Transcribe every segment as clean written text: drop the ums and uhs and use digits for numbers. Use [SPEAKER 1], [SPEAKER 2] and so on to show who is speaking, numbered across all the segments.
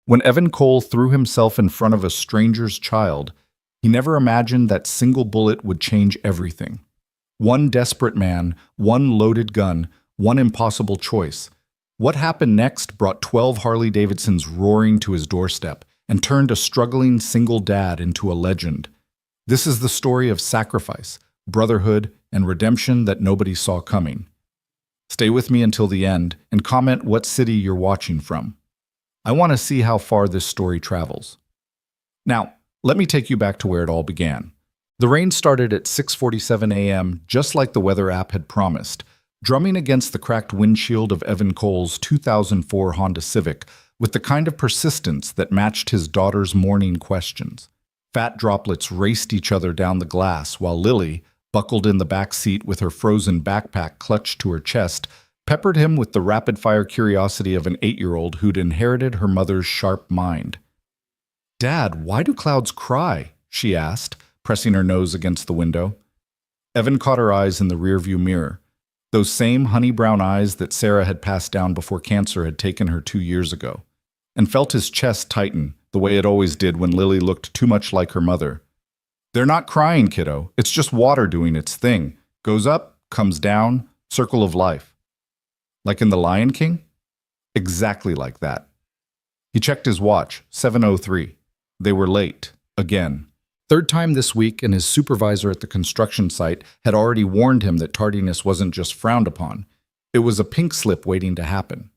[SPEAKER 1] When Evan Cole threw himself in front of a stranger's child, he never imagined that single bullet would change everything. One desperate man, one loaded gun, one impossible choice. What happened next brought 12 Harley-Davidsons roaring to his doorstep and turned a struggling single dad into a legend. This is the story of sacrifice, brotherhood, and redemption that nobody saw coming. Stay with me until the end and comment what city you're watching from. I want to see how far this story travels. Now, let me take you back to where it all began. The rain started at 6:47 a.m., just like the weather app had promised, drumming against the cracked windshield of Evan Cole's 2004 Honda Civic with the kind of persistence that matched his daughter's morning questions. Fat droplets raced each other down the glass while Lily, buckled in the back seat with her frozen backpack clutched to her chest, peppered him with the rapid-fire curiosity of an 8-year-old who'd inherited her mother's sharp mind. "Dad, why do clouds cry?" she asked, pressing her nose against the window. Evan caught her eyes in the rearview mirror, those same honey-brown eyes that Sarah had passed down before cancer had taken her 2 years ago, and felt his chest tighten, the way it always did when Lily looked too much like her mother. "They're not crying, kiddo. It's just water doing its thing. Goes up, comes down, circle of life." Like in The Lion King? Exactly like that. He checked his watch, 7:03. They were late, again. Third time this week, and his supervisor at the construction site had already warned him that tardiness wasn't just frowned upon. It was a pink slip waiting to happen.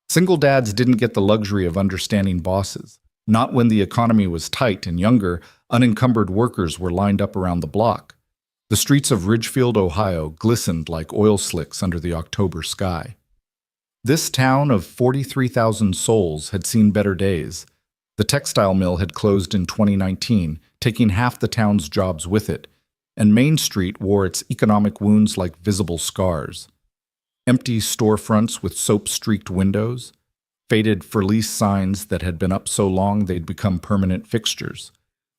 [SPEAKER 1] Single dads didn't get the luxury of understanding bosses. Not when the economy was tight and younger, unencumbered workers were lined up around the block. The streets of Ridgefield, Ohio, glistened like oil slicks under the October sky. This town of 43,000 souls had seen better days. The textile mill had closed in 2019, taking half the town's jobs with it, and Main Street wore its economic wounds like visible scars. Empty storefronts with soap-streaked windows, faded for-lease signs that had been up so long they'd become permanent fixtures.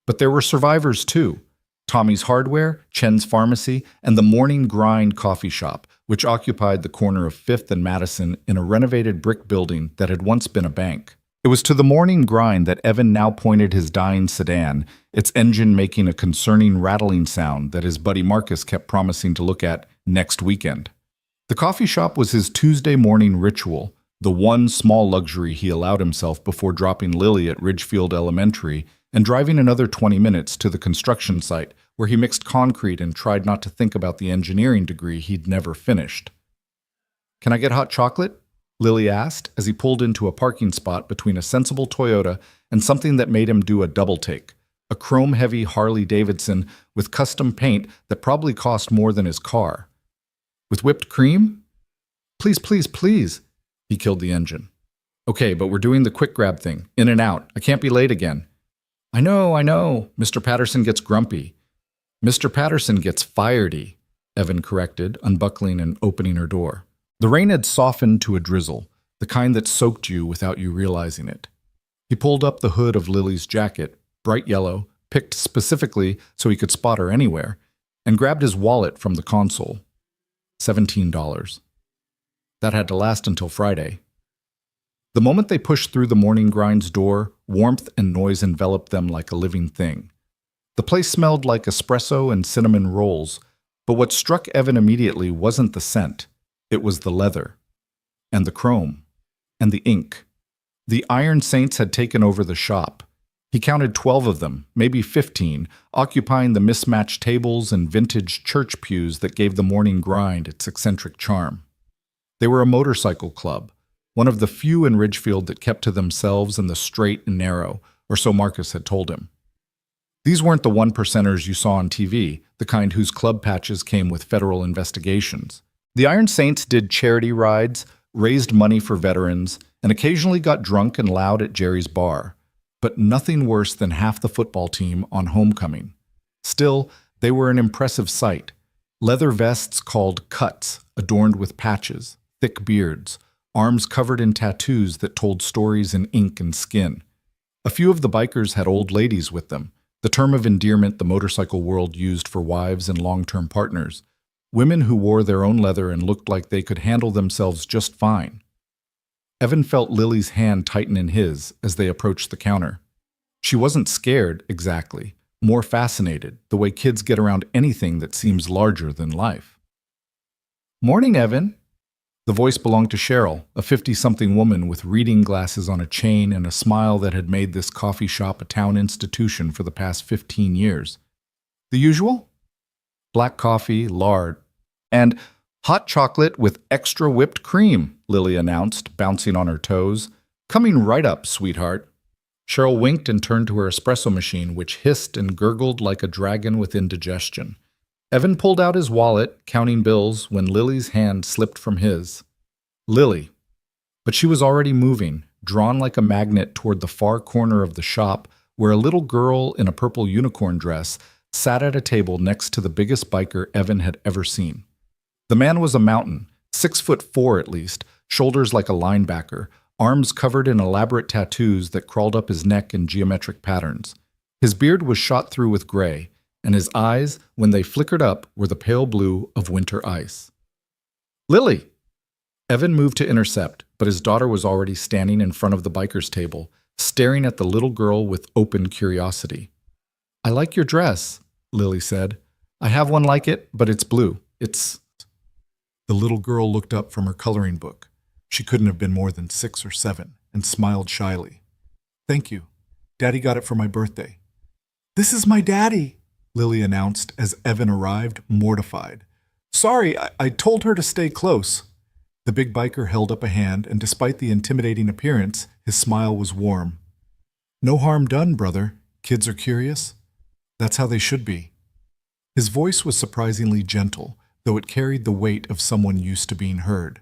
[SPEAKER 1] But there were survivors too. Tommy's Hardware, Chen's Pharmacy, and the Morning Grind coffee shop, which occupied the corner of 5th and Madison in a renovated brick building that had once been a bank. It was to the Morning Grind that Evan now pointed his dying sedan, its engine making a concerning rattling sound that his buddy Marcus kept promising to look at next weekend. The coffee shop was his Tuesday morning ritual, the one small luxury he allowed himself before dropping Lily at Ridgefield Elementary and driving another 20 minutes to the construction site where he mixed concrete and tried not to think about the engineering degree he'd never finished. "Can I get hot chocolate?" Lily asked as he pulled into a parking spot between a sensible Toyota and something that made him do a double take, a chrome-heavy Harley-Davidson with custom paint that probably cost more than his car. "With whipped cream?" "Please, please, please." He killed the engine. "Okay, but we're doing the quick grab thing, in and out. I can't be late again." I know. Mr. Patterson gets grumpy." "Mr. Patterson gets firedy," Evan corrected, unbuckling and opening her door. The rain had softened to a drizzle, the kind that soaked you without you realizing it. He pulled up the hood of Lily's jacket, bright yellow, picked specifically so he could spot her anywhere, and grabbed his wallet from the console. $17. That had to last until Friday. The moment they pushed through the Morning Grind's door, warmth and noise enveloped them like a living thing. The place smelled like espresso and cinnamon rolls, but what struck Evan immediately wasn't the scent. It was the leather, and the chrome, and the ink. The Iron Saints had taken over the shop. He counted 12 of them, maybe 15, occupying the mismatched tables and vintage church pews that gave the Morning Grind its eccentric charm. They were a motorcycle club, one of the few in Ridgefield that kept to themselves in the straight and narrow, or so Marcus had told him. These weren't the one-percenters you saw on TV, the kind whose club patches came with federal investigations. The Iron Saints did charity rides, raised money for veterans, and occasionally got drunk and loud at Jerry's bar, but nothing worse than half the football team on homecoming. Still, they were an impressive sight. Leather vests called cuts, adorned with patches, thick beards, arms covered in tattoos that told stories in ink and skin. A few of the bikers had old ladies with them, the term of endearment the motorcycle world used for wives and long-term partners. Women who wore their own leather and looked like they could handle themselves just fine. Evan felt Lily's hand tighten in his as they approached the counter. She wasn't scared, exactly, more fascinated, the way kids get around anything that seems larger than life. "Morning, Evan." The voice belonged to Cheryl, a 50-something woman with reading glasses on a chain and a smile that had made this coffee shop a town institution for the past 15 years. "The usual? Black coffee, lard, and hot chocolate with extra whipped cream," Lily announced, bouncing on her toes. "Coming right up, sweetheart." Cheryl winked and turned to her espresso machine, which hissed and gurgled like a dragon with indigestion. Evan pulled out his wallet, counting bills, when Lily's hand slipped from his. Lily. But she was already moving, drawn like a magnet toward the far corner of the shop, where a little girl in a purple unicorn dress sat at a table next to the biggest biker Evan had ever seen. The man was a mountain, 6'4" at least, shoulders like a linebacker, arms covered in elaborate tattoos that crawled up his neck in geometric patterns. His beard was shot through with gray, and his eyes, when they flickered up, were the pale blue of winter ice. "Lily!" Evan moved to intercept, but his daughter was already standing in front of the biker's table, staring at the little girl with open curiosity. "I like your dress," Lily said. "I have one like it, but it's blue. It's—" The little girl looked up from her coloring book. She couldn't have been more than 6 or 7, and smiled shyly. "Thank you. Daddy got it for my birthday." "This is my daddy," Lily announced as Evan arrived, mortified. "Sorry, I told her to stay close." The big biker held up a hand, and despite the intimidating appearance, his smile was warm. "No harm done, brother. Kids are curious. That's how they should be." His voice was surprisingly gentle, though it carried the weight of someone used to being heard.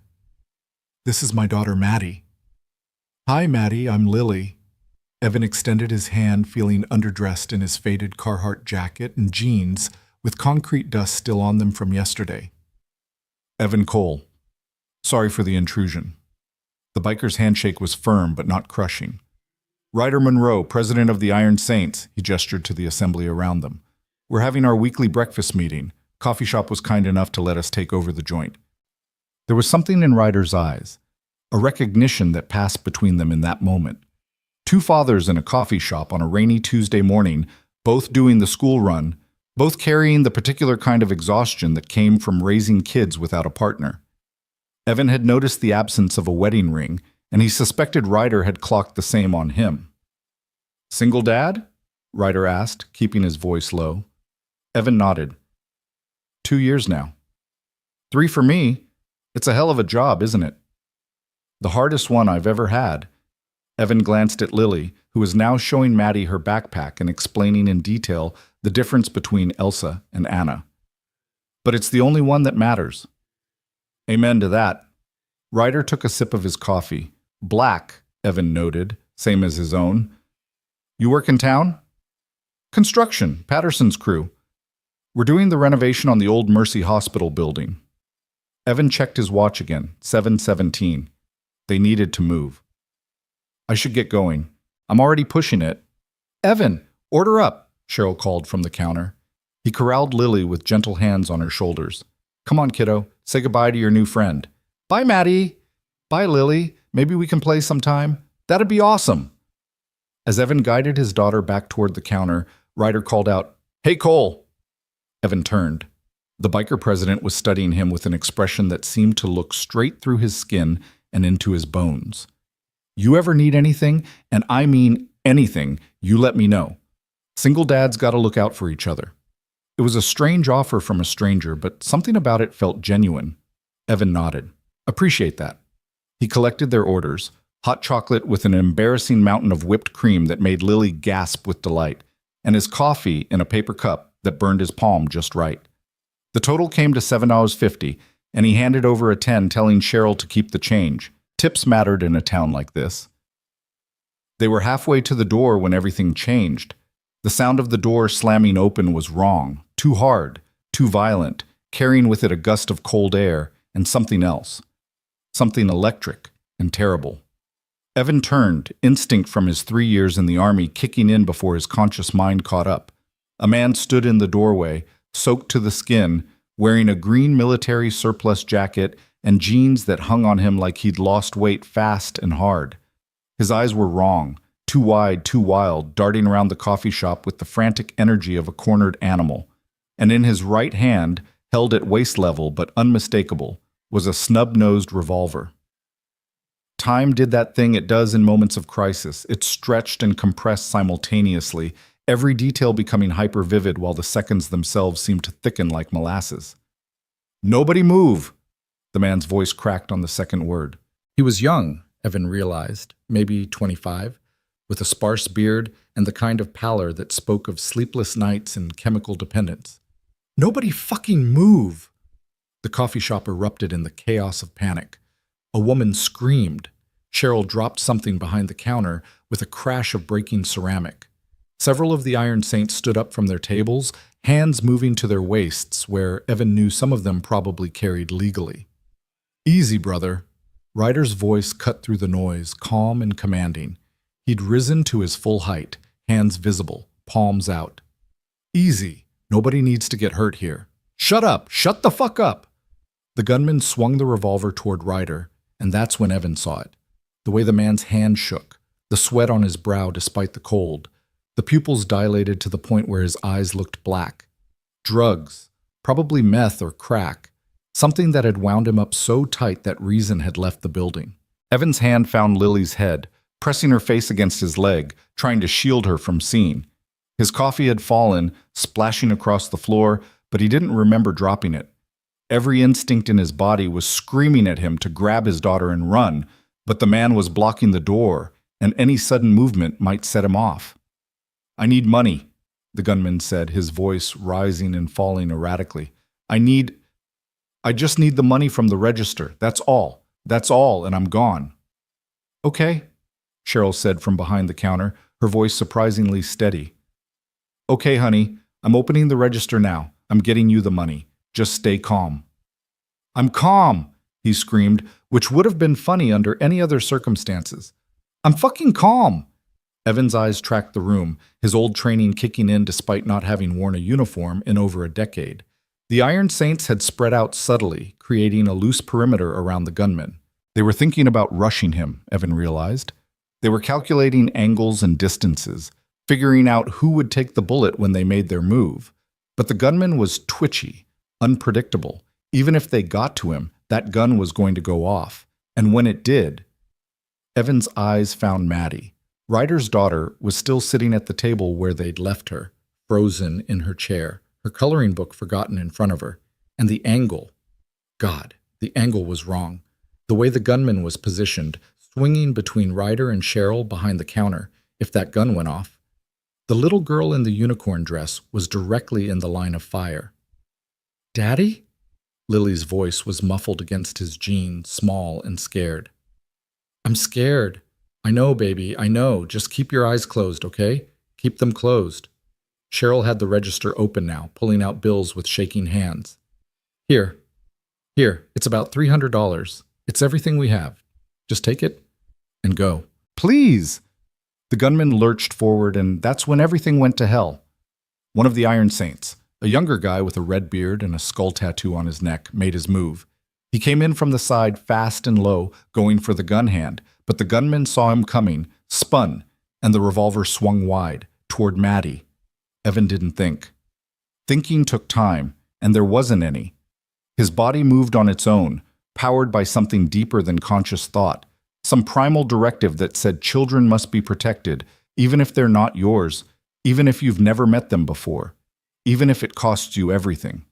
[SPEAKER 1] "This is my daughter, Maddie." "Hi, Maddie, I'm Lily." Evan extended his hand, feeling underdressed in his faded Carhartt jacket and jeans with concrete dust still on them from yesterday. "Evan Cole. Sorry for the intrusion." The biker's handshake was firm but not crushing. "Ryder Monroe, president of the Iron Saints," he gestured to the assembly around them. "We're having our weekly breakfast meeting. Coffee shop was kind enough to let us take over the joint." There was something in Ryder's eyes, a recognition that passed between them in that moment. Two fathers in a coffee shop on a rainy Tuesday morning, both doing the school run, both carrying the particular kind of exhaustion that came from raising kids without a partner. Evan had noticed the absence of a wedding ring, and he suspected Ryder had clocked the same on him. "Single dad?" Ryder asked, keeping his voice low. Evan nodded. 2 years now. 3 for me. It's a hell of a job, isn't it? The hardest one I've ever had. Evan glanced at Lily, who was now showing Maddie her backpack and explaining in detail the difference between Elsa and Anna. "But it's the only one that matters." "Amen to that." Ryder took a sip of his coffee. "Black," Evan noted, same as his own. "You work in town?" "Construction, Patterson's crew. We're doing the renovation on the old Mercy Hospital building." Evan checked his watch again, 7:17. They needed to move. "I should get going. I'm already pushing it." "Evan, order up," Cheryl called from the counter. He corralled Lily with gentle hands on her shoulders. "Come on, kiddo. Say goodbye to your new friend." "Bye, Maddie." "Bye, Lily. Maybe we can play sometime." "That'd be awesome." As Evan guided his daughter back toward the counter, Ryder called out, "Hey, Cole." Evan turned. The biker president was studying him with an expression that seemed to look straight through his skin and into his bones. "You ever need anything, and I mean anything, you let me know. Single dads gotta look out for each other." It was a strange offer from a stranger, but something about it felt genuine. Evan nodded. "Appreciate that." He collected their orders, hot chocolate with an embarrassing mountain of whipped cream that made Lily gasp with delight, and his coffee in a paper cup that burned his palm just right. The total came to $7.50, and he handed over a 10, telling Cheryl to keep the change. Tips mattered in a town like this. They were halfway to the door when everything changed. The sound of the door slamming open was wrong, too hard, too violent, carrying with it a gust of cold air and something else. Something electric and terrible. Evan turned, instinct from his 3 years in the army kicking in before his conscious mind caught up. A man stood in the doorway, soaked to the skin, wearing a green military surplus jacket and jeans that hung on him like he'd lost weight fast and hard. His eyes were wrong, too wide, too wild, darting around the coffee shop with the frantic energy of a cornered animal. And in his right hand, held at waist level but unmistakable, was a snub-nosed revolver. Time did that thing it does in moments of crisis. It stretched and compressed simultaneously, every detail becoming hyper-vivid while the seconds themselves seemed to thicken like molasses. "Nobody move!" The man's voice cracked on the second word. He was young, Evan realized, maybe 25, with a sparse beard and the kind of pallor that spoke of sleepless nights and chemical dependence. "Nobody fucking move!" The coffee shop erupted in the chaos of panic. A woman screamed. Cheryl dropped something behind the counter with a crash of breaking ceramic. Several of the Iron Saints stood up from their tables, hands moving to their waists, where Evan knew some of them probably carried legally. "Easy, brother." Ryder's voice cut through the noise, calm and commanding. He'd risen to his full height, hands visible, palms out. "Easy. Nobody needs to get hurt here." "Shut up! Shut the fuck up!" The gunman swung the revolver toward Ryder, and that's when Evan saw it. The way the man's hand shook, the sweat on his brow despite the cold. The pupils dilated to the point where his eyes looked black. Drugs, probably meth or crack, something that had wound him up so tight that reason had left the building. Evan's hand found Lily's head, pressing her face against his leg, trying to shield her from seeing. His coffee had fallen, splashing across the floor, but he didn't remember dropping it. Every instinct in his body was screaming at him to grab his daughter and run, but the man was blocking the door, and any sudden movement might set him off. "I need money," the gunman said, his voice rising and falling erratically. I just need the money from the register. That's all, and I'm gone." "Okay," Cheryl said from behind the counter, her voice surprisingly steady. "Okay, honey, I'm opening the register now. I'm getting you the money. Just stay calm." "I'm calm," he screamed, which would have been funny under any other circumstances. "I'm fucking calm." Evan's eyes tracked the room, his old training kicking in despite not having worn a uniform in over a decade. The Iron Saints had spread out subtly, creating a loose perimeter around the gunman. They were thinking about rushing him, Evan realized. They were calculating angles and distances, figuring out who would take the bullet when they made their move. But the gunman was twitchy, unpredictable. Even if they got to him, that gun was going to go off. And when it did, Evan's eyes found Maddie. Ryder's daughter was still sitting at the table where they'd left her, frozen in her chair, her coloring book forgotten in front of her. And the angle. God, the angle was wrong. The way the gunman was positioned, swinging between Ryder and Cheryl behind the counter, if that gun went off. The little girl in the unicorn dress was directly in the line of fire. "Daddy?" Lily's voice was muffled against his jeans, small and scared. "I'm scared. I know, baby, I know. Just keep your eyes closed, okay? Keep them closed." Cheryl had the register open now, pulling out bills with shaking hands. Here, it's about $300. It's everything we have. Just take it and go." "Please!" The gunman lurched forward, and that's when everything went to hell. One of the Iron Saints, a younger guy with a red beard and a skull tattoo on his neck, made his move. He came in from the side fast and low, going for the gun hand, but the gunman saw him coming, spun, and the revolver swung wide, toward Maddie. Evan didn't think. Thinking took time, and there wasn't any. His body moved on its own, powered by something deeper than conscious thought, some primal directive that said children must be protected, even if they're not yours, even if you've never met them before, even if it costs you everything.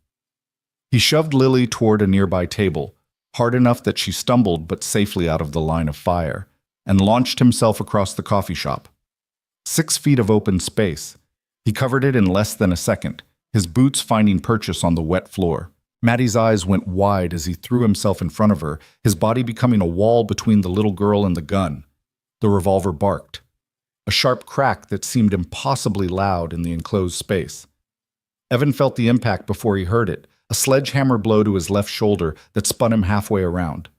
[SPEAKER 1] He shoved Lily toward a nearby table, hard enough that she stumbled but safely out of the line of fire, and launched himself across the coffee shop. 6 feet of open space. He covered it in less than a second, his boots finding purchase on the wet floor. Maddie's eyes went wide as he threw himself in front of her, his body becoming a wall between the little girl and the gun. The revolver barked. A sharp crack that seemed impossibly loud in the enclosed space. Evan felt the impact before he heard it, a sledgehammer blow to his left shoulder that spun him halfway around.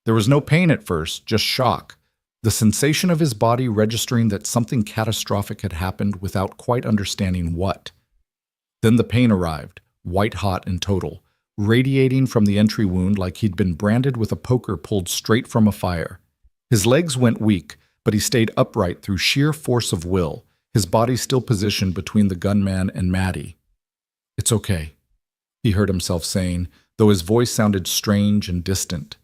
[SPEAKER 1] There was no pain at first, just shock. The sensation of his body registering that something catastrophic had happened without quite understanding what. Then the pain arrived, white-hot and total, radiating from the entry wound like he'd been branded with a poker pulled straight from a fire. His legs went weak, but he stayed upright through sheer force of will, his body still positioned between the gunman and Maddie. "It's okay," he heard himself saying, though his voice sounded strange and distant.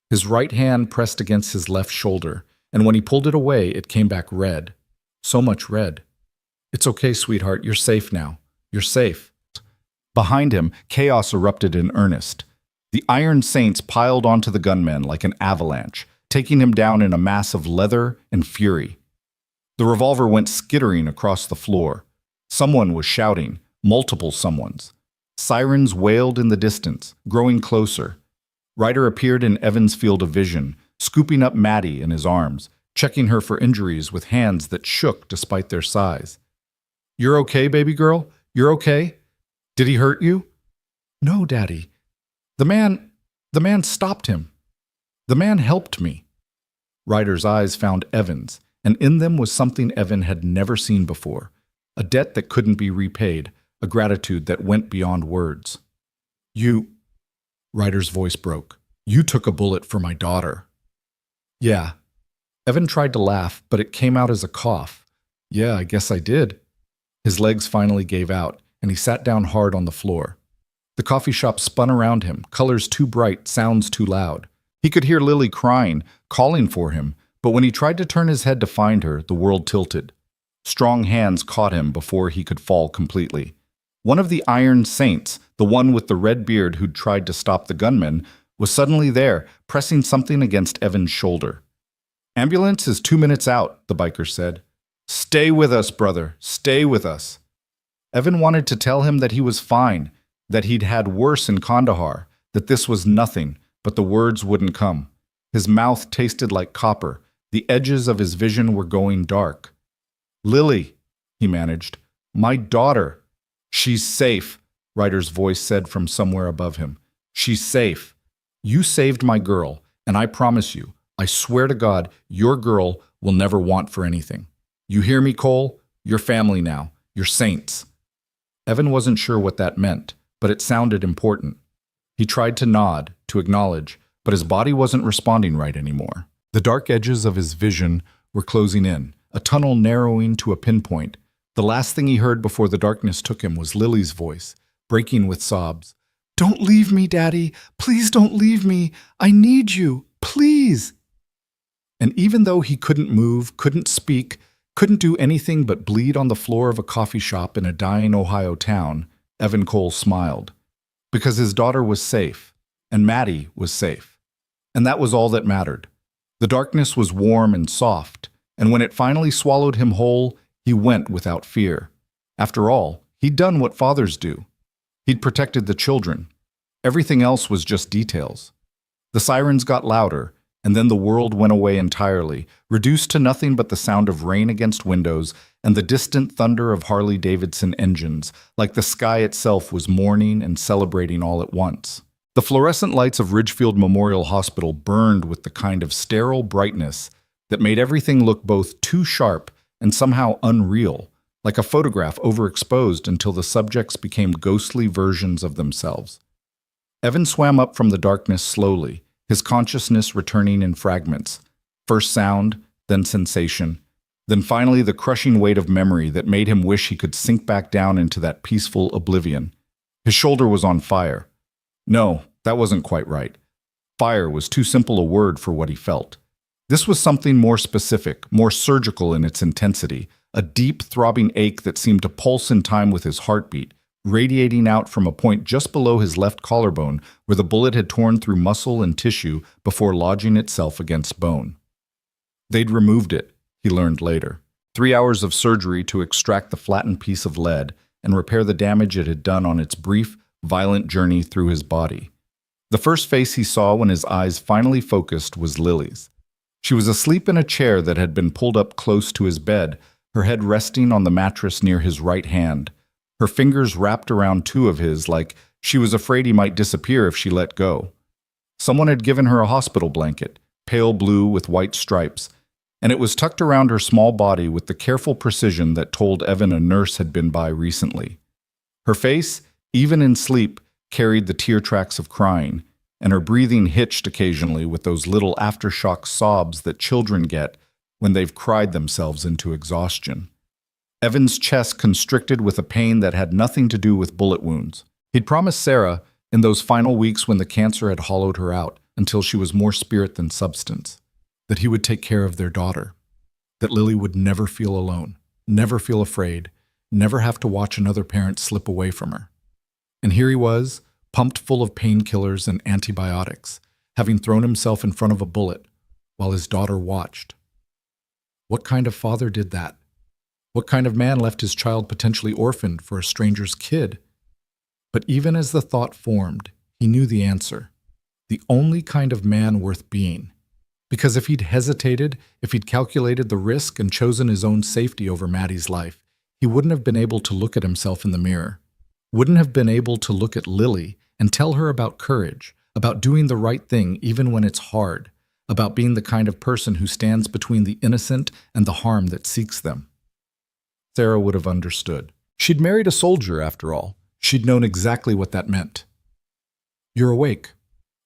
[SPEAKER 1] His right hand pressed against his left shoulder, and when he pulled it away, it came back red. So much red. "It's okay, sweetheart. You're safe now. You're safe." Behind him, chaos erupted in earnest. The Iron Saints piled onto the gunman like an avalanche, taking him down in a mass of leather and fury. The revolver went skittering across the floor. Someone was shouting, multiple someones. Sirens wailed in the distance, growing closer. Ryder appeared in Evan's field of vision, scooping up Maddie in his arms, checking her for injuries with hands that shook despite their size. "You're okay, baby girl? You're okay? Did he hurt you?" "No, Daddy. The man stopped him. The man helped me." Ryder's eyes found Evan's, and in them was something Evan had never seen before, a debt that couldn't be repaid, a gratitude that went beyond words. "You," Ryder's voice broke, "you took a bullet for my daughter." "Yeah." Evan tried to laugh, but it came out as a cough. "Yeah, I guess I did." His legs finally gave out, and he sat down hard on the floor. The coffee shop spun around him, colors too bright, sounds too loud. He could hear Lily crying, calling for him, but when he tried to turn his head to find her, the world tilted. Strong hands caught him before he could fall completely. One of the Iron Saints, the one with the red beard who'd tried to stop the gunman, was suddenly there, pressing something against Evan's shoulder. "Ambulance is 2 minutes out," the biker said. "Stay with us, brother. Stay with us." Evan wanted to tell him that he was fine, that he'd had worse in Kandahar, that this was nothing, but the words wouldn't come. His mouth tasted like copper. The edges of his vision were going dark. "Lily," he managed. "My daughter." "She's safe," Ryder's voice said from somewhere above him. "She's safe. You saved my girl, and I promise you, I swear to God, your girl will never want for anything. You hear me, Cole? You're family now. You're saints." Evan wasn't sure what that meant, but it sounded important. He tried to nod, to acknowledge, but his body wasn't responding right anymore. The dark edges of his vision were closing in, a tunnel narrowing to a pinpoint. The last thing he heard before the darkness took him was Lily's voice, breaking with sobs. "Don't leave me, Daddy. Please don't leave me. I need you. Please." And even though he couldn't move, couldn't speak, couldn't do anything but bleed on the floor of a coffee shop in a dying Ohio town, Evan Cole smiled. Because his daughter was safe, and Maddie was safe. And that was all that mattered. The darkness was warm and soft, and when it finally swallowed him whole, he went without fear. After all, he'd done what fathers do. He'd protected the children. Everything else was just details. The sirens got louder, and then the world went away entirely, reduced to nothing but the sound of rain against windows and the distant thunder of Harley-Davidson engines, like the sky itself was mourning and celebrating all at once. The fluorescent lights of Ridgefield Memorial Hospital burned with the kind of sterile brightness that made everything look both too sharp and somehow unreal, like a photograph overexposed until the subjects became ghostly versions of themselves. Evan swam up from the darkness slowly, his consciousness returning in fragments. First sound, then sensation, then finally the crushing weight of memory that made him wish he could sink back down into that peaceful oblivion. His shoulder was on fire. No, that wasn't quite right. Fire was too simple a word for what he felt. This was something more specific, more surgical in its intensity, a deep, throbbing ache that seemed to pulse in time with his heartbeat, radiating out from a point just below his left collarbone where the bullet had torn through muscle and tissue before lodging itself against bone. They'd removed it, he learned later. 3 hours of surgery to extract the flattened piece of lead and repair the damage it had done on its brief, violent journey through his body. The first face he saw when his eyes finally focused was Lily's. She was asleep in a chair that had been pulled up close to his bed, her head resting on the mattress near his right hand, her fingers wrapped around two of his like she was afraid he might disappear if she let go. Someone had given her a hospital blanket, pale blue with white stripes, and it was tucked around her small body with the careful precision that told Evan a nurse had been by recently. Her face, even in sleep, carried the tear tracks of crying, and her breathing hitched occasionally with those little aftershock sobs that children get when they've cried themselves into exhaustion. Evan's chest constricted with a pain that had nothing to do with bullet wounds. He'd promised Sarah, in those final weeks when the cancer had hollowed her out until she was more spirit than substance, that he would take care of their daughter, that Lily would never feel alone, never feel afraid, never have to watch another parent slip away from her. And here he was, pumped full of painkillers and antibiotics, having thrown himself in front of a bullet while his daughter watched. What kind of father did that? What kind of man left his child potentially orphaned for a stranger's kid? But even as the thought formed, he knew the answer. The only kind of man worth being. Because if he'd hesitated, if he'd calculated the risk and chosen his own safety over Maddie's life, he wouldn't have been able to look at himself in the mirror. Wouldn't have been able to look at Lily and tell her about courage, about doing the right thing even when it's hard, about being the kind of person who stands between the innocent and the harm that seeks them. Sarah would have understood. She'd married a soldier, after all. She'd known exactly what that meant. "You're awake."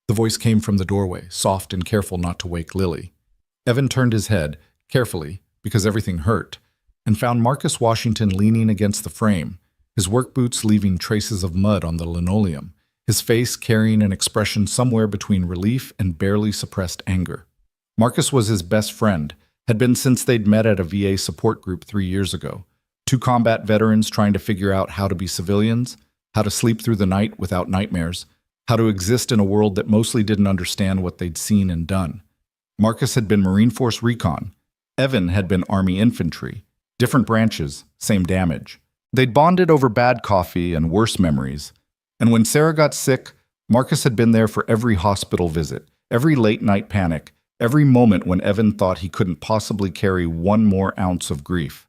[SPEAKER 1] The voice came from the doorway, soft and careful not to wake Lily. Evan turned his head, carefully, because everything hurt, and found Marcus Washington leaning against the frame, his work boots leaving traces of mud on the linoleum, his face carrying an expression somewhere between relief and barely suppressed anger. Marcus was his best friend, had been since they'd met at a VA support group 3 years ago. Two combat veterans trying to figure out how to be civilians, how to sleep through the night without nightmares, how to exist in a world that mostly didn't understand what they'd seen and done. Marcus had been Marine Force Recon. Evan had been Army Infantry. Different branches, same damage. They'd bonded over bad coffee and worse memories. And when Sarah got sick, Marcus had been there for every hospital visit, every late-night panic, every moment when Evan thought he couldn't possibly carry one more ounce of grief.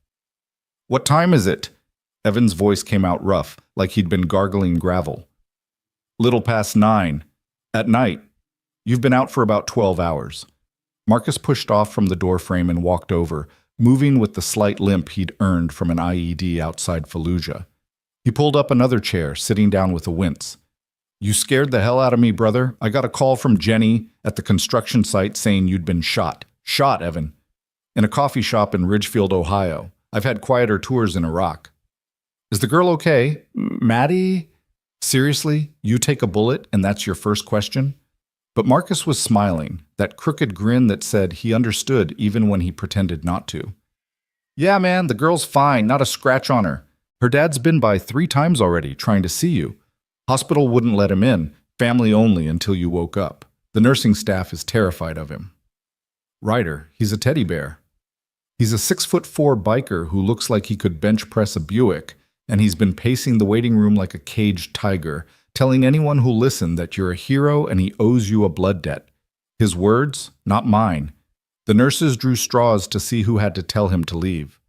[SPEAKER 1] "What time is it?" Evan's voice came out rough, like he'd been gargling gravel. "Little past 9. At night. You've been out for about 12 hours. Marcus pushed off from the doorframe and walked over, moving with the slight limp he'd earned from an IED outside Fallujah. He pulled up another chair, sitting down with a wince. "You scared the hell out of me, brother. I got a call from Jenny at the construction site saying you'd been shot. Shot, Evan. In a coffee shop in Ridgefield, Ohio. I've had quieter tours in Iraq." "Is the girl okay? Maddie?" "Seriously? You take a bullet and that's your first question?" But Marcus was smiling, that crooked grin that said he understood even when he pretended not to. "Yeah, man, the girl's fine, not a scratch on her. Her dad's been by 3 times already, trying to see you. Hospital wouldn't let him in, family only until you woke up. The nursing staff is terrified of him." "Ryder, he's a teddy bear. He's a 6'4" biker who looks like he could bench press a Buick, and he's been pacing the waiting room like a caged tiger, telling anyone who'll listen that you're a hero and he owes you a blood debt. His words, not mine. The nurses drew straws to see who had to tell him to leave."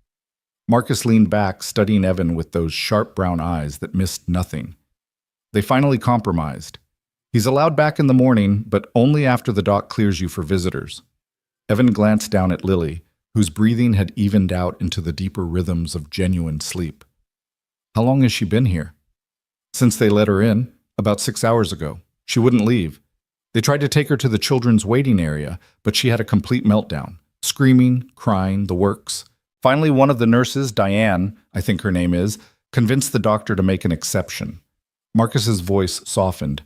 [SPEAKER 1] Marcus leaned back, studying Evan with those sharp brown eyes that missed nothing. "They finally compromised. He's allowed back in the morning, but only after the doc clears you for visitors." Evan glanced down at Lily, whose breathing had evened out into the deeper rhythms of genuine sleep. "How long has she been here?" "Since they let her in, about 6 hours ago. She wouldn't leave. They tried to take her to the children's waiting area, but she had a complete meltdown. Screaming, crying, the works. Finally, one of the nurses, Diane, I think her name is, convinced the doctor to make an exception." Marcus's voice softened.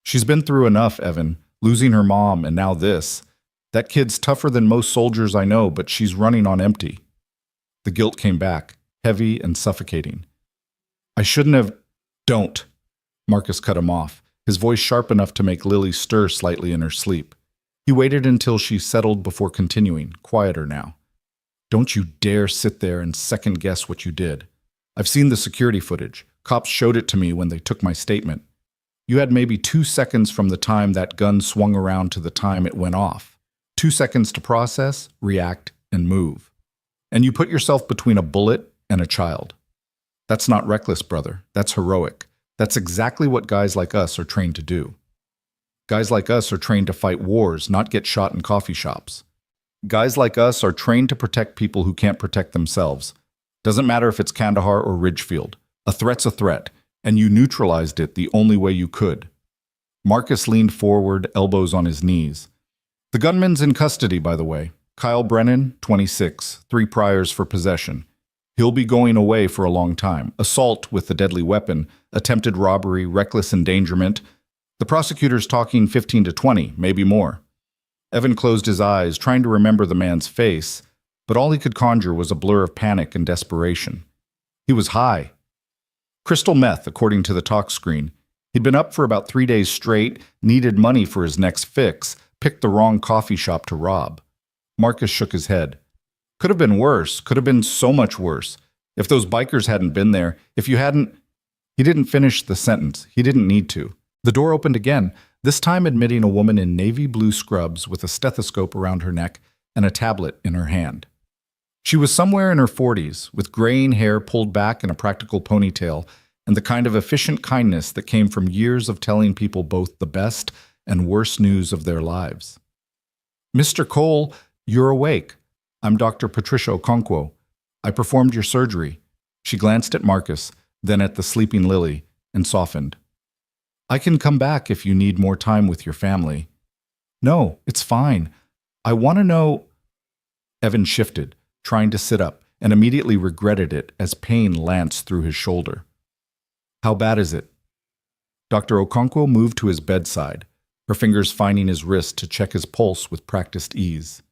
[SPEAKER 1] "She's been through enough, Evan, losing her mom and now this. That kid's tougher than most soldiers I know, but she's running on empty." The guilt came back, heavy and suffocating. "I shouldn't have—" "Don't." Marcus cut him off, his voice sharp enough to make Lily stir slightly in her sleep. He waited until she settled before continuing, quieter now. "Don't you dare sit there and second-guess what you did. I've seen the security footage. Cops showed it to me when they took my statement. You had maybe 2 seconds from the time that gun swung around to the time it went off. 2 seconds to process, react, and move. And you put yourself between a bullet and a child. That's not reckless, brother. That's heroic. That's exactly what guys like us are trained to do. Guys like us are trained to fight wars, not get shot in coffee shops. Guys like us are trained to protect people who can't protect themselves. Doesn't matter if it's Kandahar or Ridgefield. A threat's a threat. and you neutralized it the only way you could. Marcus leaned forward, elbows on his knees. The gunman's in custody, by the way. Kyle Brennan, 26, 3 priors for possession. He'll be going away for a long time. Assault with a deadly weapon, attempted robbery, reckless endangerment. The prosecutor's talking 15 to 20, maybe more. Evan closed his eyes, trying to remember the man's face, but all he could conjure was a blur of panic and desperation. He was high. Crystal meth, according to the talk screen. He'd been up for about 3 days straight, needed money for his next fix, picked the wrong coffee shop to rob. Marcus shook his head. Could have been worse, could have been so much worse. If those bikers hadn't been there, if you hadn't... He didn't finish the sentence. He didn't need to. The door opened again, this time admitting a woman in navy blue scrubs with a stethoscope around her neck and a tablet in her hand. She was somewhere in her 40s, with graying hair pulled back in a practical ponytail, and the kind of efficient kindness that came from years of telling people both the best and worst news of their lives. Mr. Cole, you're awake. I'm Dr. Patricia Okonkwo. I performed your surgery. She glanced at Marcus, then at the sleeping Lily, and softened. I can come back if you need more time with your family. No, it's fine. I want to know... Evan shifted, trying to sit up, and immediately regretted it as pain lanced through his shoulder. How bad is it? Dr. Okonkwo moved to his bedside, her fingers finding his wrist to check his pulse with practiced ease.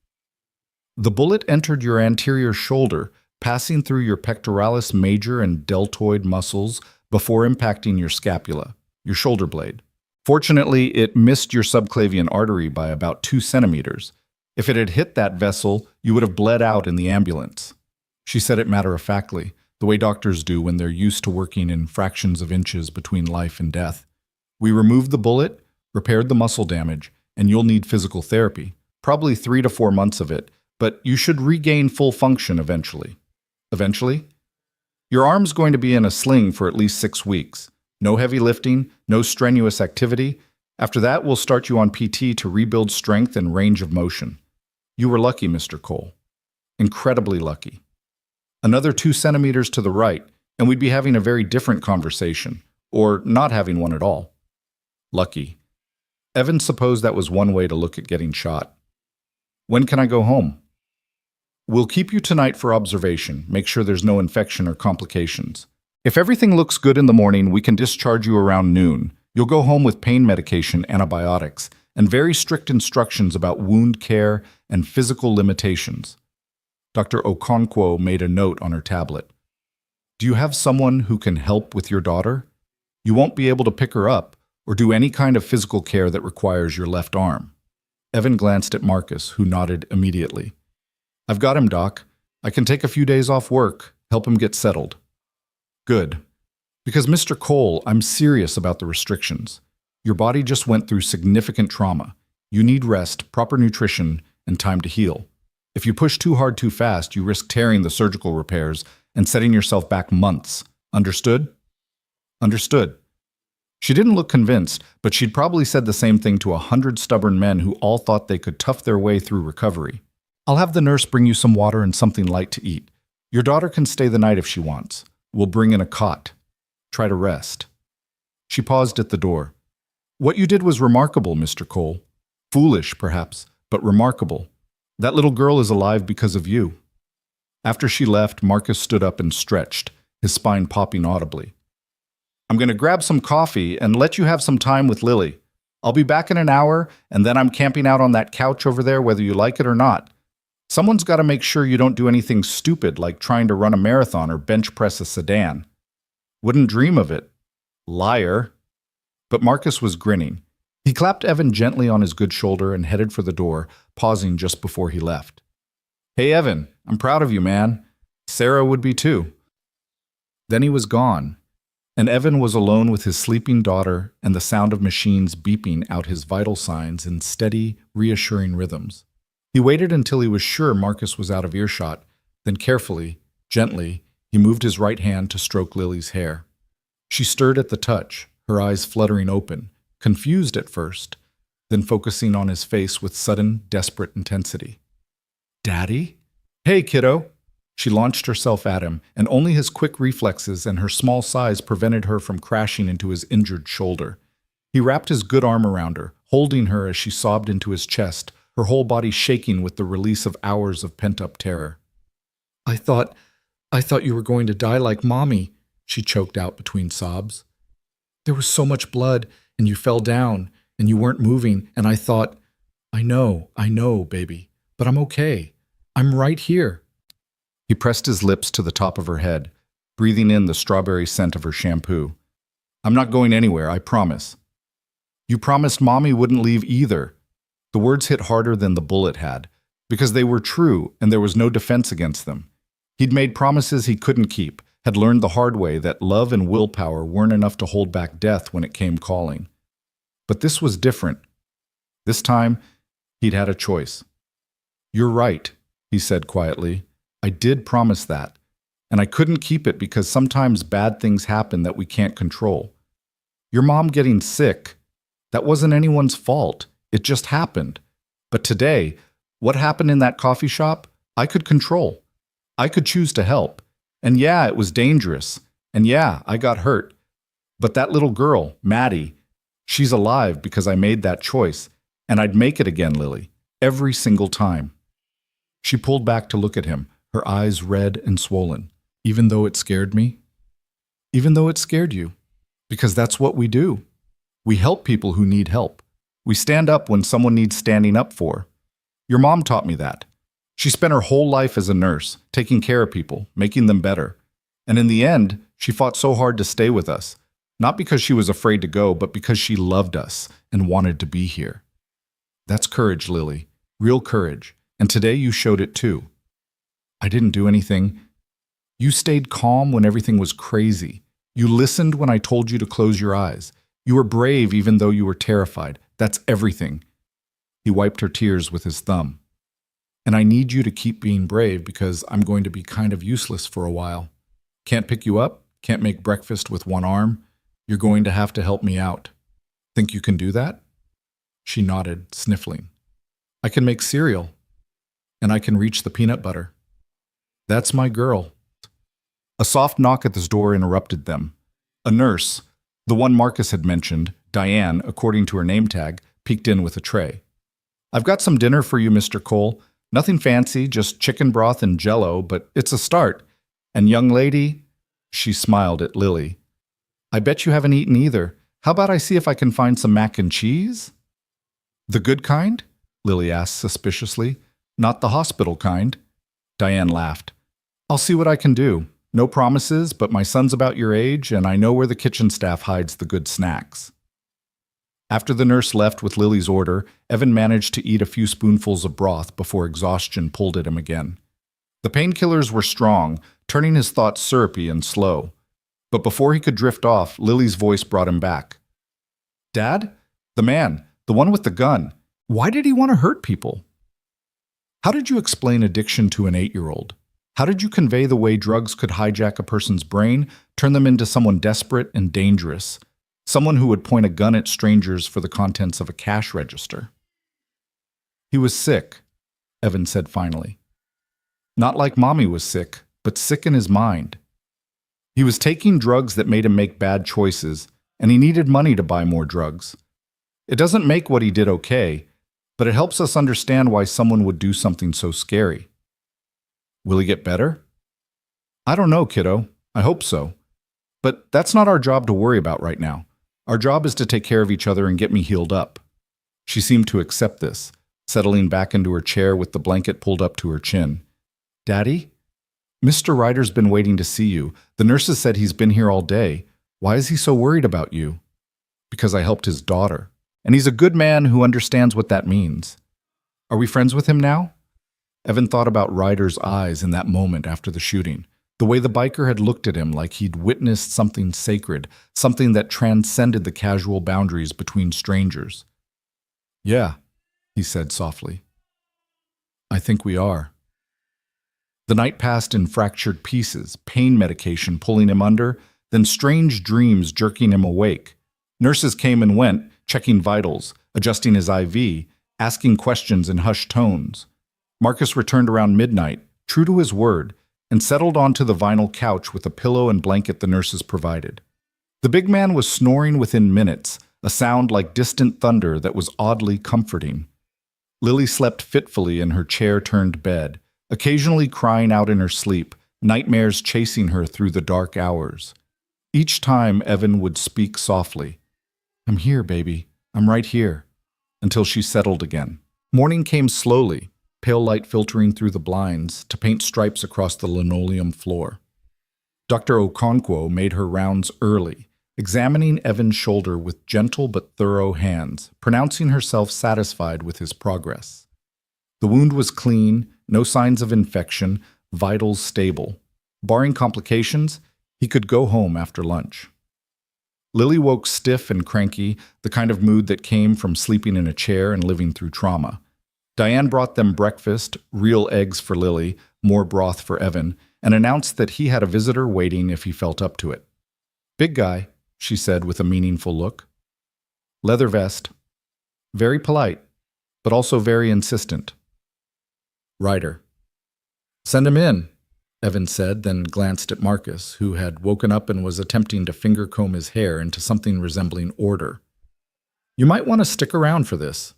[SPEAKER 1] The bullet entered your anterior shoulder, passing through your pectoralis major and deltoid muscles before impacting your scapula, your shoulder blade. Fortunately, it missed your subclavian artery by about 2 centimeters. If it had hit that vessel, you would have bled out in the ambulance. She said it matter-of-factly, the way doctors do when they're used to working in fractions of inches between life and death. We removed the bullet, repaired the muscle damage, and you'll need physical therapy, probably 3 to 4 months of it, but you should regain full function eventually. Eventually? Your arm's going to be in a sling for at least 6 weeks. No heavy lifting, no strenuous activity. After that, we'll start you on PT to rebuild strength and range of motion. You were lucky, Mr. Cole. Incredibly lucky. Another 2 centimeters to the right, and we'd be having a very different conversation, or not having one at all. Lucky. Evan supposed that was one way to look at getting shot. When can I go home? We'll keep you tonight for observation, make sure there's no infection or complications. If everything looks good in the morning, we can discharge you around noon. You'll go home with pain medication, antibiotics, and very strict instructions about wound care and physical limitations. Dr. Okonkwo made a note on her tablet. Do you have someone who can help with your daughter? You won't be able to pick her up or do any kind of physical care that requires your left arm. Evan glanced at Marcus, who nodded immediately. I've got him, Doc. I can take a few days off work, help him get settled. Good. Because, Mr. Cole, I'm serious about the restrictions. Your body just went through significant trauma. You need rest, proper nutrition, and time to heal. If you push too hard too fast, you risk tearing the surgical repairs and setting yourself back months. Understood? Understood. She didn't look convinced, but she'd probably said the same thing to 100 stubborn men who all thought they could tough their way through recovery. I'll have the nurse bring you some water and something light to eat. Your daughter can stay the night if she wants. We'll bring in a cot. Try to rest. She paused at the door. What you did was remarkable, Mr. Cole. Foolish, perhaps, but remarkable. That little girl is alive because of you. After she left, Marcus stood up and stretched, his spine popping audibly. I'm going to grab some coffee and let you have some time with Lily. I'll be back in an hour, and then I'm camping out on that couch over there whether you like it or not. Someone's got to make sure you don't do anything stupid like trying to run a marathon or bench press a sedan. Wouldn't dream of it. Liar. But Marcus was grinning. He clapped Evan gently on his good shoulder and headed for the door, pausing just before he left. Hey, Evan, I'm proud of you, man. Sarah would be too. Then he was gone, and Evan was alone with his sleeping daughter and the sound of machines beeping out his vital signs in steady, reassuring rhythms. He waited until he was sure Marcus was out of earshot, then carefully, gently, he moved his right hand to stroke Lily's hair. She stirred at the touch, her eyes fluttering open, confused at first, then focusing on his face with sudden, desperate intensity. Daddy? Hey, kiddo. She launched herself at him, and only his quick reflexes and her small size prevented her from crashing into his injured shoulder. He wrapped his good arm around her, holding her as she sobbed into his chest, her whole body shaking with the release of hours of pent-up terror. I thought you were going to die like Mommy," she choked out between sobs. "There was so much blood, and you fell down, and you weren't moving, and I thought, I know, baby, but I'm okay. I'm right here." He pressed his lips to the top of her head, breathing in the strawberry scent of her shampoo. "I'm not going anywhere, I promise." "You promised Mommy wouldn't leave either." The words hit harder than the bullet had, because they were true and there was no defense against them. He'd made promises he couldn't keep, had learned the hard way that love and willpower weren't enough to hold back death when it came calling. But this was different. This time, he'd had a choice. "You're right," he said quietly. "I did promise that, and I couldn't keep it because sometimes bad things happen that we can't control. Your mom getting sick, that wasn't anyone's fault. It just happened. But today, what happened in that coffee shop, I could control. I could choose to help. And yeah, it was dangerous. And yeah, I got hurt. But that little girl, Maddie, she's alive because I made that choice. And I'd make it again, Lily, every single time." She pulled back to look at him, her eyes red and swollen. "Even though it scared me?" "Even though it scared you. Because that's what we do. We help people who need help. We stand up when someone needs standing up for. Your mom taught me that. She spent her whole life as a nurse, taking care of people, making them better. And in the end, she fought so hard to stay with us, not because she was afraid to go, but because she loved us and wanted to be here. That's courage, Lily, real courage, and today you showed it too. I didn't do anything. You stayed calm when everything was crazy. You listened when I told you to close your eyes. You were brave even though you were terrified. That's everything." He wiped her tears with his thumb. "And I need you to keep being brave because I'm going to be kind of useless for a while. Can't pick you up, can't make breakfast with one arm. You're going to have to help me out. Think you can do that?" She nodded, sniffling. "I can make cereal. And I can reach the peanut butter." "That's my girl." A soft knock at the door interrupted them. A nurse, the one Marcus had mentioned, Diane, according to her name tag, peeked in with a tray. "I've got some dinner for you, Mr. Cole. Nothing fancy, just chicken broth and Jell-O, but it's a start. And young lady," she smiled at Lily, "I bet you haven't eaten either. How about I see if I can find some mac and cheese?" "The good kind?" Lily asked suspiciously. "Not the hospital kind?" Diane laughed. "I'll see what I can do. No promises, but my son's about your age, and I know where the kitchen staff hides the good snacks." After the nurse left with Lily's order, Evan managed to eat a few spoonfuls of broth before exhaustion pulled at him again. The painkillers were strong, turning his thoughts syrupy and slow. But before he could drift off, Lily's voice brought him back. "Dad? The man, the one with the gun. Why did he want to hurt people?" How did you explain addiction to an 8-year-old? How did you convey the way drugs could hijack a person's brain, turn them into someone desperate and dangerous? Someone who would point a gun at strangers for the contents of a cash register. "He was sick," Evan said finally. "Not like Mommy was sick, but sick in his mind. He was taking drugs that made him make bad choices, and he needed money to buy more drugs. It doesn't make what he did okay, but it helps us understand why someone would do something so scary." "Will he get better?" "I don't know, kiddo. I hope so. But that's not our job to worry about right now. Our job is to take care of each other and get me healed up." She seemed to accept this, settling back into her chair with the blanket pulled up to her chin. "Daddy? Mr. Ryder's been waiting to see you. The nurses said he's been here all day. Why is he so worried about you?" "Because I helped his daughter. And he's a good man who understands what that means." "Are we friends with him now?" Evan thought about Ryder's eyes in that moment after the shooting. The way the biker had looked at him like he'd witnessed something sacred, something that transcended the casual boundaries between strangers. "Yeah," he said softly. "I think we are." The night passed in fractured pieces, pain medication pulling him under, then strange dreams jerking him awake. Nurses came and went, checking vitals, adjusting his IV, asking questions in hushed tones. Marcus returned around midnight, true to his word, and settled onto the vinyl couch with a pillow and blanket the nurses provided. The big man was snoring within minutes, a sound like distant thunder that was oddly comforting. Lily slept fitfully in her chair-turned bed, occasionally crying out in her sleep, nightmares chasing her through the dark hours. Each time Evan would speak softly, "I'm here, baby. I'm right here," until she settled again. Morning came slowly, pale light filtering through the blinds to paint stripes across the linoleum floor. Dr. Okonkwo made her rounds early, examining Evan's shoulder with gentle but thorough hands, pronouncing herself satisfied with his progress. The wound was clean, no signs of infection, vitals stable. Barring complications, he could go home after lunch. Lily woke stiff and cranky, the kind of mood that came from sleeping in a chair and living through trauma. Diane brought them breakfast, real eggs for Lily, more broth for Evan, and announced that he had a visitor waiting if he felt up to it. "Big guy," she said with a meaningful look. "Leather vest. Very polite, but also very insistent." "Ryder." "Send him in," Evan said, then glanced at Marcus, who had woken up and was attempting to finger-comb his hair into something resembling order. "You might want to stick around for this."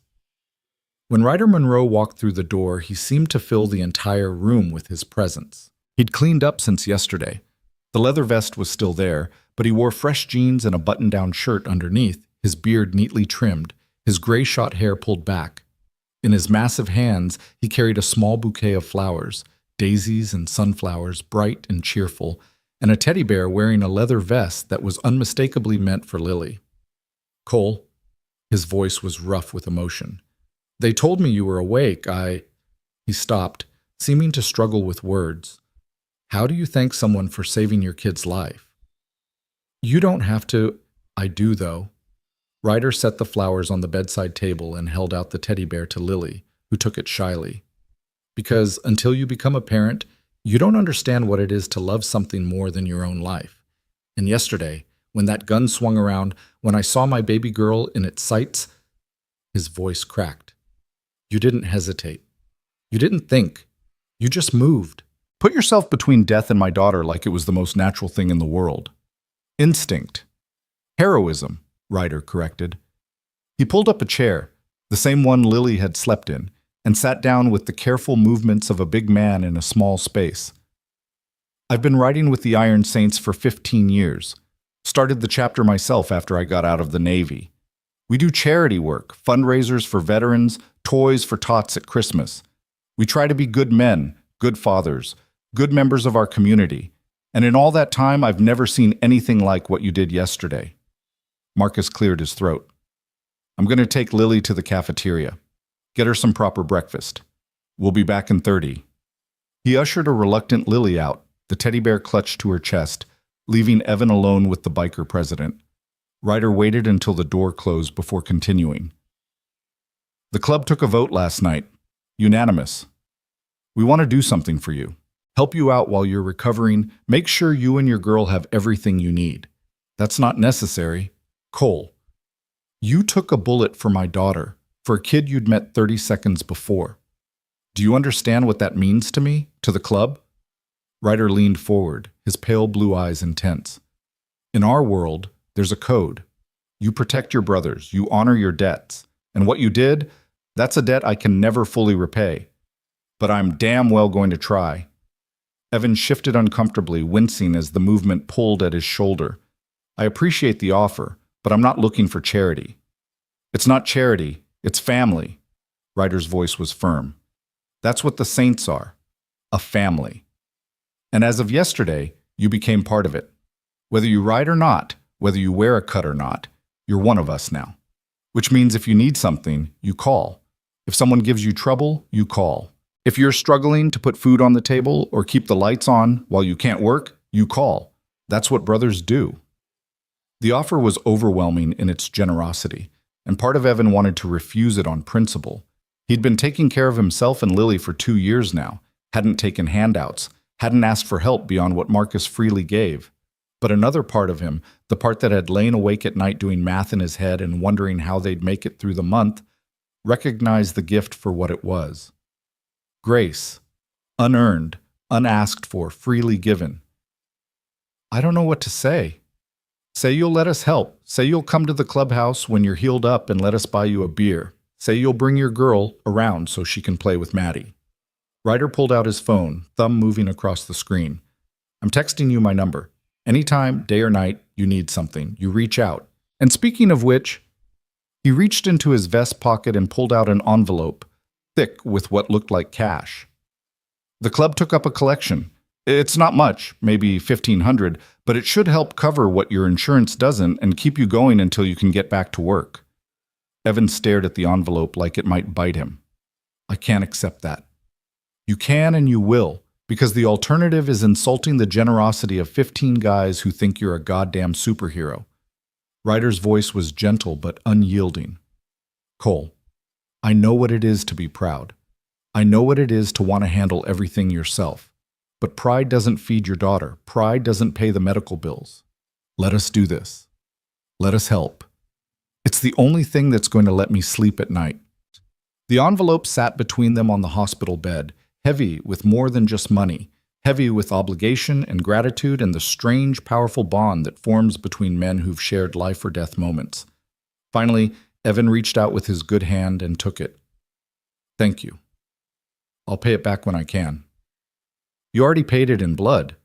[SPEAKER 1] When Ryder Monroe walked through the door, he seemed to fill the entire room with his presence. He'd cleaned up since yesterday. The leather vest was still there, but he wore fresh jeans and a button-down shirt underneath, his beard neatly trimmed, his gray-shot hair pulled back. In his massive hands, he carried a small bouquet of flowers, daisies and sunflowers, bright and cheerful, and a teddy bear wearing a leather vest that was unmistakably meant for Lily. "Cole," his voice was rough with emotion. "They told me you were awake. He stopped, seeming to struggle with words. "How do you thank someone for saving your kid's life?" "You don't have to." "I do, though." Ryder set the flowers on the bedside table and held out the teddy bear to Lily, who took it shyly. "Because until you become a parent, you don't understand what it is to love something more than your own life. And yesterday, when that gun swung around, when I saw my baby girl in its sights," his voice cracked. "You didn't hesitate. You didn't think. You just moved. Put yourself between death and my daughter like it was the most natural thing in the world." "Instinct. Heroism," Ryder corrected. He pulled up a chair, the same one Lily had slept in, and sat down with the careful movements of a big man in a small space. "I've been writing with the Iron Saints for 15 years. Started the chapter myself after I got out of the Navy. We do charity work, fundraisers for veterans, toys for tots at Christmas. We try to be good men, good fathers, good members of our community. And in all that time, I've never seen anything like what you did yesterday." Marcus cleared his throat. "I'm going to take Lily to the cafeteria. Get her some proper breakfast. We'll be back in 30. He ushered a reluctant Lily out, the teddy bear clutched to her chest, leaving Evan alone with the biker president. Ryder waited until the door closed before continuing. "The club took a vote last night. Unanimous. We want to do something for you. Help you out while you're recovering. Make sure you and your girl have everything you need. That's not necessary. Cole, you took a bullet for my daughter, for a kid you'd met 30 seconds before. Do you understand what that means to me, to the club?" Ryder leaned forward, his pale blue eyes intense. "In our world, there's a code. You protect your brothers, you honor your debts. And what you did, that's a debt I can never fully repay. But I'm damn well going to try." Evan shifted uncomfortably, wincing as the movement pulled at his shoulder. "I appreciate the offer, but I'm not looking for charity." "It's not charity, it's family." Ryder's voice was firm. "That's what the Saints are, a family. And as of yesterday, you became part of it. Whether you ride or not, whether you wear a cut or not, you're one of us now. Which means if you need something, you call. If someone gives you trouble, you call. If you're struggling to put food on the table or keep the lights on while you can't work, you call. That's what brothers do." The offer was overwhelming in its generosity, and part of Evan wanted to refuse it on principle. He'd been taking care of himself and Lily for 2 years now, hadn't taken handouts, hadn't asked for help beyond what Marcus freely gave. But another part of him, the part that had lain awake at night doing math in his head and wondering how they'd make it through the month, recognized the gift for what it was. Grace, unearned, unasked for, freely given. I don't know what to say. Say you'll let us help. Say you'll come to the clubhouse when you're healed up and let us buy you a beer. Say you'll bring your girl around so she can play with Maddie. Ryder pulled out his phone, thumb moving across the screen. I'm texting you my number. Anytime, day or night, you need something, you reach out. And speaking of which, he reached into his vest pocket and pulled out an envelope, thick with what looked like cash. The club took up a collection. It's not much, maybe $1,500, but it should help cover what your insurance doesn't and keep you going until you can get back to work. Evan stared at the envelope like it might bite him. I can't accept that. You can and you will, because the alternative is insulting the generosity of 15 guys who think you're a goddamn superhero. Ryder's voice was gentle but unyielding. Cole, I know what it is to be proud. I know what it is to want to handle everything yourself. But pride doesn't feed your daughter. Pride doesn't pay the medical bills. Let us do this. Let us help. It's the only thing that's going to let me sleep at night. The envelope sat between them on the hospital bed, heavy with more than just money, heavy with obligation and gratitude and the strange, powerful bond that forms between men who've shared life or death moments. Finally, Evan reached out with his good hand and took it. Thank you. I'll pay it back when I can. You already paid it in blood,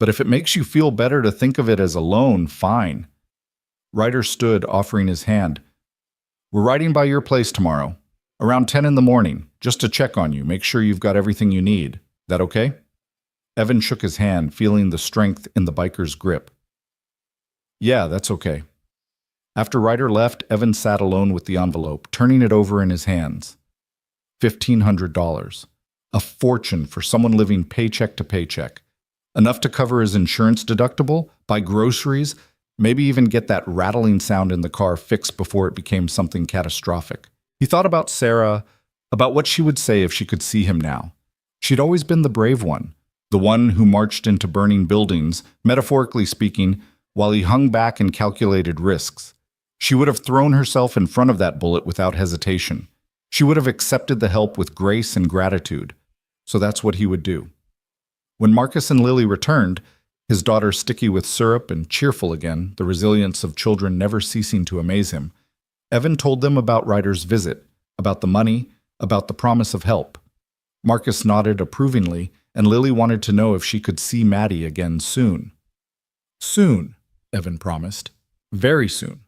[SPEAKER 1] but if it makes you feel better to think of it as a loan, fine. Ryder stood, offering his hand. We're riding by your place tomorrow, around 10 in the morning, just to check on you, make sure you've got everything you need. That okay? Evan shook his hand, feeling the strength in the biker's grip. Yeah, that's okay. After Ryder left, Evan sat alone with the envelope, turning it over in his hands. $1,500. A fortune for someone living paycheck to paycheck. Enough to cover his insurance deductible, buy groceries, maybe even get that rattling sound in the car fixed before it became something catastrophic. He thought about Sarah, about what she would say if she could see him now. She'd always been the brave one, the one who marched into burning buildings, metaphorically speaking, while he hung back and calculated risks. She would have thrown herself in front of that bullet without hesitation. She would have accepted the help with grace and gratitude. So that's what he would do. When Marcus and Lily returned, his daughter sticky with syrup and cheerful again, the resilience of children never ceasing to amaze him, Evan told them about Ryder's visit, about the money, about the promise of help. Marcus nodded approvingly, and Lily wanted to know if she could see Maddie again soon. Soon, Evan promised. Very soon.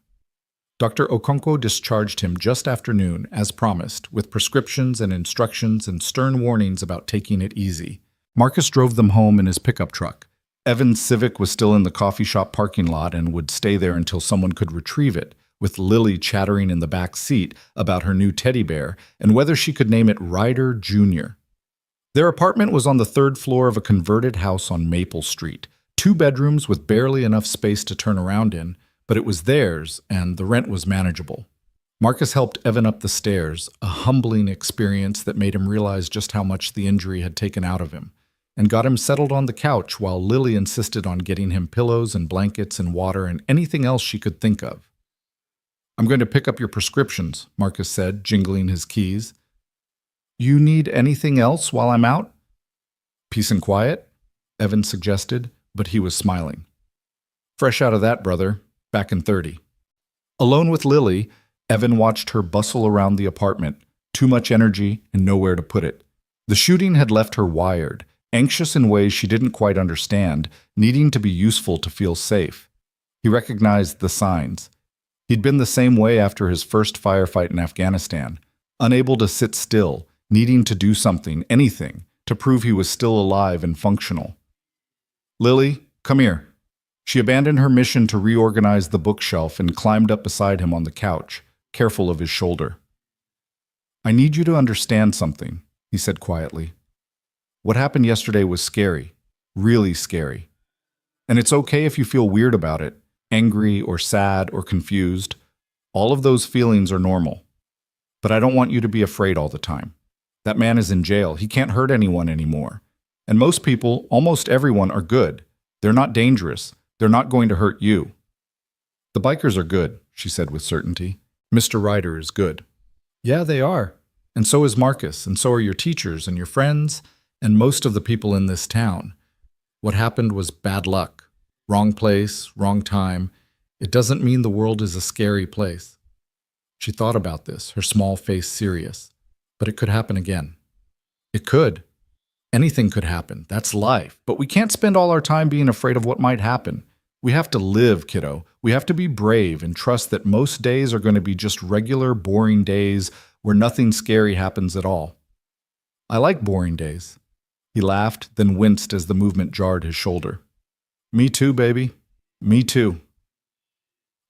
[SPEAKER 1] Dr. Okonkwo discharged him just after noon, as promised, with prescriptions and instructions and stern warnings about taking it easy. Marcus drove them home in his pickup truck. Evan's Civic was still in the coffee shop parking lot and would stay there until someone could retrieve it, with Lily chattering in the back seat about her new teddy bear and whether she could name it Ryder Jr. Their apartment was on the third floor of a converted house on Maple Street, 2 bedrooms with barely enough space to turn around in, but it was theirs, and the rent was manageable. Marcus helped Evan up the stairs, a humbling experience that made him realize just how much the injury had taken out of him, and got him settled on the couch while Lily insisted on getting him pillows and blankets and water and anything else she could think of. I'm going to pick up your prescriptions, Marcus said, jingling his keys. You need anything else while I'm out? Peace and quiet, Evan suggested, but he was smiling. Fresh out of that, brother. Back in 30. Alone with Lily, Evan watched her bustle around the apartment, too much energy and nowhere to put it. The shooting had left her wired, anxious in ways she didn't quite understand, needing to be useful to feel safe. He recognized the signs. He'd been the same way after his first firefight in Afghanistan, unable to sit still, needing to do something, anything, to prove he was still alive and functional. Lily, come here. She abandoned her mission to reorganize the bookshelf and climbed up beside him on the couch, careful of his shoulder. I need you to understand something, he said quietly. What happened yesterday was scary, really scary. And it's okay if you feel weird about it, angry or sad or confused. All of those feelings are normal. But I don't want you to be afraid all the time. That man is in jail. He can't hurt anyone anymore. And most people, almost everyone, are good. They're not dangerous. They're not going to hurt you. The bikers are good, she said with certainty. Mr. Ryder is good. Yeah, they are. And so is Marcus, and so are your teachers and your friends. and most of the people in this town. What happened was bad luck. Wrong place, wrong time. It doesn't mean the world is a scary place. She thought about this, her small face serious. But it could happen again. It could. Anything could happen. That's life. But we can't spend all our time being afraid of what might happen. We have to live, kiddo. We have to be brave and trust that most days are going to be just regular, boring days where nothing scary happens at all. I like boring days. He laughed, then winced as the movement jarred his shoulder. Me too, baby. Me too.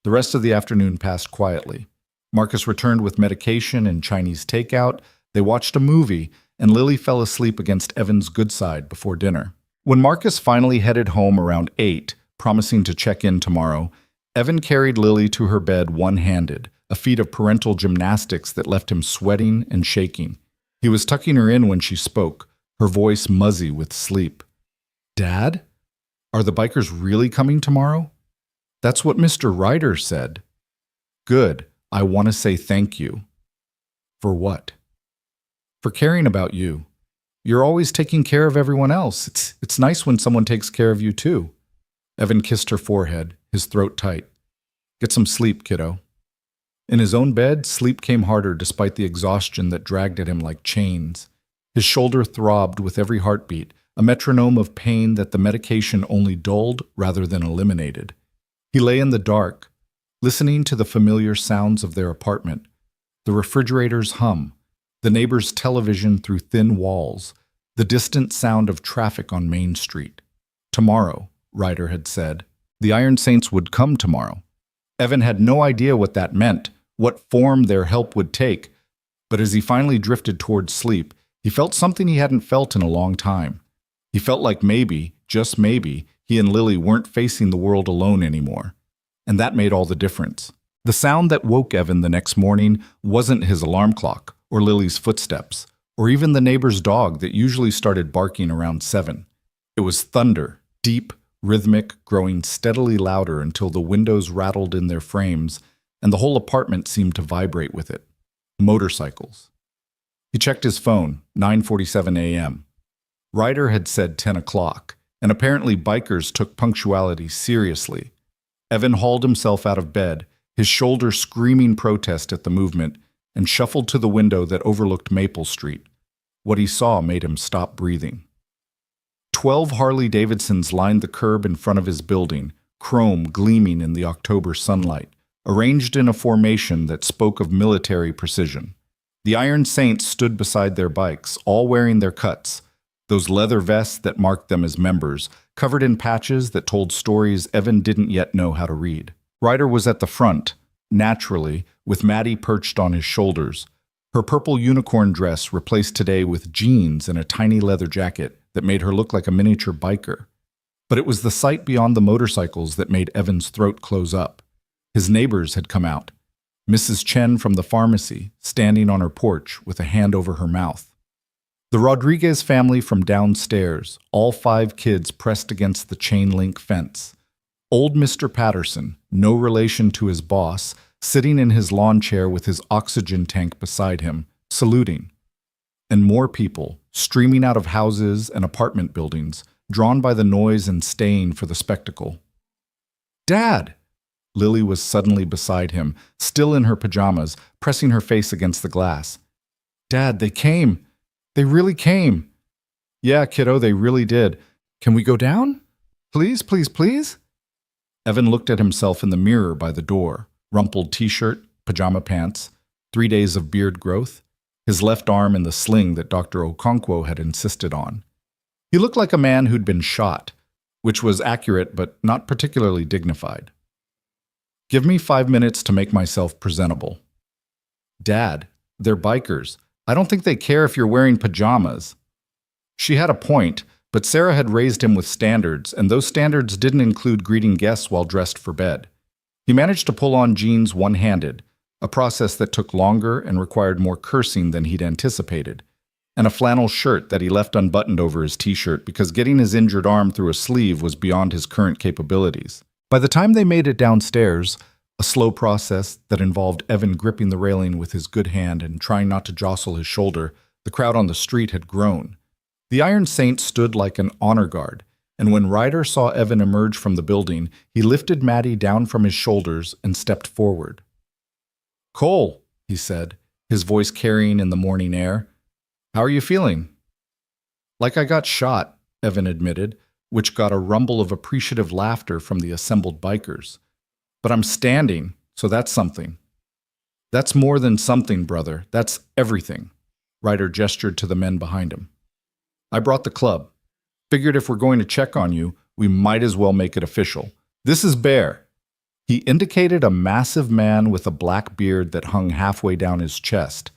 [SPEAKER 1] The rest of the afternoon passed quietly. Marcus returned with medication and Chinese takeout. They watched a movie, and Lily fell asleep against Evan's good side before dinner. When Marcus finally headed home around 8, promising to check in tomorrow, Evan carried Lily to her bed one-handed, a feat of parental gymnastics that left him sweating and shaking. He was tucking her in when she spoke, her voice muzzy with sleep. "Dad? Are the bikers really coming tomorrow?" "That's what Mr. Ryder said." "Good. I want to say thank you." "For what?" "For caring about you. You're always taking care of everyone else. It's nice when someone takes care of you too." Evan kissed her forehead, his throat tight. "Get some sleep, kiddo." In his own bed, sleep came harder despite the exhaustion that dragged at him like chains. His shoulder throbbed with every heartbeat, a metronome of pain that the medication only dulled rather than eliminated. He lay in the dark, listening to the familiar sounds of their apartment, the refrigerator's hum, the neighbor's television through thin walls, the distant sound of traffic on Main Street. Tomorrow, Ryder had said, the Iron Saints would come tomorrow. Evan had no idea what that meant, what form their help would take, but as he finally drifted towards sleep, he felt something he hadn't felt in a long time. He felt like maybe, just maybe, he and Lily weren't facing the world alone anymore. And that made all the difference. The sound that woke Evan the next morning wasn't his alarm clock, or Lily's footsteps, or even the neighbor's dog that usually started barking around 7. It was thunder, deep, rhythmic, growing steadily louder until the windows rattled in their frames, and the whole apartment seemed to vibrate with it. Motorcycles. He checked his phone, 9:47 a.m. Ryder had said 10 o'clock, and apparently bikers took punctuality seriously. Evan hauled himself out of bed, his shoulder screaming protest at the movement, and shuffled to the window that overlooked Maple Street. What he saw made him stop breathing. 12 Harley-Davidsons lined the curb in front of his building, chrome gleaming in the October sunlight, arranged in a formation that spoke of military precision. The Iron Saints stood beside their bikes, all wearing their cuts, those leather vests that marked them as members, covered in patches that told stories Evan didn't yet know how to read. Ryder was at the front, naturally, with Maddie perched on his shoulders, her purple unicorn dress replaced today with jeans and a tiny leather jacket that made her look like a miniature biker. But it was the sight beyond the motorcycles that made Evan's throat close up. His neighbors had come out. Mrs. Chen from the pharmacy, standing on her porch with a hand over her mouth. The Rodriguez family from downstairs, all 5 kids pressed against the chain-link fence. Old Mr. Patterson, no relation to his boss, sitting in his lawn chair with his oxygen tank beside him, saluting. And more people, streaming out of houses and apartment buildings, drawn by the noise and staying for the spectacle. "Dad!" Lily was suddenly beside him, still in her pajamas, pressing her face against the glass. "Dad, they came. They really came." "Yeah, kiddo, they really did. Can we go down? Please, please, please?" Evan looked at himself in the mirror by the door. Rumpled t-shirt, pajama pants, 3 days of beard growth, his left arm in the sling that Dr. Okonkwo had insisted on. He looked like a man who'd been shot, which was accurate but not particularly dignified. "Give me 5 minutes to make myself presentable." "Dad, they're bikers. I don't think they care if you're wearing pajamas." She had a point, but Sarah had raised him with standards, and those standards didn't include greeting guests while dressed for bed. He managed to pull on jeans one-handed, a process that took longer and required more cursing than he'd anticipated, and a flannel shirt that he left unbuttoned over his t-shirt because getting his injured arm through a sleeve was beyond his current capabilities. By the time they made it downstairs, a slow process that involved Evan gripping the railing with his good hand and trying not to jostle his shoulder, the crowd on the street had grown. The Iron Saint stood like an honor guard, and when Ryder saw Evan emerge from the building, he lifted Maddie down from his shoulders and stepped forward. "Cole," he said, his voice carrying in the morning air, "how are you feeling?" "Like I got shot," Evan admitted, which got a rumble of appreciative laughter from the assembled bikers. "But I'm standing, so that's something." "That's more than something, brother. That's everything." Ryder gestured to the men behind him. "I brought the club. Figured if we're going to check on you, we might as well make it official. This is Bear." He indicated a massive man with a black beard that hung halfway down his chest.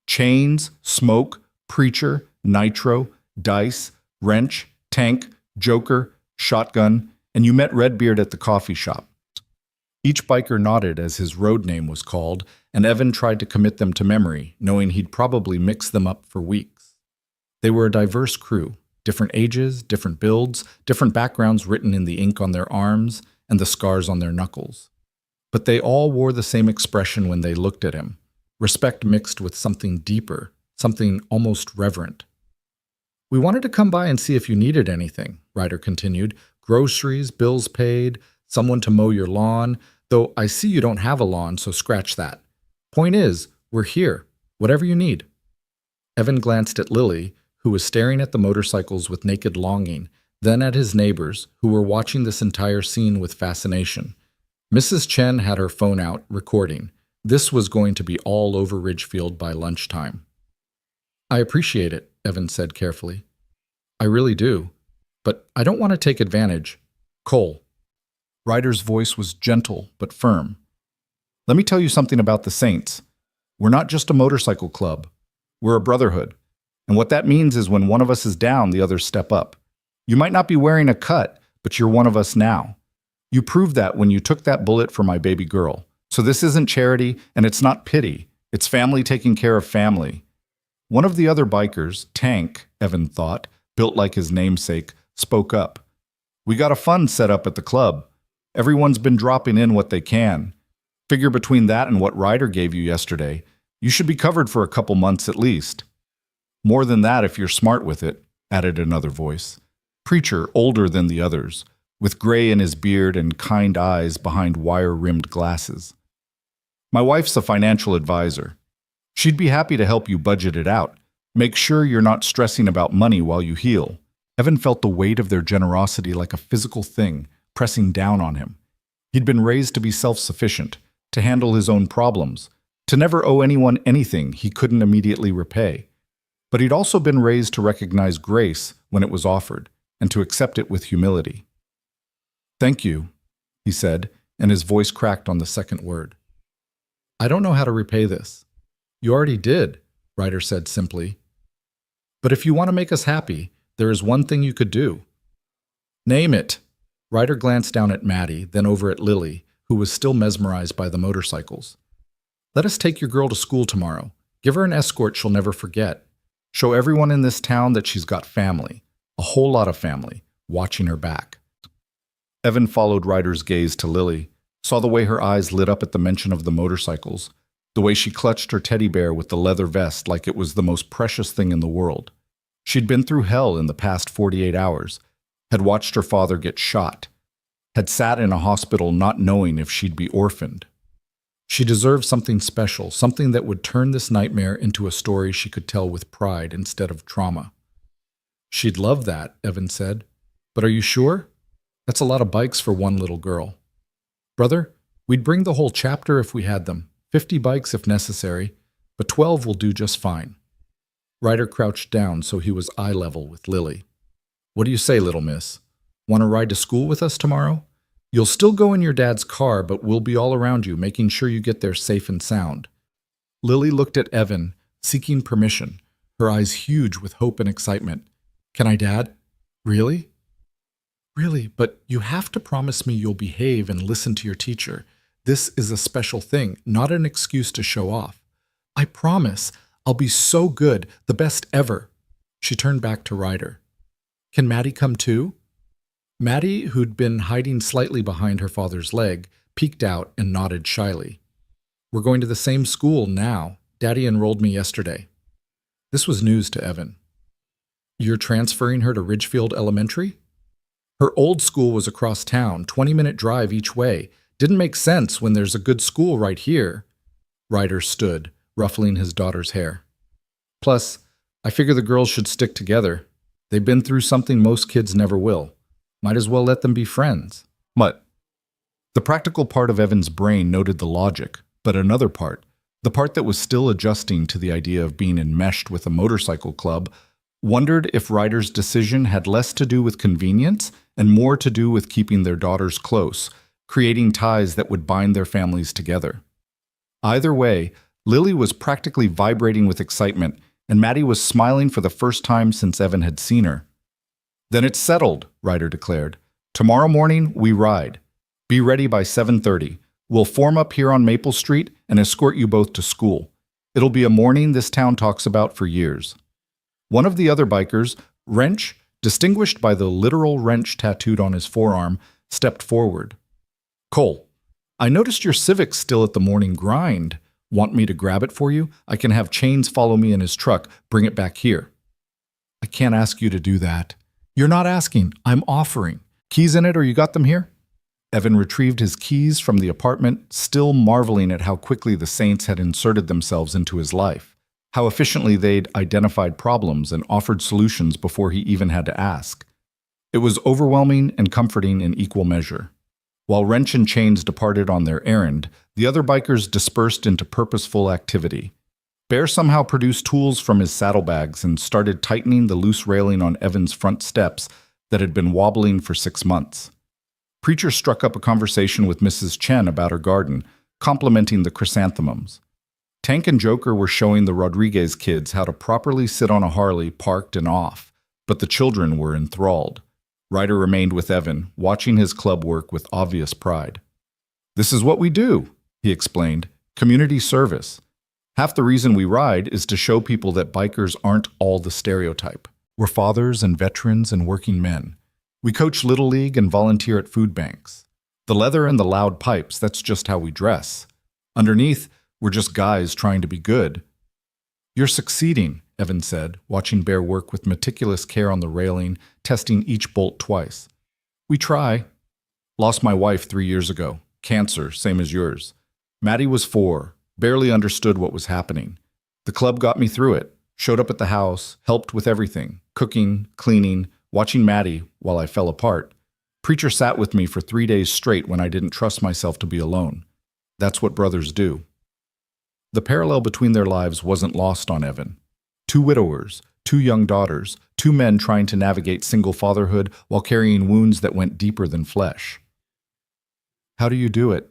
[SPEAKER 1] Chains, smoke, preacher, nitro, dice, wrench, tank, joker, shotgun, and you met Redbeard at the coffee shop. Each biker nodded as his road name was called, and Evan tried to commit them to memory, knowing he'd probably mix them up for weeks. They were a diverse crew, different ages, different builds, different backgrounds written in the ink on their arms and the scars on their knuckles. But they all wore the same expression when they looked at him, respect mixed with something deeper, something almost reverent. "We wanted to come by and see if you needed anything," Ryder continued. "Groceries, bills paid, someone to mow your lawn, though I see you don't have a lawn, so scratch that. Point is, we're here, whatever you need." Evan glanced at Lily, who was staring at the motorcycles with naked longing, then at his neighbors, who were watching this entire scene with fascination. Mrs. Chen had her phone out, recording. This was going to be all over Ridgefield by lunchtime. "I appreciate it," Evan said carefully. "I really do. But I don't want to take advantage. Cole." Ryder's voice was gentle but firm. "Let me tell you something about the Saints. We're not just a motorcycle club. We're a brotherhood. And what that means is when one of us is down, the others step up. You might not be wearing a cut, but you're one of us now. You proved that when you took that bullet for my baby girl. So this isn't charity, and it's not pity. It's family taking care of family." One of the other bikers, Tank, Evan thought, built like his namesake, spoke up. "We got a fund set up at the club. Everyone's been dropping in what they can. Figure between that and what Ryder gave you yesterday, you should be covered for a couple months at least. More than that if you're smart with it," added another voice. Preacher, older than the others, with gray in his beard and kind eyes behind wire-rimmed glasses. "My wife's a financial advisor. She'd be happy to help you budget it out. Make sure you're not stressing about money while you heal." Evan felt the weight of their generosity like a physical thing, pressing down on him. He'd been raised to be self-sufficient, to handle his own problems, to never owe anyone anything he couldn't immediately repay. But he'd also been raised to recognize grace when it was offered, and to accept it with humility. "Thank you," he said, and his voice cracked on the second word. "I don't know how to repay this." "You already did," Ryder said simply. "But if you want to make us happy, there is one thing you could do." "Name it." Ryder glanced down at Maddie, then over at Lily, who was still mesmerized by the motorcycles. "Let us take your girl to school tomorrow. Give her an escort she'll never forget. Show everyone in this town that she's got family, a whole lot of family, watching her back." Evan followed Ryder's gaze to Lily, saw the way her eyes lit up at the mention of the motorcycles, the way she clutched her teddy bear with the leather vest like it was the most precious thing in the world. She'd been through hell in the past 48 hours, had watched her father get shot, had sat in a hospital not knowing if she'd be orphaned. She deserved something special, something that would turn this nightmare into a story she could tell with pride instead of trauma. "She'd love that," Evan said. "But are you sure? That's a lot of bikes for one little girl." "Brother, we'd bring the whole chapter if we had them, 50 bikes if necessary, but 12 will do just fine." Ryder crouched down so he was eye level with Lily. "What do you say, little miss? Want to ride to school with us tomorrow? You'll still go in your dad's car, but we'll be all around you, making sure you get there safe and sound." Lily looked at Evan, seeking permission, her eyes huge with hope and excitement. "Can I, Dad? Really?" "Really, but you have to promise me you'll behave and listen to your teacher. This is a special thing, not an excuse to show off. I promise I'll be so good, the best ever." She turned back to Ryder. "Can Maddie come too?" Maddie, who'd been hiding slightly behind her father's leg, peeked out and nodded shyly. "We're going to the same school now. Daddy enrolled me yesterday." This was news to Evan. You're transferring her to Ridgefield Elementary? Her old school was across town, 20-minute drive each way. Didn't make sense when there's a good school right here. Ryder stood, ruffling his daughter's hair. Plus, I figure the girls should stick together. They've been through something most kids never will. Might as well let them be friends. What? The practical part of Evan's brain noted the logic, but another part, the part that was still adjusting to the idea of being enmeshed with a motorcycle club, wondered if Ryder's decision had less to do with convenience and more to do with keeping their daughters close, creating ties that would bind their families together. Either way, Lily was practically vibrating with excitement, and Maddie was smiling for the first time since Evan had seen her. Then it's settled, Ryder declared. Tomorrow morning, we ride. Be ready by 7:30. We'll form up here on Maple Street and escort you both to school. It'll be a morning this town talks about for years. One of the other bikers, Wrench, distinguished by the literal wrench tattooed on his forearm, stepped forward. Cole, I noticed your Civic's still at the morning grind. Want me to grab it for you? I can have Chains follow me in his truck, bring it back here. I can't ask you to do that. You're not asking, I'm offering. Keys in it or you got them here? Evan retrieved his keys from the apartment, still marveling at how quickly the Saints had inserted themselves into his life, how efficiently they'd identified problems and offered solutions before he even had to ask. It was overwhelming and comforting in equal measure. While Wrench and Chains departed on their errand, the other bikers dispersed into purposeful activity. Bear somehow produced tools from his saddlebags and started tightening the loose railing on Evan's front steps that had been wobbling for 6 months. Preacher struck up a conversation with Mrs. Chen about her garden, complimenting the chrysanthemums. Tank and Joker were showing the Rodriguez kids how to properly sit on a Harley parked and off, but the children were enthralled. Ryder remained with Evan, watching his club work with obvious pride. This is what we do, he explained, community service. Half the reason we ride is to show people that bikers aren't all the stereotype. We're fathers and veterans and working men. We coach Little League and volunteer at food banks. The leather and the loud pipes, that's just how we dress. Underneath, we're just guys trying to be good. You're succeeding, Evan said, watching Bear work with meticulous care on the railing, testing each bolt twice. We try. Lost my wife 3 years ago. Cancer, same as yours. Maddie was 4, barely understood what was happening. The club got me through it, showed up at the house, helped with everything, cooking, cleaning, watching Maddie while I fell apart. Preacher sat with me for 3 days straight when I didn't trust myself to be alone. That's what brothers do. The parallel between their lives wasn't lost on Evan. 2 widowers, 2 young daughters, 2 men trying to navigate single fatherhood while carrying wounds that went deeper than flesh. How do you do it?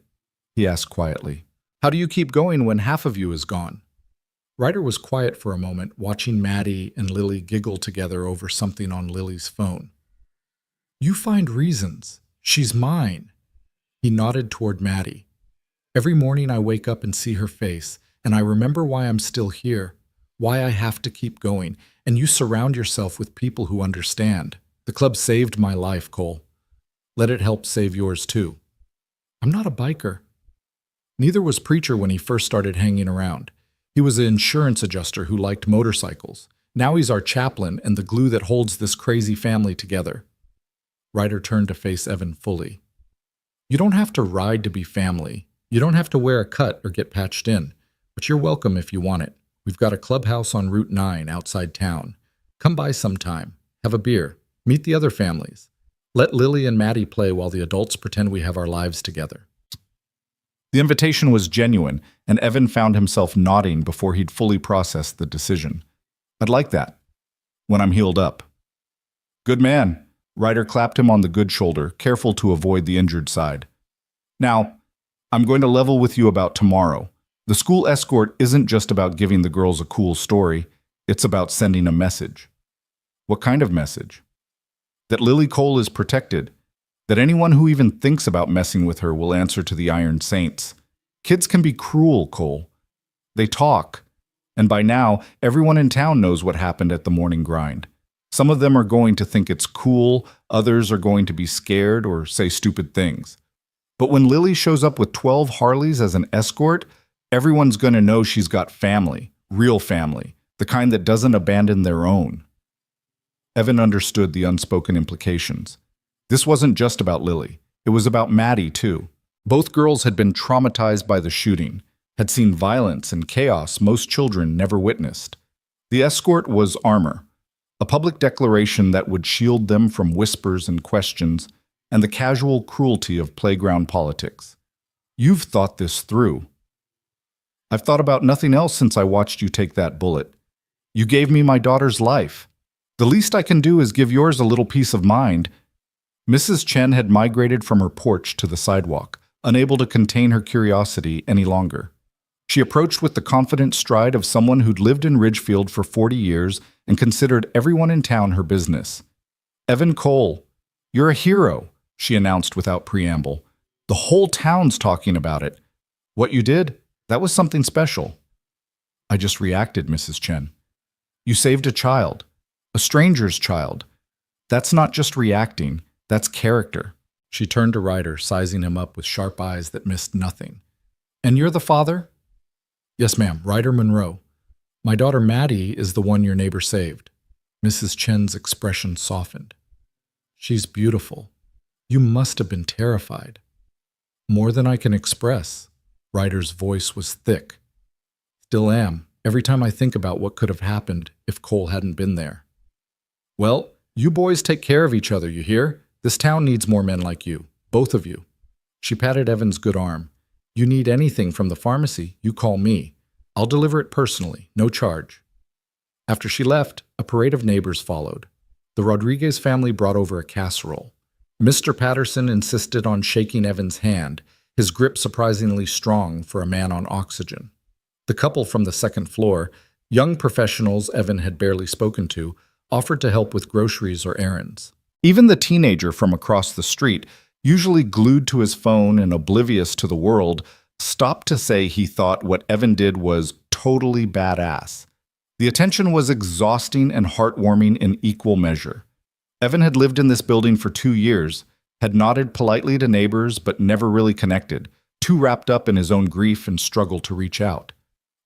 [SPEAKER 1] He asked quietly. How do you keep going when half of you is gone? Ryder was quiet for a moment, watching Maddie and Lily giggle together over something on Lily's phone. You find reasons. She's mine. He nodded toward Maddie. Every morning I wake up and see her face, and I remember why I'm still here, why I have to keep going, and you surround yourself with people who understand. The club saved my life, Cole. Let it help save yours too. I'm not a biker. Neither was Preacher when he first started hanging around. He was an insurance adjuster who liked motorcycles. Now he's our chaplain and the glue that holds this crazy family together. Ryder turned to face Evan fully. You don't have to ride to be family. You don't have to wear a cut or get patched in. But you're welcome if you want it. We've got a clubhouse on Route 9 outside town. Come by sometime. Have a beer. Meet the other families. Let Lily and Maddie play while the adults pretend we have our lives together. The invitation was genuine, and Evan found himself nodding before he'd fully processed the decision. I'd like that. When I'm healed up. Good man. Ryder clapped him on the good shoulder, careful to avoid the injured side. Now, I'm going to level with you about tomorrow. The school escort isn't just about giving the girls a cool story. It's about sending a message. What kind of message? That Lily Cole is protected. That anyone who even thinks about messing with her will answer to the Iron Saints. Kids can be cruel, Cole. They talk. And by now, everyone in town knows what happened at the morning grind. Some of them are going to think it's cool, others are going to be scared or say stupid things. But when Lily shows up with 12 Harleys as an escort, everyone's going to know she's got family, real family, the kind that doesn't abandon their own. Evan understood the unspoken implications. This wasn't just about Lily. It was about Maddie, too. Both girls had been traumatized by the shooting, had seen violence and chaos most children never witnessed. The escort was armor, a public declaration that would shield them from whispers and questions and the casual cruelty of playground politics. You've thought this through. I've thought about nothing else since I watched you take that bullet. You gave me my daughter's life. The least I can do is give yours a little peace of mind. Mrs. Chen had migrated from her porch to the sidewalk, unable to contain her curiosity any longer. She approached with the confident stride of someone who'd lived in Ridgefield for 40 years and considered everyone in town her business. "Evan Cole, you're a hero," she announced without preamble. "The whole town's talking about it. What you did, that was something special." "I just reacted, Mrs. Chen. You saved a child, a stranger's child. That's not just reacting, that's character." She turned to Ryder, sizing him up with sharp eyes that missed nothing. "And you're the father?" "Yes, ma'am, Ryder Monroe. My daughter Maddie is the one your neighbor saved." Mrs. Chen's expression softened. "She's beautiful. You must have been terrified." "More than I can express." Ryder's voice was thick. "Still am, every time I think about what could have happened if Cole hadn't been there." "Well, you boys take care of each other, you hear? This town needs more men like you, both of you." She patted Evan's good arm. "You need anything from the pharmacy, you call me. I'll deliver it personally, no charge." After she left, a parade of neighbors followed. The Rodriguez family brought over a casserole. Mr. Patterson insisted on shaking Evan's hand, his grip surprisingly strong for a man on oxygen. The couple from the second floor, young professionals Evan had barely spoken to, offered to help with groceries or errands. Even the teenager from across the street, usually glued to his phone and oblivious to the world, stopped to say he thought what Evan did was totally badass. The attention was exhausting and heartwarming in equal measure. Evan had lived in this building for 2 years, had nodded politely to neighbors but never really connected, too wrapped up in his own grief and struggle to reach out.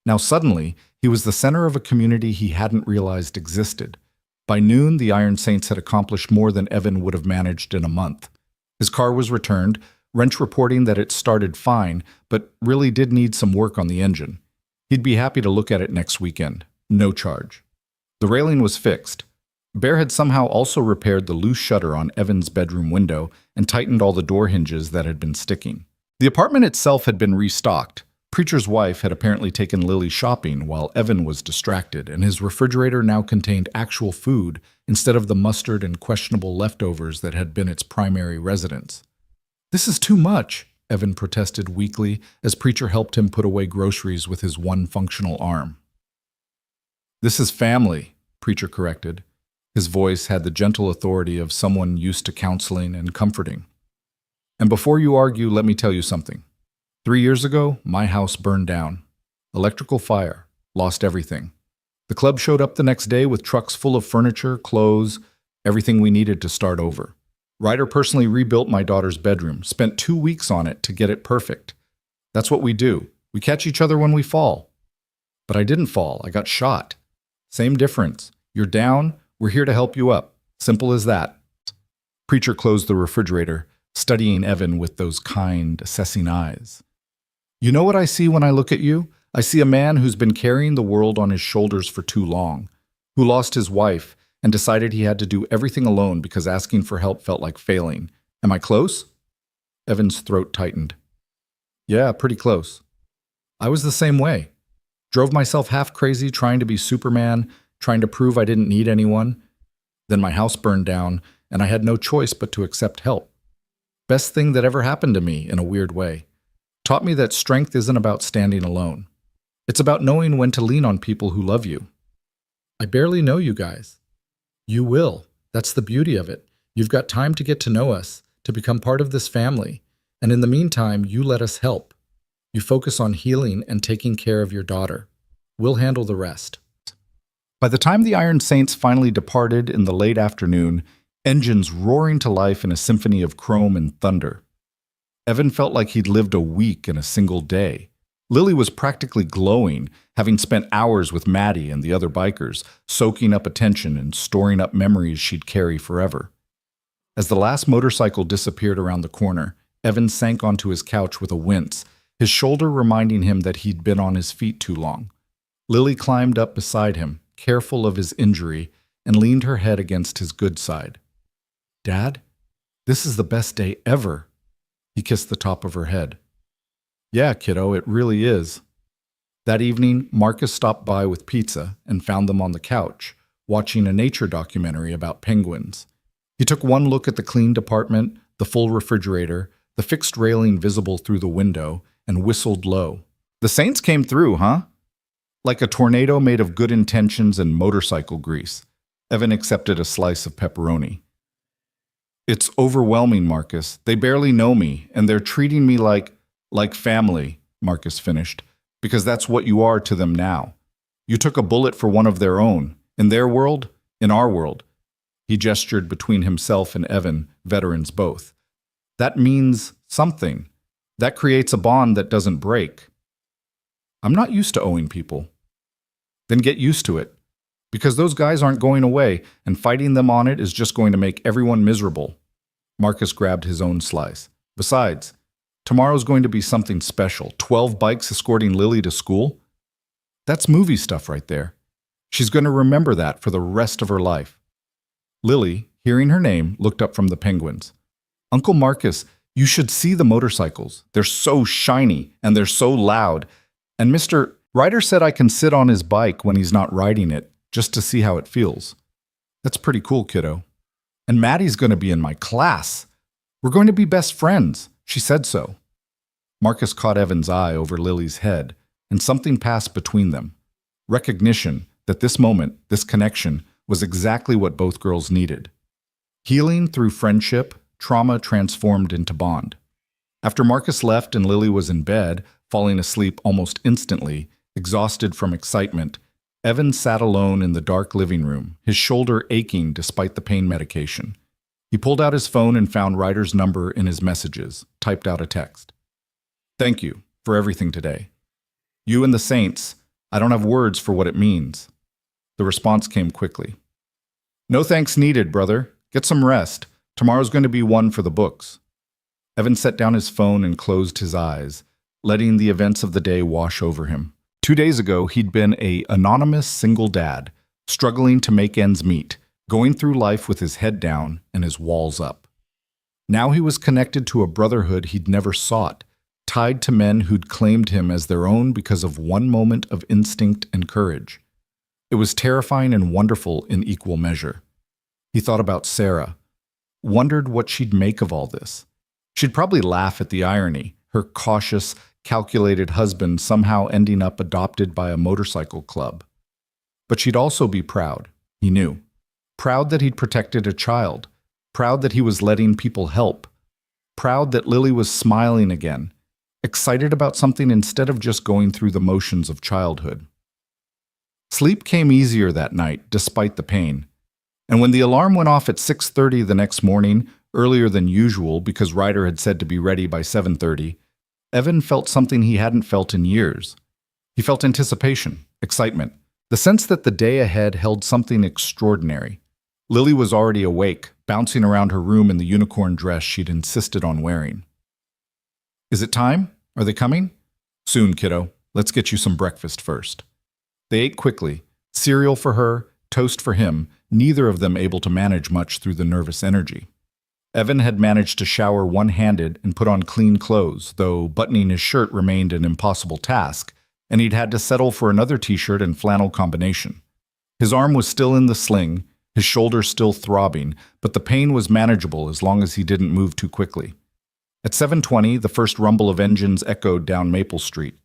[SPEAKER 1] Now suddenly, he was the center of a community he hadn't realized existed. By noon, the Iron Saints had accomplished more than Evan would have managed in a month. His car was returned, Wrench reporting that it started fine, but really did need some work on the engine. He'd be happy to look at it next weekend. No charge. The railing was fixed. Bear had somehow also repaired the loose shutter on Evan's bedroom window and tightened all the door hinges that had been sticking. The apartment itself had been restocked. Preacher's wife had apparently taken Lily shopping while Evan was distracted, and his refrigerator now contained actual food instead of the mustard and questionable leftovers that had been its primary residence. "This is too much," Evan protested weakly as Preacher helped him put away groceries with his one functional arm. "This is family," Preacher corrected. His voice had the gentle authority of someone used to counseling and comforting. "And before you argue, let me tell you something. 3 years ago, my house burned down. Electrical fire. Lost everything. The club showed up the next day with trucks full of furniture, clothes, everything we needed to start over. Ryder personally rebuilt my daughter's bedroom, spent 2 weeks on it to get it perfect. That's what we do. We catch each other when we fall. But I didn't fall. I got shot. Same difference. You're down. We're here to help you up. Simple as that." Preacher closed the refrigerator, studying Evan with those kind, assessing eyes. "You know what I see when I look at you? I see a man who's been carrying the world on his shoulders for too long, who lost his wife and decided he had to do everything alone because asking for help felt like failing. Am I close?" Evan's throat tightened. "Yeah, pretty close. I was the same way. Drove myself half crazy trying to be Superman, trying to prove I didn't need anyone. Then my house burned down, and I had no choice but to accept help. Best thing that ever happened to me, in a weird way. Taught me that strength isn't about standing alone. It's about knowing when to lean on people who love you. I barely know you guys. You will. That's the beauty of it. You've got time to get to know us, to become part of this family. And in the meantime, you let us help. You focus on healing and taking care of your daughter. We'll handle the rest." By the time the Iron Saints finally departed in the late afternoon, engines roaring to life in a symphony of chrome and thunder, Evan felt like he'd lived a week in a single day. Lily was practically glowing, having spent hours with Maddie and the other bikers, soaking up attention and storing up memories she'd carry forever. As the last motorcycle disappeared around the corner, Evan sank onto his couch with a wince, his shoulder reminding him that he'd been on his feet too long. Lily climbed up beside him, careful of his injury, and leaned her head against his good side. "Dad, this is the best day ever." He kissed the top of her head. "Yeah, kiddo, it really is." That evening, Marcus stopped by with pizza and found them on the couch, watching a nature documentary about penguins. He took one look at the cleaned apartment, the full refrigerator, the fixed railing visible through the window, and whistled low. "The Saints came through, huh?" Like a tornado made of good intentions and motorcycle grease. Evan accepted a slice of pepperoni. "It's overwhelming, Marcus. They barely know me, and they're treating me like family," Marcus finished, "because that's what you are to them now. You took a bullet for one of their own. In their world, in our world." He gestured between himself and Evan, veterans both. "That means something. That creates a bond that doesn't break." "I'm not used to owing people." "Then get used to it. Because those guys aren't going away, and fighting them on it is just going to make everyone miserable." Marcus grabbed his own slice. "Besides, tomorrow's going to be something special. 12 bikes escorting Lily to school? That's movie stuff right there. She's going to remember that for the rest of her life." Lily, hearing her name, looked up from the penguins. "Uncle Marcus, you should see the motorcycles. They're so shiny, and they're so loud. And Mr. Ryder said I can sit on his bike when he's not riding it, just to see how it feels." "That's pretty cool, kiddo. And Maddie's going to be in my class. We're going to be best friends. She said so." Marcus caught Evan's eye over Lily's head, and something passed between them. Recognition that this moment, this connection, was exactly what both girls needed. Healing through friendship, trauma transformed into bond. After Marcus left and Lily was in bed, falling asleep almost instantly, exhausted from excitement, Evan sat alone in the dark living room, his shoulder aching despite the pain medication. He pulled out his phone and found Ryder's number in his messages, typed out a text. "Thank you for everything today. You and the Saints, I don't have words for what it means." The response came quickly. "No thanks needed, brother. Get some rest. Tomorrow's going to be one for the books." Evan set down his phone and closed his eyes, letting the events of the day wash over him. 2 days ago, he'd been an anonymous single dad, struggling to make ends meet, going through life with his head down and his walls up. Now he was connected to a brotherhood he'd never sought, tied to men who'd claimed him as their own because of one moment of instinct and courage. It was terrifying and wonderful in equal measure. He thought about Sarah, wondered what she'd make of all this. She'd probably laugh at the irony, her cautious, calculated husband somehow ending up adopted by a motorcycle club. But she'd also be proud, he knew. Proud that he'd protected a child. Proud that he was letting people help. Proud that Lily was smiling again, excited about something instead of just going through the motions of childhood. Sleep came easier that night, despite the pain. And when the alarm went off at 6:30 the next morning, earlier than usual because Ryder had said to be ready by 7:30, Evan felt something he hadn't felt in years. He felt anticipation, excitement, the sense that the day ahead held something extraordinary. Lily was already awake, bouncing around her room in the unicorn dress she'd insisted on wearing. "Is it time? Are they coming?" "Soon, kiddo. Let's get you some breakfast first." They ate quickly, cereal for her, toast for him, neither of them able to manage much through the nervous energy. Evan had managed to shower one-handed and put on clean clothes, though buttoning his shirt remained an impossible task, and he'd had to settle for another t-shirt and flannel combination. His arm was still in the sling, his shoulder still throbbing, but the pain was manageable as long as he didn't move too quickly. At 7:20, the first rumble of engines echoed down Maple Street.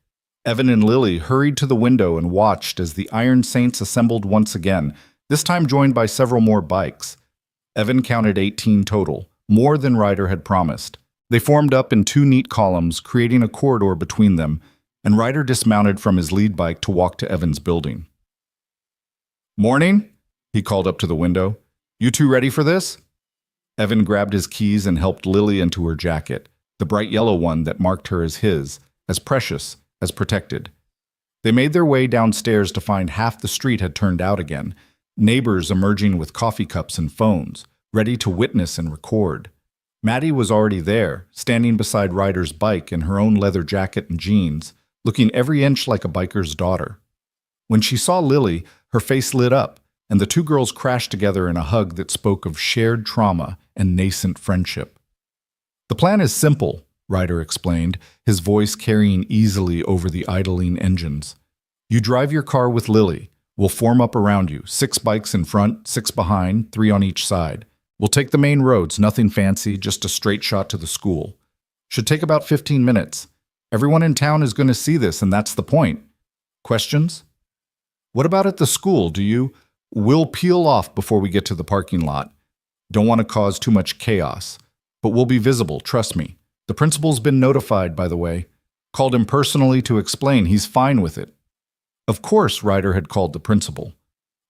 [SPEAKER 1] Evan and Lily hurried to the window and watched as the Iron Saints assembled once again, this time joined by several more bikes. Evan counted 18 total, more than Ryder had promised. They formed up in 2 neat columns, creating a corridor between them, and Ryder dismounted from his lead bike to walk to Evan's building. "Morning," he called up to the window. "You two ready for this?" Evan grabbed his keys and helped Lily into her jacket, the bright yellow one that marked her as his, as precious, as protected. They made their way downstairs to find half the street had turned out again, neighbors emerging with coffee cups and phones, ready to witness and record. Maddie was already there, standing beside Ryder's bike in her own leather jacket and jeans, looking every inch like a biker's daughter. When she saw Lily, her face lit up, and the two girls crashed together in a hug that spoke of shared trauma and nascent friendship. "The plan is simple," Ryder explained, his voice carrying easily over the idling engines. "You drive your car with Lily. We'll form up around you, 6 bikes in front, 6 behind, 3 on each side. We'll take the main roads, nothing fancy, just a straight shot to the school. Should take about 15 minutes. Everyone in town is going to see this, and that's the point. Questions? What about at the school, do you? We'll peel off before we get to the parking lot. Don't want to cause too much chaos. But we'll be visible, trust me. The principal's been notified, by the way. Called him personally to explain he's fine with it." Of course, Ryder had called the principal.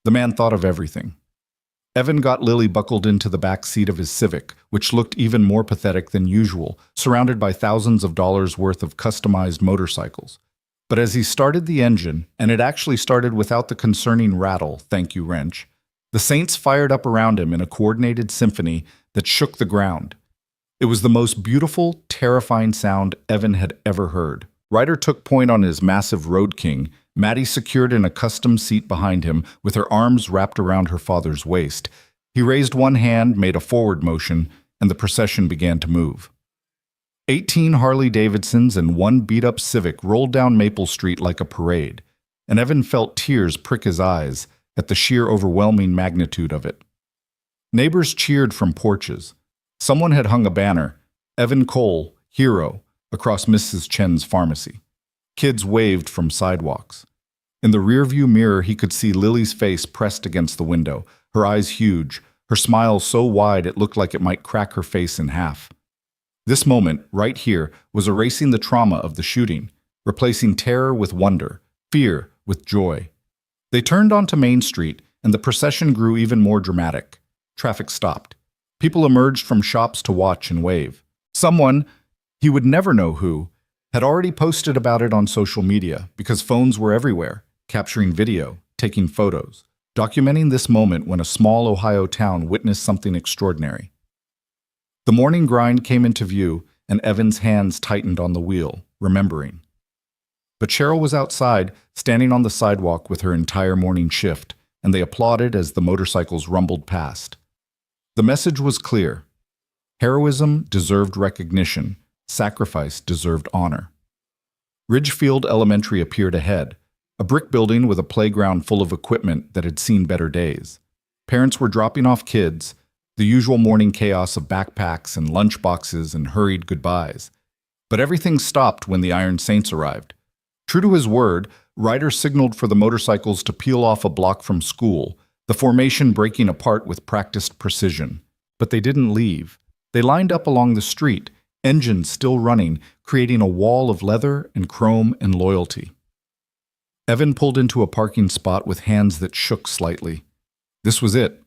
[SPEAKER 1] The man thought of everything. Evan got Lily buckled into the back seat of his Civic, which looked even more pathetic than usual, surrounded by thousands of dollars worth of customized motorcycles. But as he started the engine, and it actually started without the concerning rattle, thank you, wrench, the Saints fired up around him in a coordinated symphony that shook the ground. It was the most beautiful, terrifying sound Evan had ever heard. Ryder took point on his massive Road King, Maddie secured in a custom seat behind him with her arms wrapped around her father's waist. He raised one hand, made a forward motion, and the procession began to move. 18 Harley-Davidsons and one beat-up Civic rolled down Maple Street like a parade, and Evan felt tears prick his eyes at the sheer overwhelming magnitude of it. Neighbors cheered from porches. Someone had hung a banner, "Evan Cole, Hero," across Mrs. Chen's pharmacy. Kids waved from sidewalks. In the rearview mirror, he could see Lily's face pressed against the window, her eyes huge, her smile so wide it looked like it might crack her face in half. This moment, right here, was erasing the trauma of the shooting, replacing terror with wonder, fear with joy. They turned onto Main Street, and the procession grew even more dramatic. Traffic stopped. People emerged from shops to watch and wave. Someone, he would never know who, had already posted about it on social media because phones were everywhere, capturing video, taking photos, documenting this moment when a small Ohio town witnessed something extraordinary. The morning grind came into view, and Evan's hands tightened on the wheel, remembering. But Cheryl was outside, standing on the sidewalk with her entire morning shift, and they applauded as the motorcycles rumbled past. The message was clear. Heroism deserved recognition. Sacrifice deserved honor. Ridgefield Elementary appeared ahead, a brick building with a playground full of equipment that had seen better days. Parents were dropping off kids, the usual morning chaos of backpacks and lunchboxes and hurried goodbyes. But everything stopped when the Iron Saints arrived. True to his word, Ryder signaled for the motorcycles to peel off a block from school, the formation breaking apart with practiced precision. But they didn't leave. They lined up along the street, engines still running, creating a wall of leather and chrome and loyalty. Evan pulled into a parking spot with hands that shook slightly. This was it.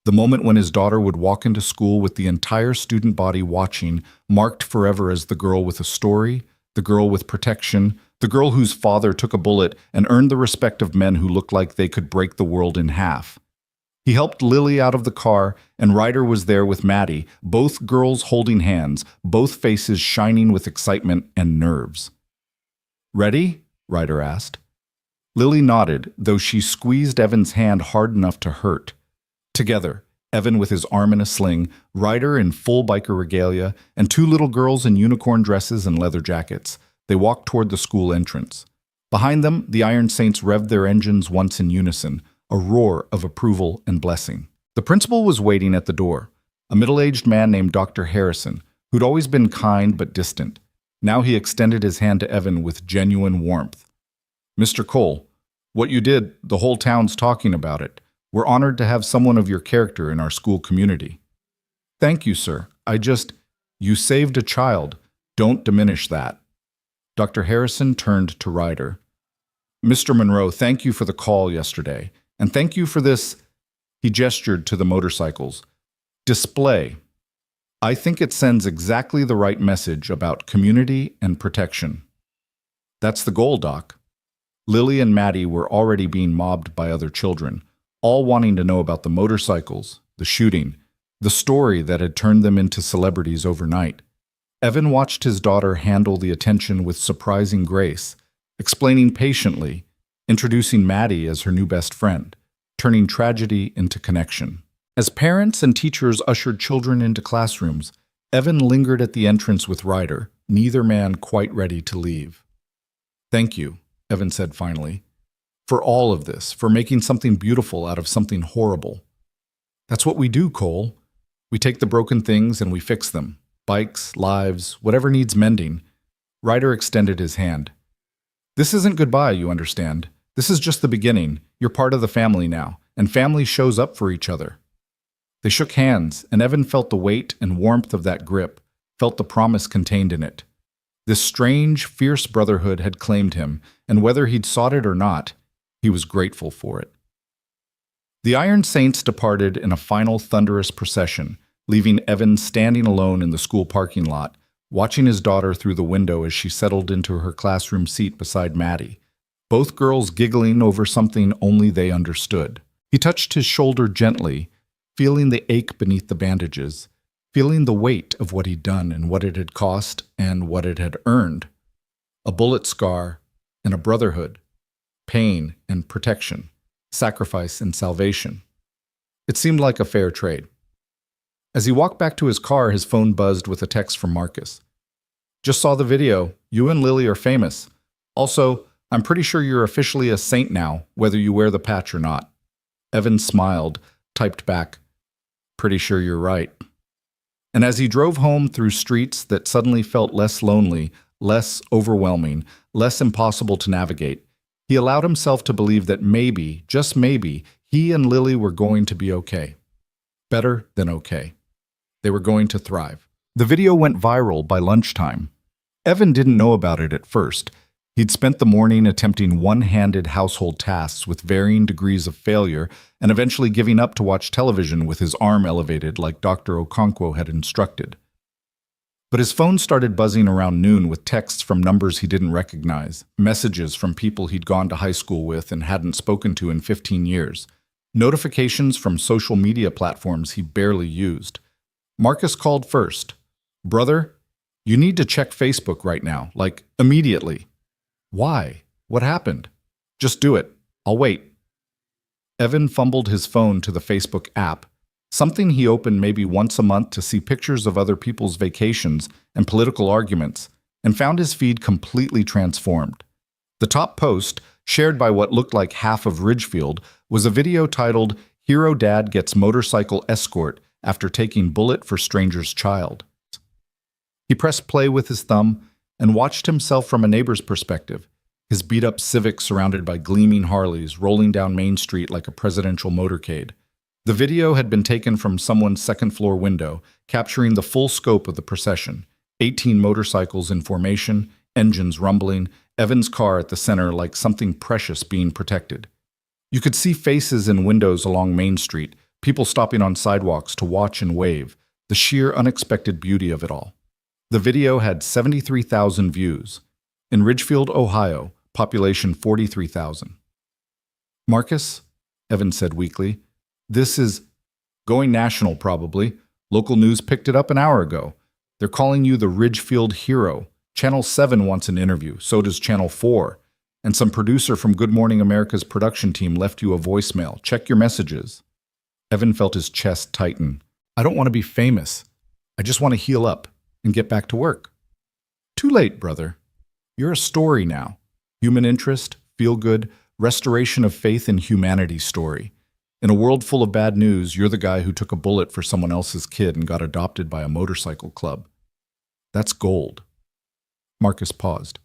[SPEAKER 1] The moment when his daughter would walk into school with the entire student body watching, marked forever as the girl with a story, the girl with protection, the girl whose father took a bullet and earned the respect of men who looked like they could break the world in half. He helped Lily out of the car, and Ryder was there with Maddie, both girls holding hands, both faces shining with excitement and nerves. "Ready?" Ryder asked. Lily nodded, though she squeezed Evan's hand hard enough to hurt. Together, Evan with his arm in a sling, Ryder in full biker regalia, and 2 little girls in unicorn dresses and leather jackets, they walked toward the school entrance. Behind them, the Iron Saints revved their engines once in unison, a roar of approval and blessing. The principal was waiting at the door, a middle-aged man named Dr. Harrison, who'd always been kind but distant. Now he extended his hand to Evan with genuine warmth. "Mr. Cole, what you did, the whole town's talking about it. We're honored to have someone of your character in our school community." "Thank you, sir. You saved a child. Don't diminish that." Dr. Harrison turned to Ryder. "Mr. Monroe, thank you for the call yesterday. And thank you for this," he gestured to the motorcycles, "display. I think it sends exactly the right message about community and protection." That's the goal, Doc. Lily and Maddie were already being mobbed by other children, all wanting to know about the motorcycles, the shooting, the story that had turned them into celebrities overnight. Evan watched his daughter handle the attention with surprising grace, explaining patiently, introducing Maddie as her new best friend, turning tragedy into connection. As parents and teachers ushered children into classrooms, Evan lingered at the entrance with Ryder, neither man quite ready to leave. "Thank you," Evan said finally, "for all of this, for making something beautiful out of something horrible. That's what we do, Cole. We take the broken things and we fix them. Bikes, lives, whatever needs mending." Ryder extended his hand. "This isn't goodbye, you understand. This is just the beginning. You're part of the family now, and family shows up for each other." They shook hands, and Evan felt the weight and warmth of that grip, felt the promise contained in it. This strange, fierce brotherhood had claimed him, and whether he'd sought it or not, he was grateful for it. The Iron Saints departed in a final thunderous procession, leaving Evan standing alone in the school parking lot, watching his daughter through the window as she settled into her classroom seat beside Maddie, both girls giggling over something only they understood. He touched his shoulder gently, feeling the ache beneath the bandages, feeling the weight of what he'd done and what it had cost and what it had earned. A bullet scar and a brotherhood, pain and protection, sacrifice and salvation. It seemed like a fair trade. As he walked back to his car, his phone buzzed with a text from Marcus. "Just saw the video. You and Lily are famous. Also, I'm pretty sure you're officially a saint now, whether you wear the patch or not." Evan smiled, typed back, "Pretty sure you're right." And as he drove home through streets that suddenly felt less lonely, less overwhelming, less impossible to navigate, he allowed himself to believe that maybe, just maybe, he and Lily were going to be okay. Better than okay. They were going to thrive. The video went viral by lunchtime. Evan didn't know about it at first. He'd spent the morning attempting one-handed household tasks with varying degrees of failure and eventually giving up to watch television with his arm elevated like Dr. Okonkwo had instructed. But his phone started buzzing around noon with texts from numbers he didn't recognize, messages from people he'd gone to high school with and hadn't spoken to in 15 years, notifications from social media platforms he barely used. Marcus called first. "Brother, you need to check Facebook right now, like immediately." "Why? What happened?" "Just do it. I'll wait." Evan fumbled his phone to the Facebook app, something he opened maybe once a month to see pictures of other people's vacations and political arguments, and found his feed completely transformed. The top post, shared by what looked like half of Ridgefield, was a video titled "Hero Dad Gets Motorcycle Escort After Taking Bullet for Stranger's Child." He pressed play with his thumb and watched himself from a neighbor's perspective, his beat-up Civic surrounded by gleaming Harleys rolling down Main Street like a presidential motorcade. The video had been taken from someone's second-floor window, capturing the full scope of the procession. 18 motorcycles in formation, engines rumbling, Evan's car at the center like something precious being protected. You could see faces in windows along Main Street, people stopping on sidewalks to watch and wave, the sheer unexpected beauty of it all. The video had 73,000 views. In Ridgefield, Ohio, population 43,000. "Marcus," Evan said weakly, "this is going national probably. Local news picked it up an hour ago. They're calling you the Ridgefield hero. Channel 7 wants an interview, so does Channel 4. And some producer from Good Morning America's production team left you a voicemail. Check your messages." Evan felt his chest tighten. "I don't want to be famous. I just want to heal up and get back to work." "Too late, brother. You're a story now. Human interest, feel-good, restoration of faith in humanity story. In a world full of bad news, you're the guy who took a bullet for someone else's kid and got adopted by a motorcycle club. That's gold." Marcus paused.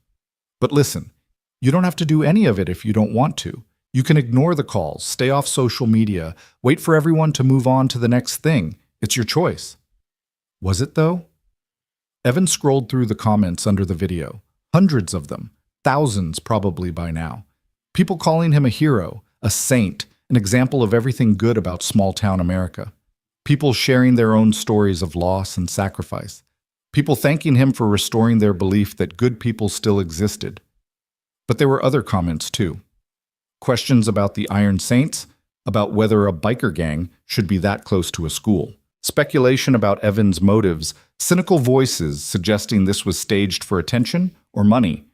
[SPEAKER 1] "But listen, you don't have to do any of it if you don't want to. You can ignore the calls, stay off social media, wait for everyone to move on to the next thing. It's your choice." Was it, though? Evan scrolled through the comments under the video. Hundreds of them. Thousands probably by now. People calling him a hero, a saint, an example of everything good about small-town America. People sharing their own stories of loss and sacrifice. People thanking him for restoring their belief that good people still existed. But there were other comments too. Questions about the Iron Saints, about whether a biker gang should be that close to a school. Speculation about Evan's motives, cynical voices suggesting this was staged for attention or money.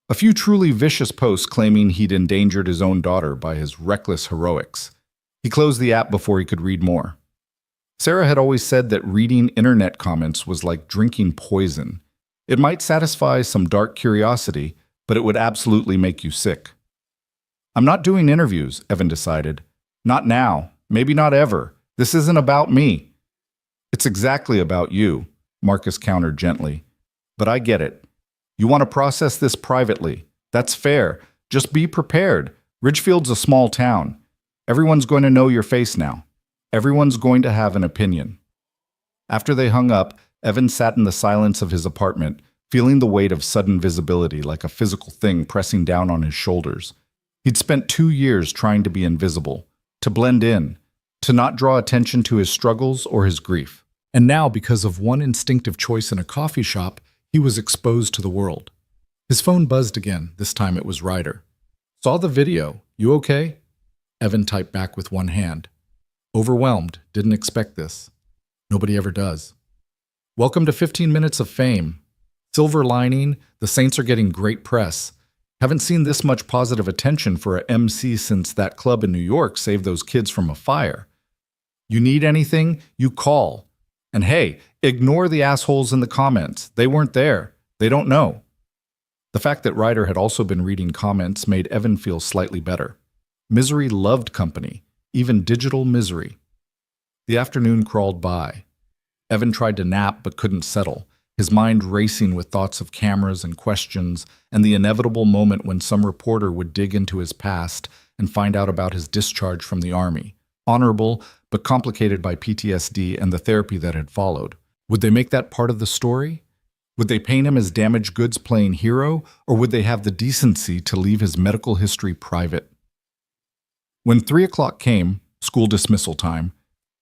[SPEAKER 1] A few truly vicious posts claiming he'd endangered his own daughter by his reckless heroics. He closed the app before he could read more. Sarah had always said that reading internet comments was like drinking poison. It might satisfy some dark curiosity, but it would absolutely make you sick. I'm not doing interviews, Evan decided. Not now, maybe not ever. This isn't about me. It's exactly about you, Marcus countered gently. But I get it. You want to process this privately. That's fair. Just be prepared. Ridgefield's a small town. Everyone's going to know your face now. Everyone's going to have an opinion. After they hung up, Evan sat in the silence of his apartment, feeling the weight of sudden visibility like a physical thing pressing down on his shoulders. He'd spent 2 years trying to be invisible, to blend in, to not draw attention to his struggles or his grief. And now, because of one instinctive choice in a coffee shop, he was exposed to the world. His phone buzzed again. This time it was Ryder. Saw the video. You okay? Evan typed back with one hand. Overwhelmed. Didn't expect this. Nobody ever does. Welcome to 15 minutes of fame. Silver lining, the Saints are getting great press. Haven't seen this much positive attention for a MC since that club in New York saved those kids from a fire. You need anything? You call. And hey, ignore the assholes in the comments. They weren't there. They don't know. The fact that Ryder had also been reading comments made Evan feel slightly better. Misery loved company, even digital misery. The afternoon crawled by. Evan tried to nap but couldn't settle, his mind racing with thoughts of cameras and questions and the inevitable moment when some reporter would dig into his past and find out about his discharge from the Army. Honorable, but complicated by PTSD and the therapy that had followed. Would they make that part of the story? Would they paint him as damaged goods playing hero, or would they have the decency to leave his medical history private? When 3 o'clock came, school dismissal time,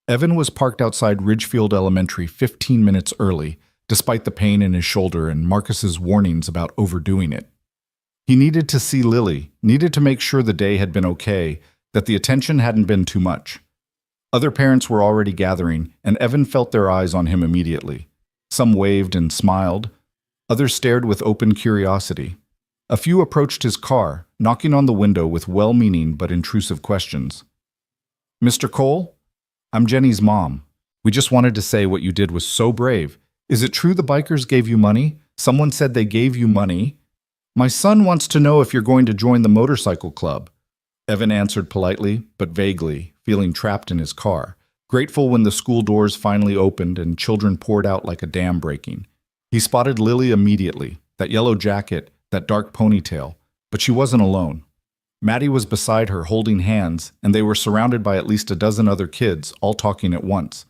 [SPEAKER 1] Evan was parked outside Ridgefield Elementary 15 minutes early, despite the pain in his shoulder and Marcus's warnings about overdoing it. He needed to see Lily, needed to make sure the day had been okay, that the attention hadn't been too much. Other parents were already gathering, and Evan felt their eyes on him immediately. Some waved and smiled. Others stared with open curiosity. A few approached his car, knocking on the window with well-meaning but intrusive questions. Mr. Cole? I'm Jenny's mom. We just wanted to say what you did was so brave. Is it true the bikers gave you money? Someone said they gave you money. My son wants to know if you're going to join the motorcycle club. Evan answered politely, but vaguely, feeling trapped in his car, grateful when the school doors finally opened and children poured out like a dam breaking. He spotted Lily immediately, that yellow jacket, that dark ponytail, but she wasn't alone. Maddie was beside her holding hands, and they were surrounded by at least a dozen other kids, all talking at once.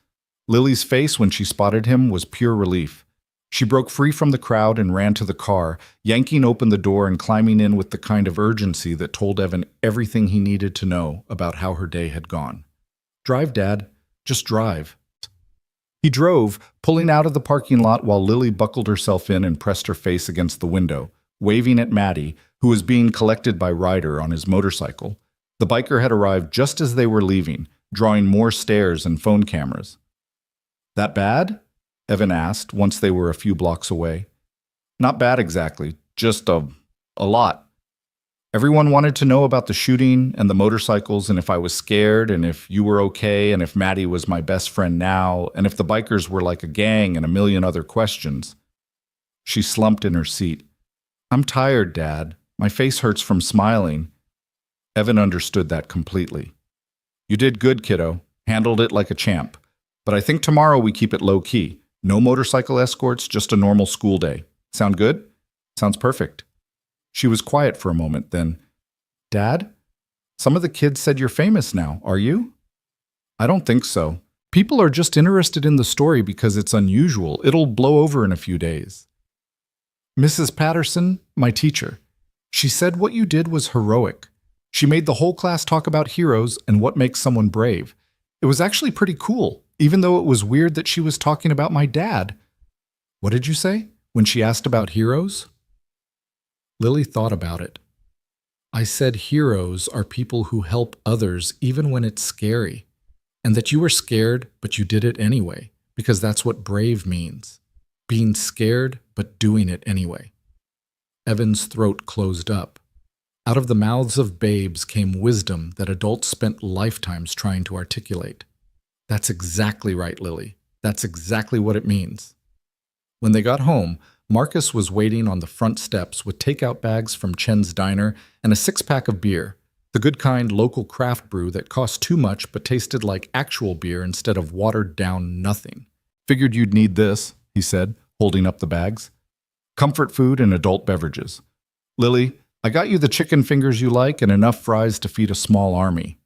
[SPEAKER 1] Lily's face when she spotted him was pure relief. She broke free from the crowd and ran to the car, yanking open the door and climbing in with the kind of urgency that told Evan everything he needed to know about how her day had gone. Drive, Dad. Just drive. He drove, pulling out of the parking lot while Lily buckled herself in and pressed her face against the window, waving at Maddie, who was being collected by Ryder on his motorcycle. The biker had arrived just as they were leaving, drawing more stares and phone cameras. That bad? Evan asked once they were a few blocks away. Not bad exactly, just a lot. Everyone wanted to know about the shooting and the motorcycles and if I was scared and if you were okay and if Maddie was my best friend now and if the bikers were like a gang and a million other questions. She slumped in her seat. I'm tired, Dad. My face hurts from smiling. Evan understood that completely. You did good, kiddo. Handled it like a champ. But I think tomorrow we keep it low-key. No motorcycle escorts, just a normal school day. Sound good? Sounds perfect. She was quiet for a moment, then, Dad? Some of the kids said you're famous now, are you? I don't think so. People are just interested in the story because it's unusual. It'll blow over in a few days. Mrs. Patterson, my teacher, she said what you did was heroic. She made the whole class talk about heroes and what makes someone brave. It was actually pretty cool, even though it was weird that she was talking about my dad. What did you say when she asked about heroes? Lily thought about it. I said heroes are people who help others even when it's scary, and that you were scared, but you did it anyway, because that's what brave means. Being scared, but doing it anyway. Evan's throat closed up. Out of the mouths of babes came wisdom that adults spent lifetimes trying to articulate. That's exactly right, Lily. That's exactly what it means. When they got home, Marcus was waiting on the front steps with takeout bags from Chen's diner and a six-pack of beer, the good kind local craft brew that cost too much but tasted like actual beer instead of watered-down nothing. Figured you'd need this, he said, holding up the bags. Comfort food and adult beverages. Lily, I got you the chicken fingers you like and enough fries to feed a small army.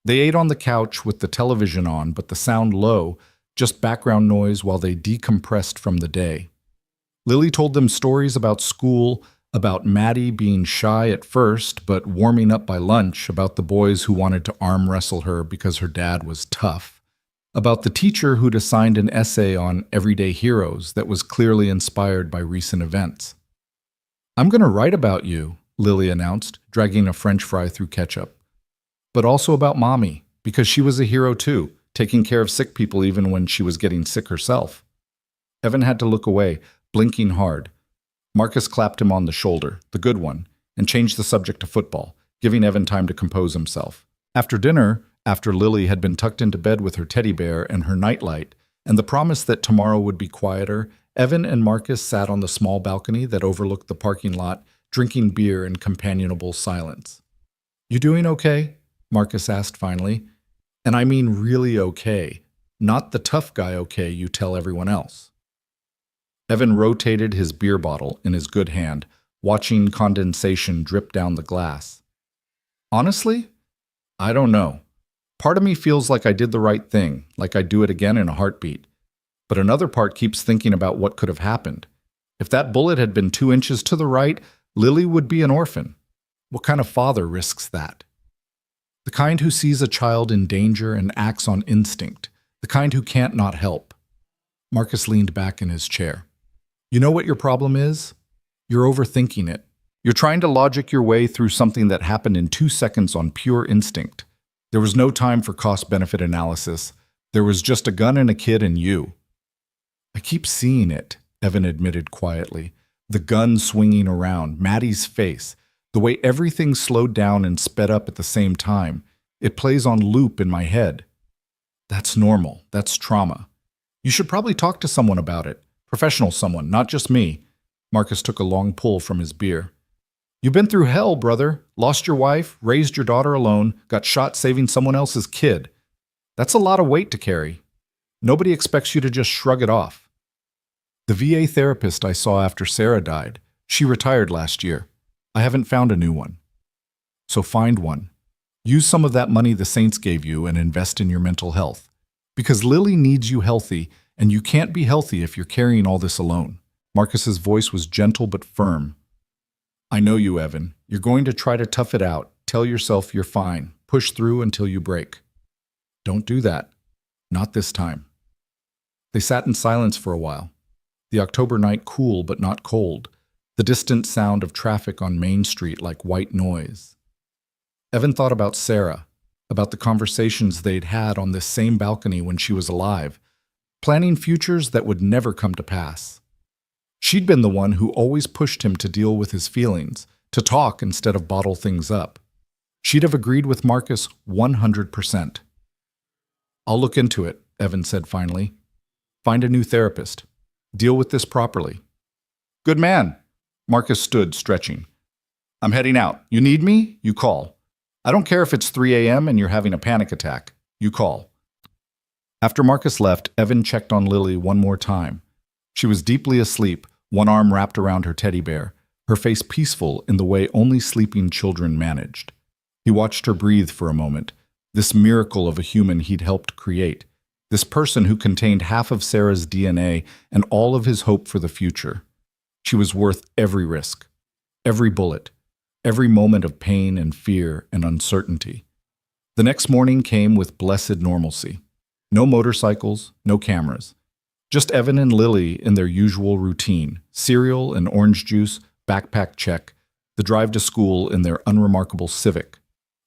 [SPEAKER 1] They ate on the couch with the television on, but the sound low, just background noise while they decompressed from the day. Lily told them stories about school, about Maddie being shy at first, but warming up by lunch, about the boys who wanted to arm wrestle her because her dad was tough, about the teacher who'd assigned an essay on everyday heroes that was clearly inspired by recent events. I'm going to write about you, Lily announced, dragging a French fry through ketchup. But also about Mommy, because she was a hero too, taking care of sick people even when she was getting sick herself. Evan had to look away, blinking hard. Marcus clapped him on the shoulder, the good one, and changed the subject to football, giving Evan time to compose himself. After dinner, after Lily had been tucked into bed with her teddy bear and her nightlight, and the promise that tomorrow would be quieter, Evan and Marcus sat on the small balcony that overlooked the parking lot, drinking beer in companionable silence. "You doing okay?" Marcus asked finally. "And I mean really okay, not the tough guy okay you tell everyone else." Evan rotated his beer bottle in his good hand, watching condensation drip down the glass. "Honestly, I don't know. Part of me feels like I did the right thing, like I'd do it again in a heartbeat. But another part keeps thinking about what could have happened. If that bullet had been 2 inches to the right, Lily would be an orphan. What kind of father risks that? The kind who sees a child in danger and acts on instinct. The kind who can't not help." Marcus leaned back in his chair. "You know what your problem is? You're overthinking it. You're trying to logic your way through something that happened in 2 seconds on pure instinct. There was no time for cost-benefit analysis. There was just a gun and a kid and you." "I keep seeing it," Evan admitted quietly. The gun swinging around, Maddie's face, the way everything slowed down and sped up at the same time. It plays on loop in my head. "That's normal. That's trauma. You should probably talk to someone about it. Professional someone, not just me." Marcus took a long pull from his beer. "You've been through hell, brother. Lost your wife, raised your daughter alone, got shot saving someone else's kid. That's a lot of weight to carry. Nobody expects you to just shrug it off." "The VA therapist I saw after Sarah died, she retired last year. I haven't found a new one." "So find one. Use some of that money the Saints gave you and invest in your mental health. Because Lily needs you healthy, and you can't be healthy if you're carrying all this alone." Marcus's voice was gentle but firm. "I know you, Evan. You're going to try to tough it out. Tell yourself you're fine. Push through until you break. Don't do that. Not this time." They sat in silence for a while. The October night cool but not cold. The distant sound of traffic on Main Street like white noise. Evan thought about Sarah, about the conversations they'd had on this same balcony when she was alive, planning futures that would never come to pass. She'd been the one who always pushed him to deal with his feelings, to talk instead of bottle things up. She'd have agreed with Marcus 100%. "I'll look into it," Evan said finally. "Find a new therapist. Deal with this properly." "Good man." Marcus stood, stretching. "I'm heading out. You need me? You call. I don't care if it's 3 a.m. and you're having a panic attack. You call." After Marcus left, Evan checked on Lily one more time. She was deeply asleep, one arm wrapped around her teddy bear, her face peaceful in the way only sleeping children managed. He watched her breathe for a moment, this miracle of a human he'd helped create, this person who contained half of Sarah's DNA and all of his hope for the future. She was worth every risk, every bullet, every moment of pain and fear and uncertainty. The next morning came with blessed normalcy. No motorcycles, no cameras. Just Evan and Lily in their usual routine, cereal and orange juice, backpack check, the drive to school in their unremarkable Civic.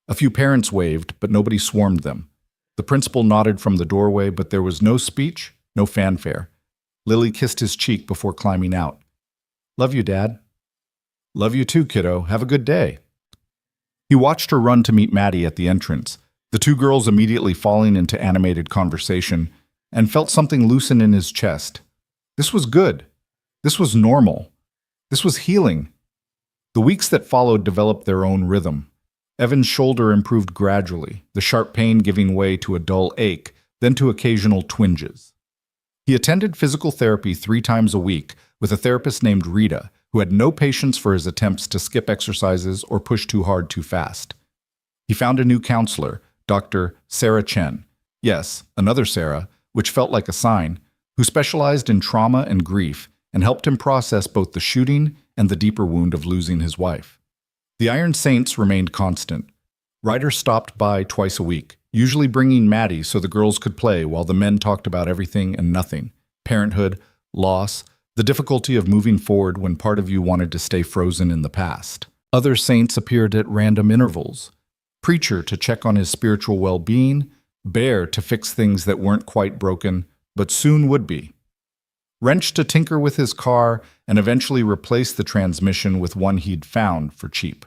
[SPEAKER 1] A few parents waved, but nobody swarmed them. The principal nodded from the doorway, but there was no speech, no fanfare. Lily kissed his cheek before climbing out. "Love you, Dad." "Love you too, kiddo. Have a good day." He watched her run to meet Maddie at the entrance, the two girls immediately falling into animated conversation, and felt something loosen in his chest. This was good. This was normal. This was healing. The weeks that followed developed their own rhythm. Evan's shoulder improved gradually, the sharp pain giving way to a dull ache, then to occasional twinges. He attended physical therapy 3 times a week with a therapist named Rita, who had no patience for his attempts to skip exercises or push too hard too fast. He found a new counselor, Dr. Sarah Chen. Yes, another Sarah, which felt like a sign, who specialized in trauma and grief and helped him process both the shooting and the deeper wound of losing his wife. The Iron Saints remained constant. Ryder stopped by twice a week, usually bringing Maddie so the girls could play while the men talked about everything and nothing: parenthood, loss, the difficulty of moving forward when part of you wanted to stay frozen in the past. Other saints appeared at random intervals: Preacher to check on his spiritual well-being, Bear to fix things that weren't quite broken, but soon would be, Wrench to tinker with his car and eventually replace the transmission with one he'd found for cheap.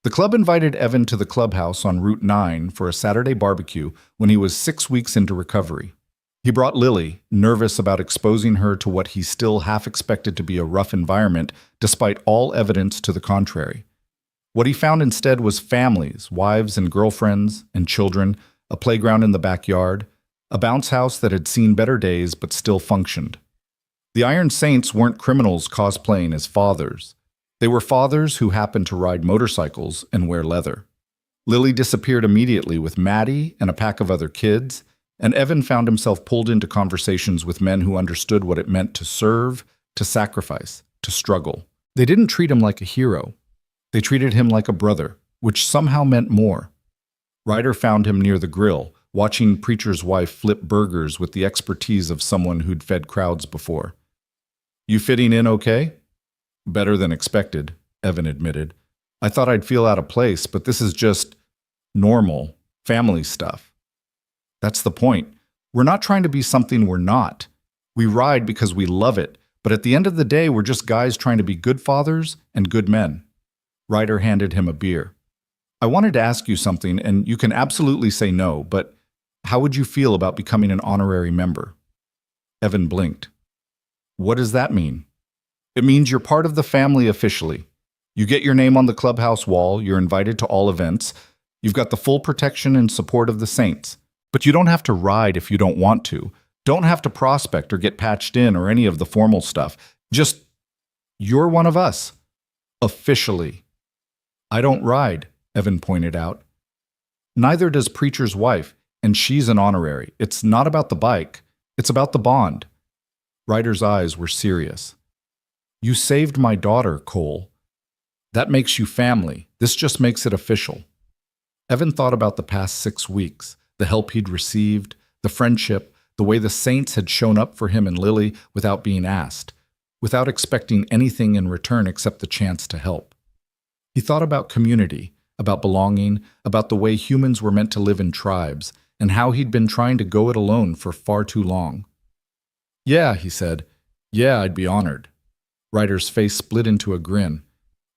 [SPEAKER 1] The club invited Evan to the clubhouse on Route 9 for a Saturday barbecue when he was 6 weeks into recovery. He brought Lily, nervous about exposing her to what he still half expected to be a rough environment, despite all evidence to the contrary. What he found instead was families, wives and girlfriends and children, a playground in the backyard, a bounce house that had seen better days but still functioned. The Iron Saints weren't criminals cosplaying as fathers. They were fathers who happened to ride motorcycles and wear leather. Lily disappeared immediately with Maddie and a pack of other kids, and Evan found himself pulled into conversations with men who understood what it meant to serve, to sacrifice, to struggle. They didn't treat him like a hero. They treated him like a brother, which somehow meant more. Ryder found him near the grill, watching Preacher's wife flip burgers with the expertise of someone who'd fed crowds before. "You fitting in okay?" "Better than expected," Evan admitted. "I thought I'd feel out of place, but this is just normal, family stuff." That's the point. We're not trying to be something we're not. We ride because we love it, but at the end of the day, we're just guys trying to be good fathers and good men. Ryder handed him a beer. "I wanted to ask you something, and you can absolutely say no, but how would you feel about becoming an honorary member?" Evan blinked. "What does that mean?" "It means you're part of the family officially. You get your name on the clubhouse wall, you're invited to all events, you've got the full protection and support of the Saints. But you don't have to ride if you don't want to, don't have to prospect or get patched in or any of the formal stuff. Just, you're one of us. Officially." "I don't ride," Evan pointed out. "Neither does Preacher's wife, and she's an honorary. It's not about the bike, it's about the bond." Ryder's eyes were serious. "You saved my daughter, Cole. That makes you family. This just makes it official." Evan thought about the past 6 weeks, the help he'd received, the friendship, the way the Saints had shown up for him and Lily without being asked, without expecting anything in return except the chance to help. He thought about community, about belonging, about the way humans were meant to live in tribes, and how he'd been trying to go it alone for far too long. "Yeah," he said. "Yeah, I'd be honored." Ryder's face split into a grin.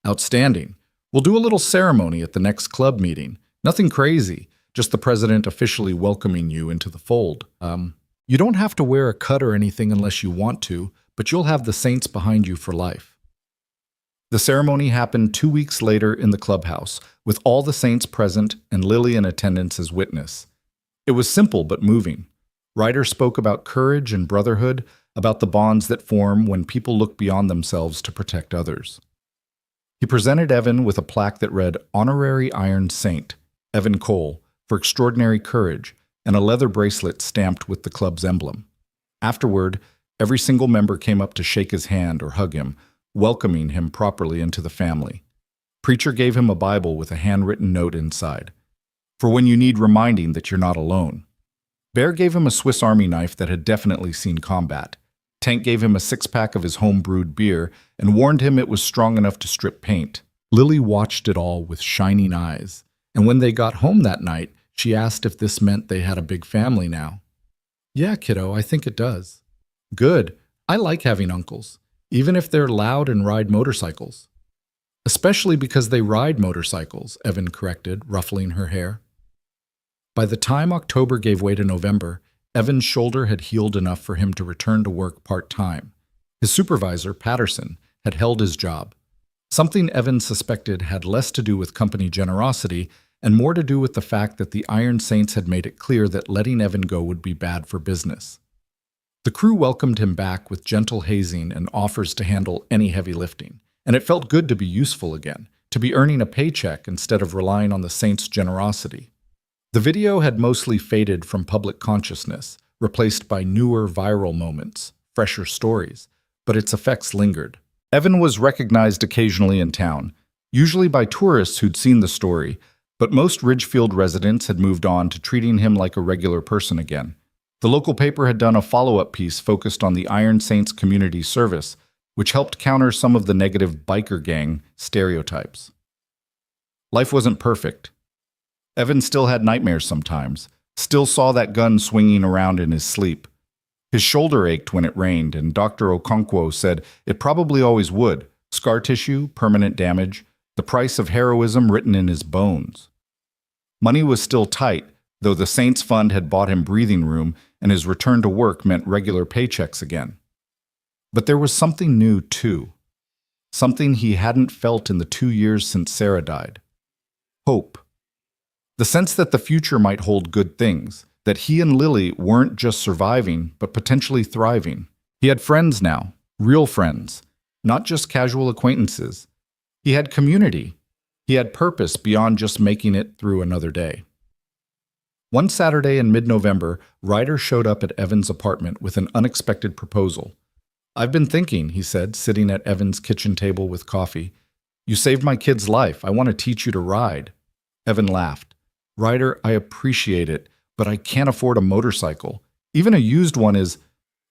[SPEAKER 1] "Outstanding. We'll do a little ceremony at the next club meeting. Nothing crazy, just the president officially welcoming you into the fold. You don't have to wear a cut or anything unless you want to, but you'll have the Saints behind you for life." The ceremony happened 2 weeks later in the clubhouse, with all the Saints present and Lily in attendance as witness. It was simple but moving. Ryder spoke about courage and brotherhood, about the bonds that form when people look beyond themselves to protect others. He presented Evan with a plaque that read, "Honorary Iron Saint, Evan Cole, for extraordinary courage," and a leather bracelet stamped with the club's emblem. Afterward, every single member came up to shake his hand or hug him, welcoming him properly into the family. Preacher gave him a Bible with a handwritten note inside, for when you need reminding that you're not alone. Bear gave him a Swiss Army knife that had definitely seen combat. Tank gave him a 6-pack of his home-brewed beer and warned him it was strong enough to strip paint. Lily watched it all with shining eyes, and when they got home that night, she asked if this meant they had a big family now. Yeah, kiddo, I think it does. Good. I like having uncles, even if they're loud and ride motorcycles. Especially because they ride motorcycles, Evan corrected, ruffling her hair. By the time October gave way to November, Evan's shoulder had healed enough for him to return to work part-time. His supervisor, Patterson, had held his job. Something Evan suspected had less to do with company generosity and more to do with the fact that the Iron Saints had made it clear that letting Evan go would be bad for business. The crew welcomed him back with gentle hazing and offers to handle any heavy lifting, and it felt good to be useful again, to be earning a paycheck instead of relying on the Saints' generosity. The video had mostly faded from public consciousness, replaced by newer viral moments, fresher stories, but its effects lingered. Evan was recognized occasionally in town, usually by tourists who'd seen the story, but most Ridgefield residents had moved on to treating him like a regular person again. The local paper had done a follow-up piece focused on the Iron Saints community service, which helped counter some of the negative biker gang stereotypes. Life wasn't perfect. Evan still had nightmares sometimes, still saw that gun swinging around in his sleep. His shoulder ached when it rained, and Dr. Okonkwo said it probably always would. Scar tissue, permanent damage, the price of heroism written in his bones. Money was still tight, though the Saints Fund had bought him breathing room, and his return to work meant regular paychecks again. But there was something new, too. Something he hadn't felt in the 2 years since Sarah died. Hope. The sense that the future might hold good things, that he and Lily weren't just surviving, but potentially thriving. He had friends now, real friends, not just casual acquaintances. He had community. He had purpose beyond just making it through another day. One Saturday in mid-November, Ryder showed up at Evan's apartment with an unexpected proposal. "I've been thinking," he said, sitting at Evan's kitchen table with coffee. "You saved my kid's life. I want to teach you to ride." Evan laughed. "Ryder, I appreciate it, but I can't afford a motorcycle. Even a used one is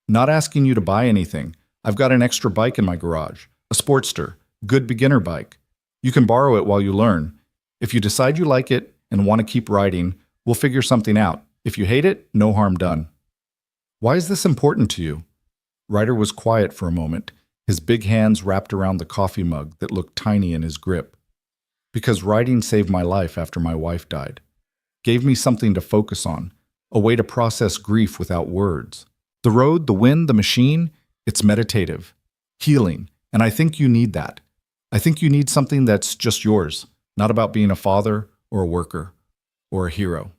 [SPEAKER 1] not asking you to buy anything. I've got an extra bike in my garage, a Sportster, good beginner bike. You can borrow it while you learn. If you decide you like it and want to keep riding, we'll figure something out. If you hate it, no harm done." "Why is this important to you?" Ryder was quiet for a moment, his big hands wrapped around the coffee mug that looked tiny in his grip. "Because riding saved my life after my wife died. Gave me something to focus on, a way to process grief without words. The road, the wind, the machine, it's meditative, healing, and I think you need that. I think you need something that's just yours, not about being a father or a worker or a hero.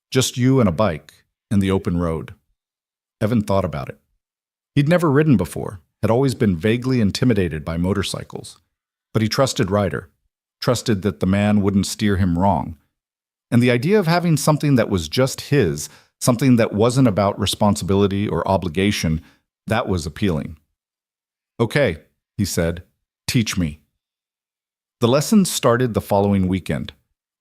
[SPEAKER 1] Just you and a bike and the open road." Evan thought about it. He'd never ridden before, had always been vaguely intimidated by motorcycles. But he trusted Ryder, trusted that the man wouldn't steer him wrong. And the idea of having something that was just his, something that wasn't about responsibility or obligation, that was appealing. "Okay," he said, "teach me." The lessons started the following weekend.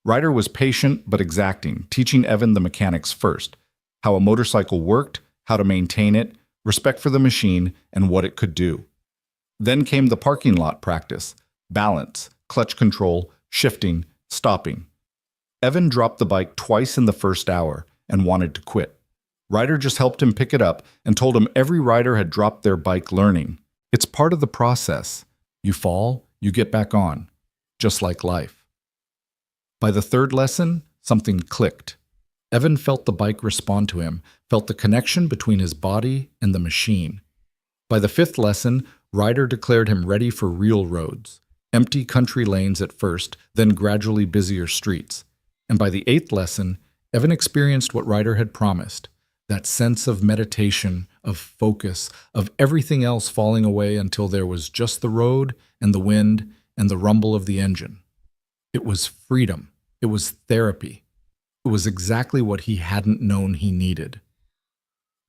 [SPEAKER 1] Ryder was patient but exacting, teaching Evan the mechanics first, how a motorcycle worked, how to maintain it, respect for the machine, and what it could do. Then came the parking lot practice, balance, clutch control, shifting, stopping. Evan dropped the bike twice in the first hour and wanted to quit. Ryder just helped him pick it up and told him every rider had dropped their bike learning. It's part of the process. You fall, you get back on, just like life. By the third lesson, something clicked. Evan felt the bike respond to him, felt the connection between his body and the machine. By the fifth lesson, Ryder declared him ready for real roads, empty country lanes at first, then gradually busier streets. And by the eighth lesson, Evan experienced what Ryder had promised, that sense of meditation, of focus, of everything else falling away until there was just the road and the wind and the rumble of the engine. It was freedom. It was therapy. It was exactly what he hadn't known he needed.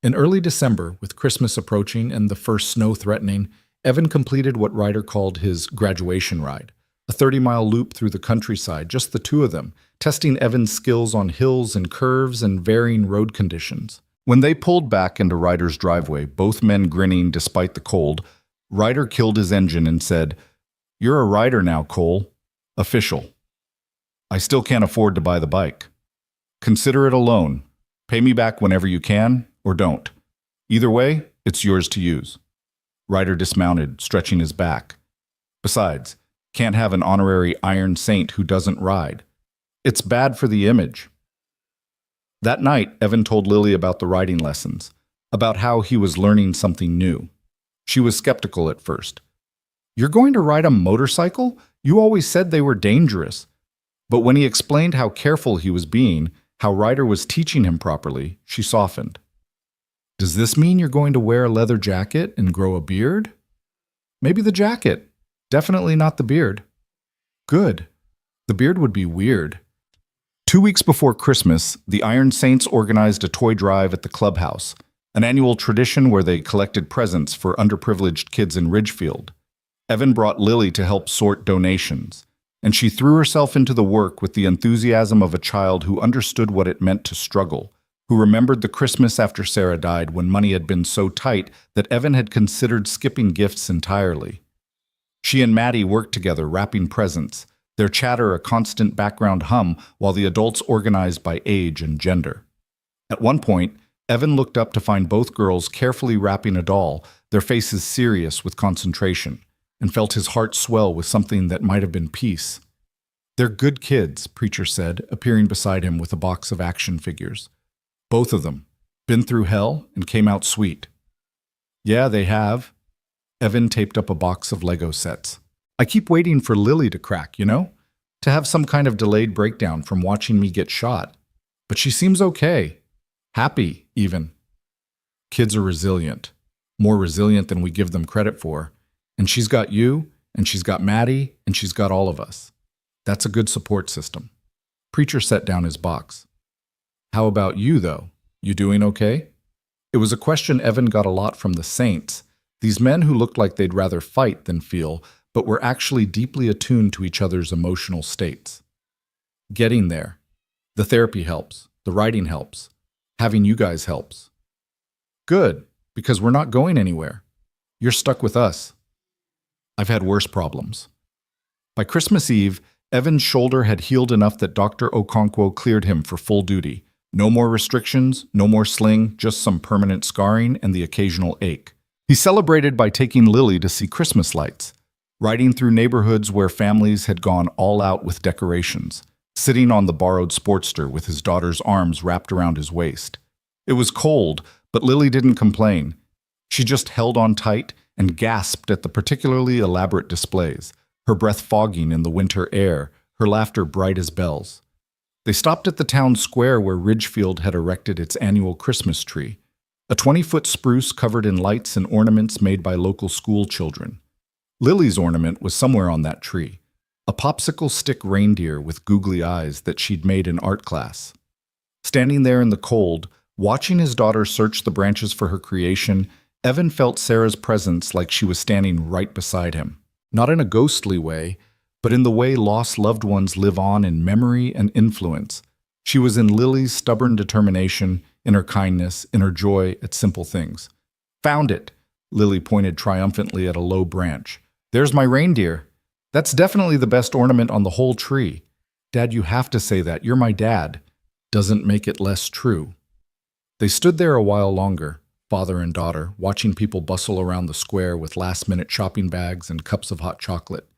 [SPEAKER 1] In early December, with Christmas approaching and the first snow threatening, Evan completed what Ryder called his graduation ride, a 30-mile loop through the countryside, just the two of them, testing Evan's skills on hills and curves and varying road conditions. When they pulled back into Ryder's driveway, both men grinning despite the cold, Ryder killed his engine and said, You're a rider now, Cole. Official. I still can't afford to buy the bike. Consider it a loan. Pay me back whenever you can, or don't. Either way, it's yours to use. Ryder dismounted, stretching his back. Besides, can't have an honorary Iron Saint who doesn't ride. It's bad for the image. That night, Evan told Lily about the riding lessons, about how he was learning something new. She was skeptical at first. You're going to ride a motorcycle? You always said they were dangerous. But when he explained how careful he was being, how Ryder was teaching him properly, she softened. Does this mean you're going to wear a leather jacket and grow a beard? Maybe the jacket. Definitely not the beard. Good. The beard would be weird. 2 weeks before Christmas, the Iron Saints organized a toy drive at the clubhouse, an annual tradition where they collected presents for underprivileged kids in Ridgefield. Evan brought Lily to help sort donations, and she threw herself into the work with the enthusiasm of a child who understood what it meant to struggle, who remembered the Christmas after Sarah died when money had been so tight that Evan had considered skipping gifts entirely. She and Maddie worked together wrapping presents, their chatter a constant background hum while the adults organized by age and gender. At one point, Evan looked up to find both girls carefully wrapping a doll, their faces serious with concentration, and felt his heart swell with something that might have been peace. They're good kids, Preacher said, appearing beside him with a box of action figures. Both of them. Been through hell and came out sweet. Yeah, they have. Evan taped up a box of Lego sets. I keep waiting for Lily to crack, to have some kind of delayed breakdown from watching me get shot. But she seems okay. Happy, even. Kids are resilient. More resilient than we give them credit for. And she's got you, and she's got Maddie, and she's got all of us. That's a good support system. Preacher set down his box. How about you, though? You doing okay? It was a question Evan got a lot from the Saints, these men who looked like they'd rather fight than feel, but were actually deeply attuned to each other's emotional states. Getting there. The therapy helps. The writing helps. Having you guys helps. Good, because we're not going anywhere. You're stuck with us. I've had worse problems. By Christmas Eve, Evan's shoulder had healed enough that Dr. Okonkwo cleared him for full duty. No more restrictions, no more sling, just some permanent scarring and the occasional ache. He celebrated by taking Lily to see Christmas lights, riding through neighborhoods where families had gone all out with decorations, sitting on the borrowed Sportster with his daughter's arms wrapped around his waist. It was cold, but Lily didn't complain. She just held on tight and gasped at the particularly elaborate displays, her breath fogging in the winter air, her laughter bright as bells. They stopped at the town square where Ridgefield had erected its annual Christmas tree, a 20-foot spruce covered in lights and ornaments made by local school children. Lily's ornament was somewhere on that tree, a popsicle stick reindeer with googly eyes that she'd made in art class. Standing there in the cold, watching his daughter search the branches for her creation, Evan felt Sarah's presence like she was standing right beside him. Not in a ghostly way, but in the way lost loved ones live on in memory and influence. She was in Lily's stubborn determination, in her kindness, in her joy at simple things. Found it! Lily pointed triumphantly at a low branch. There's my reindeer. That's definitely the best ornament on the whole tree. Dad, you have to say that. You're my dad. Doesn't make it less true. They stood there a while longer, father and daughter, watching people bustle around the square with last-minute shopping bags and cups of hot chocolate.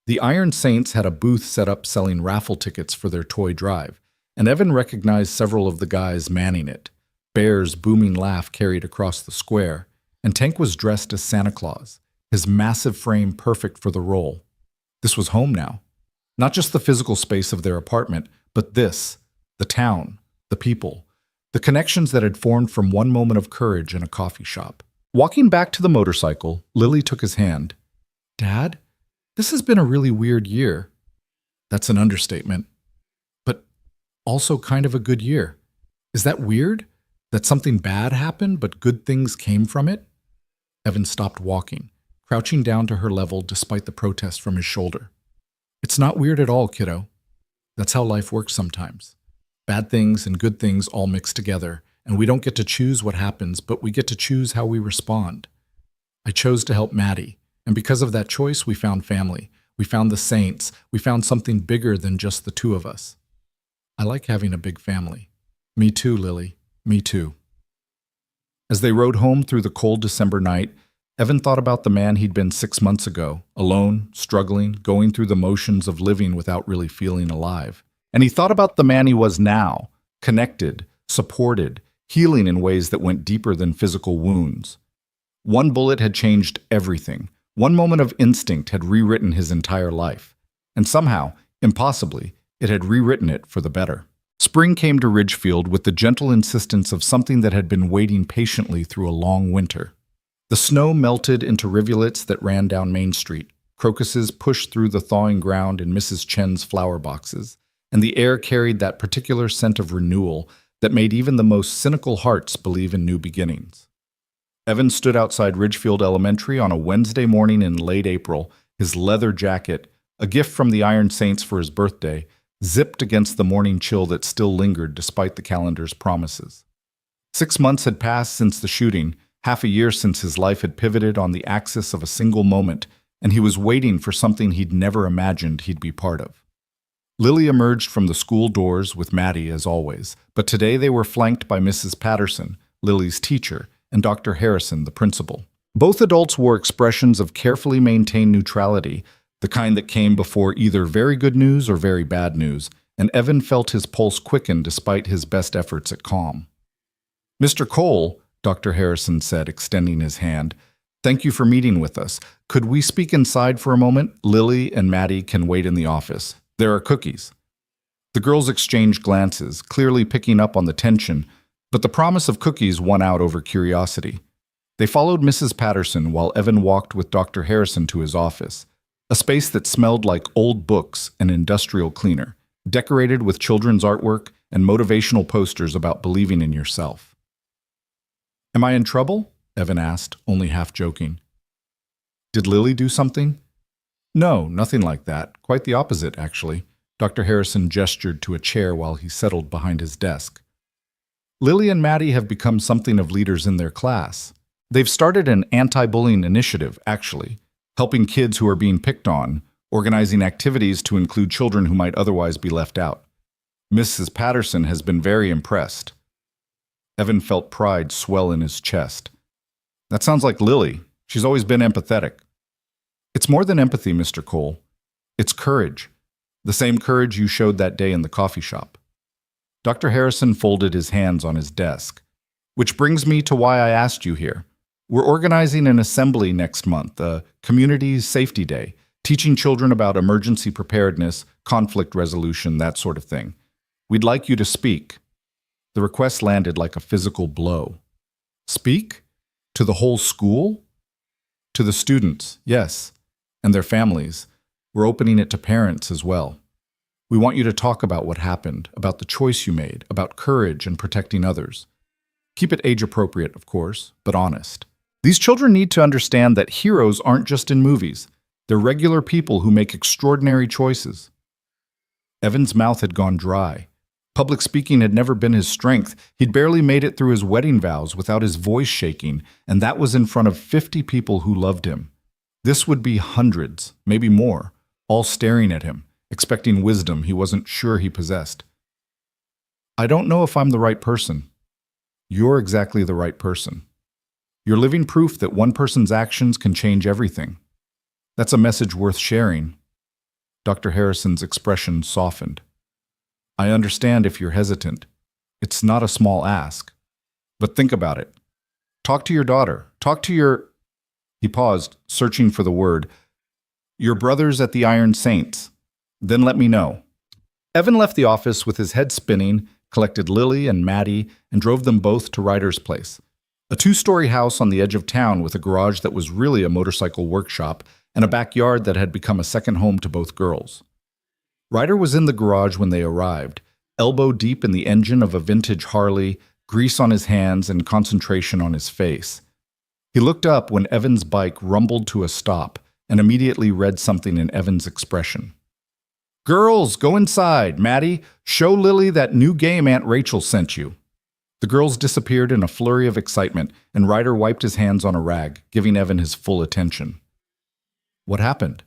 [SPEAKER 1] The Iron Saints had a booth set up selling raffle tickets for their toy drive, and Evan recognized several of the guys manning it. Bear's booming laugh carried across the square, and Tank was dressed as Santa Claus, his massive frame perfect for the role. This was home now. Not just the physical space of their apartment, but this, the town, the people, the connections that had formed from one moment of courage in a coffee shop. Walking back to the motorcycle, Lily took his hand. Dad, this has been a really weird year. That's an understatement. But also kind of a good year. Is that weird? That something bad happened, but good things came from it? Evan stopped walking, crouching down to her level despite the protest from his shoulder. It's not weird at all, kiddo. That's how life works sometimes. Bad things and good things all mix together, and we don't get to choose what happens, but we get to choose how we respond. I chose to help Maddie, and because of that choice, we found family. We found the saints. We found something bigger than just the two of us. I like having a big family. Me too, Lily. Me too. As they rode home through the cold December night, Evan thought about the man he'd been 6 months ago, alone, struggling, going through the motions of living without really feeling alive. And he thought about the man he was now, connected, supported, healing in ways that went deeper than physical wounds. One bullet had changed everything. One moment of instinct had rewritten his entire life. And somehow, impossibly, it had rewritten it for the better. Spring came to Ridgefield with the gentle insistence of something that had been waiting patiently through a long winter. The snow melted into rivulets that ran down Main Street. Crocuses pushed through the thawing ground in Mrs. Chen's flower boxes, and the air carried that particular scent of renewal that made even the most cynical hearts believe in new beginnings. Evan stood outside Ridgefield Elementary on a Wednesday morning in late April, his leather jacket, a gift from the Iron Saints for his birthday, zipped against the morning chill that still lingered despite the calendar's promises. 6 months had passed since the shooting, half a year since his life had pivoted on the axis of a single moment, and he was waiting for something he'd never imagined he'd be part of. Lily emerged from the school doors with Maddie, as always, but today they were flanked by Mrs. Patterson, Lily's teacher, and Dr. Harrison, the principal. Both adults wore expressions of carefully maintained neutrality, the kind that came before either very good news or very bad news, and Evan felt his pulse quicken despite his best efforts at calm. "Mr. Cole," Dr. Harrison said, extending his hand, "thank you for meeting with us. Could we speak inside for a moment? Lily and Maddie can wait in the office. There are cookies." The girls exchanged glances, clearly picking up on the tension, but the promise of cookies won out over curiosity. They followed Mrs. Patterson while Evan walked with Dr. Harrison to his office, a space that smelled like old books and industrial cleaner, decorated with children's artwork and motivational posters about believing in yourself. "Am I in trouble?" Evan asked, only half joking. "Did Lily do something?" "No, nothing like that. Quite the opposite, actually." Dr. Harrison gestured to a chair while he settled behind his desk. "Lily and Maddie have become something of leaders in their class. They've started an anti-bullying initiative, actually, helping kids who are being picked on, organizing activities to include children who might otherwise be left out. Mrs. Patterson has been very impressed." Evan felt pride swell in his chest. "That sounds like Lily. She's always been empathetic." "It's more than empathy, Mr. Cole. It's courage. The same courage you showed that day in the coffee shop." Dr. Harrison folded his hands on his desk. "Which brings me to why I asked you here. We're organizing an assembly next month, a community safety day, teaching children about emergency preparedness, conflict resolution, that sort of thing. We'd like you to speak." The request landed like a physical blow. "Speak? To the whole school?" "To the students, yes, and their families. We're opening it to parents as well. We want you to talk about what happened, about the choice you made, about courage and protecting others. Keep it age-appropriate, of course, but honest. These children need to understand that heroes aren't just in movies. They're regular people who make extraordinary choices." Evan's mouth had gone dry. Public speaking had never been his strength. He'd barely made it through his wedding vows without his voice shaking, and that was in front of 50 people who loved him. This would be hundreds, maybe more, all staring at him, expecting wisdom he wasn't sure he possessed. "I don't know if I'm the right person." "You're exactly the right person. You're living proof that one person's actions can change everything. That's a message worth sharing." Dr. Harrison's expression softened. "I understand if you're hesitant. It's not a small ask. But think about it. Talk to your daughter. Talk to your—" He paused, searching for the word. "Your brothers at the Iron Saints. Then let me know." Evan left the office with his head spinning, collected Lily and Maddie, and drove them both to Ryder's place, a 2-story house on the edge of town with a garage that was really a motorcycle workshop and a backyard that had become a second home to both girls. Ryder was in the garage when they arrived, elbow deep in the engine of a vintage Harley, grease on his hands and concentration on his face. He looked up when Evan's bike rumbled to a stop and immediately read something in Evan's expression. "Girls, go inside. Maddie, show Lily that new game Aunt Rachel sent you." The girls disappeared in a flurry of excitement, and Ryder wiped his hands on a rag, giving Evan his full attention. "What happened?"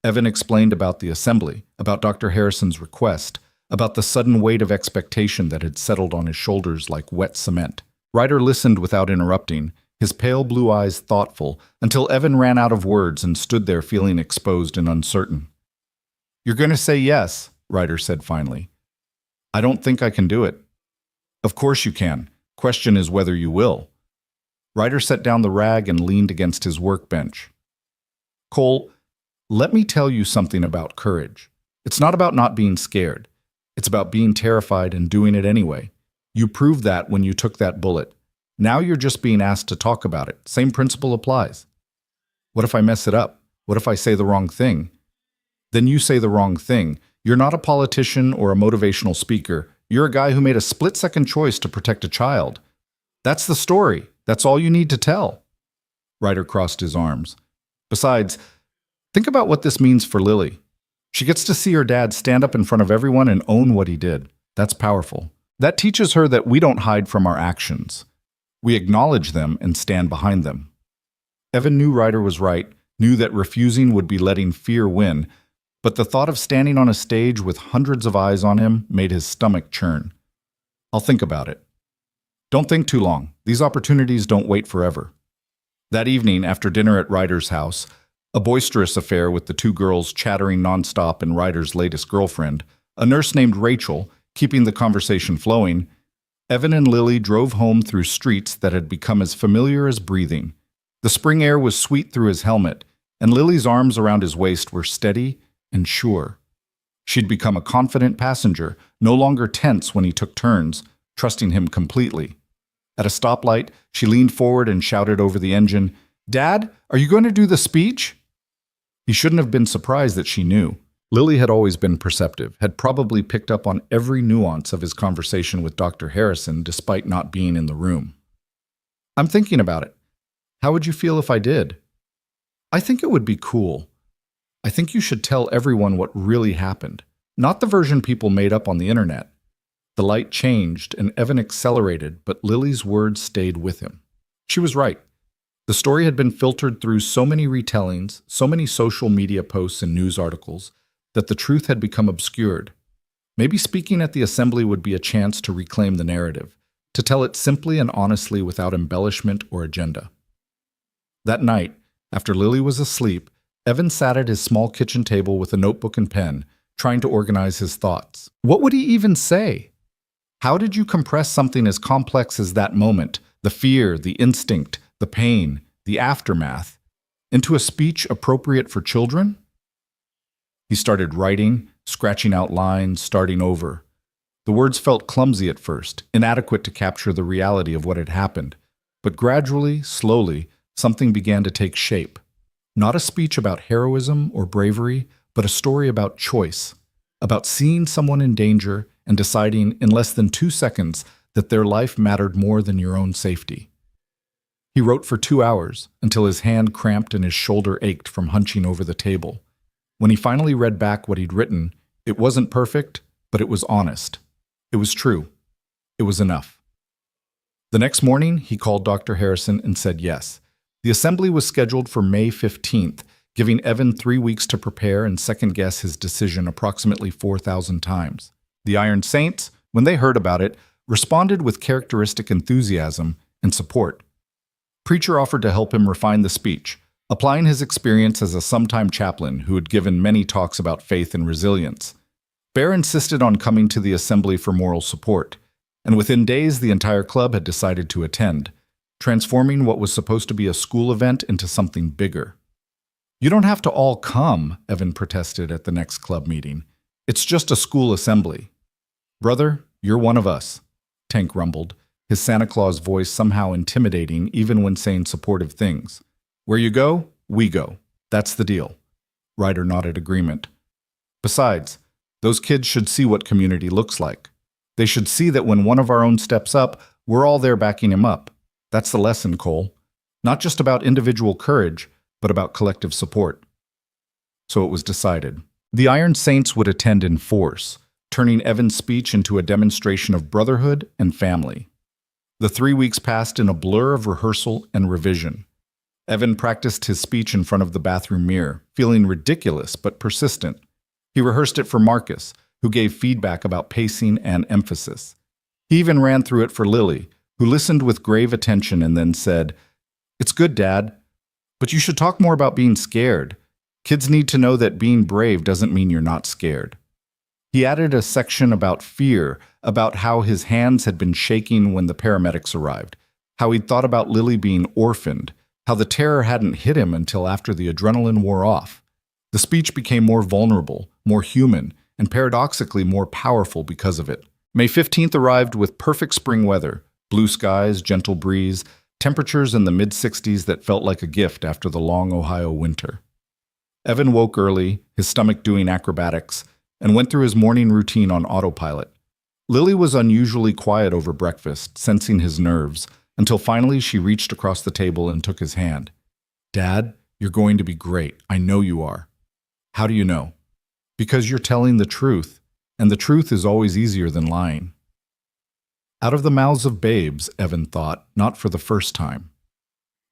[SPEAKER 1] Evan explained about the assembly, about Dr. Harrison's request, about the sudden weight of expectation that had settled on his shoulders like wet cement. Ryder listened without interrupting, his pale blue eyes thoughtful, until Evan ran out of words and stood there feeling exposed and uncertain. "You're going to say yes," Ryder said finally. "I don't think I can do it." "Of course you can. Question is whether you will." Ryder set down the rag and leaned against his workbench. "Cole, let me tell you something about courage. It's not about not being scared. It's about being terrified and doing it anyway. You proved that when you took that bullet. Now you're just being asked to talk about it. Same principle applies. What if I mess it up? What if I say the wrong thing? Then you say the wrong thing. You're not a politician or a motivational speaker. You're a guy who made a split-second choice to protect a child. That's the story. That's all you need to tell." Ryder crossed his arms. "Besides, think about what this means for Lily. She gets to see her dad stand up in front of everyone and own what he did. That's powerful. That teaches her that we don't hide from our actions. We acknowledge them and stand behind them." Evan knew Ryder was right, knew that refusing would be letting fear win, but the thought of standing on a stage with hundreds of eyes on him made his stomach churn. "I'll think about it." "Don't think too long. These opportunities don't wait forever." That evening, after dinner at Ryder's house, a boisterous affair with the two girls chattering nonstop and Ryder's latest girlfriend, a nurse named Rachel, keeping the conversation flowing, Evan and Lily drove home through streets that had become as familiar as breathing. The spring air was sweet through his helmet, and Lily's arms around his waist were steady and sure. She'd become a confident passenger, no longer tense when he took turns, trusting him completely. At a stoplight, she leaned forward and shouted over the engine, "Dad, are you going to do the speech?" He shouldn't have been surprised that she knew. Lily had always been perceptive, had probably picked up on every nuance of his conversation with Dr. Harrison despite not being in the room. "I'm thinking about it. How would you feel if I did?" "I think it would be cool. I think you should tell everyone what really happened, not the version people made up on the internet." The light changed and Evan accelerated, but Lily's words stayed with him. She was right. The story had been filtered through so many retellings, so many social media posts and news articles, that the truth had become obscured. Maybe speaking at the assembly would be a chance to reclaim the narrative, to tell it simply and honestly without embellishment or agenda. That night, after Lily was asleep, Evan sat at his small kitchen table with a notebook and pen, trying to organize his thoughts. What would he even say? How did you compress something as complex as that moment, the fear, the instinct, the pain, the aftermath, into a speech appropriate for children? He started writing, scratching out lines, starting over. The words felt clumsy at first, inadequate to capture the reality of what had happened. But gradually, slowly, something began to take shape. Not a speech about heroism or bravery, but a story about choice, about seeing someone in danger and deciding in less than 2 seconds that their life mattered more than your own safety. He wrote for 2 hours, until his hand cramped and his shoulder ached from hunching over the table. When he finally read back what he'd written, it wasn't perfect, but it was honest. It was true. It was enough. The next morning, he called Dr. Harrison and said yes. The assembly was scheduled for May 15th, giving Evan 3 weeks to prepare and second-guess his decision approximately 4,000 times. The Iron Saints, when they heard about it, responded with characteristic enthusiasm and support. Preacher offered to help him refine the speech, applying his experience as a sometime chaplain who had given many talks about faith and resilience. Bear insisted on coming to the assembly for moral support, and within days the entire club had decided to attend, transforming what was supposed to be a school event into something bigger. "You don't have to all come," Evan protested at the next club meeting. "It's just a school assembly." "Brother, you're one of us," Tank rumbled, his Santa Claus voice somehow intimidating even when saying supportive things. "Where you go, we go. That's the deal." Ryder nodded agreement. "Besides, those kids should see what community looks like. They should see that when one of our own steps up, we're all there backing him up. That's the lesson, Cole. Not just about individual courage, but about collective support." So it was decided. The Iron Saints would attend in force, turning Evan's speech into a demonstration of brotherhood and family. The 3 weeks passed in a blur of rehearsal and revision. Evan practiced his speech in front of the bathroom mirror, feeling ridiculous but persistent. He rehearsed it for Marcus, who gave feedback about pacing and emphasis. He even ran through it for Lily, who listened with grave attention and then said, "It's good, Dad, but you should talk more about being scared. Kids need to know that being brave doesn't mean you're not scared." He added a section about fear, about how his hands had been shaking when the paramedics arrived, how he'd thought about Lily being orphaned, how the terror hadn't hit him until after the adrenaline wore off. The speech became more vulnerable, more human, and paradoxically more powerful because of it. May 15th arrived with perfect spring weather, blue skies, gentle breeze, temperatures in the mid-60s that felt like a gift after the long Ohio winter. Evan woke early, his stomach doing acrobatics, and went through his morning routine on autopilot. Lily was unusually quiet over breakfast, sensing his nerves, until finally she reached across the table and took his hand. "Dad, you're going to be great. I know you are." "How do you know?" "Because you're telling the truth, and the truth is always easier than lying." Out of the mouths of babes, Evan thought, not for the first time.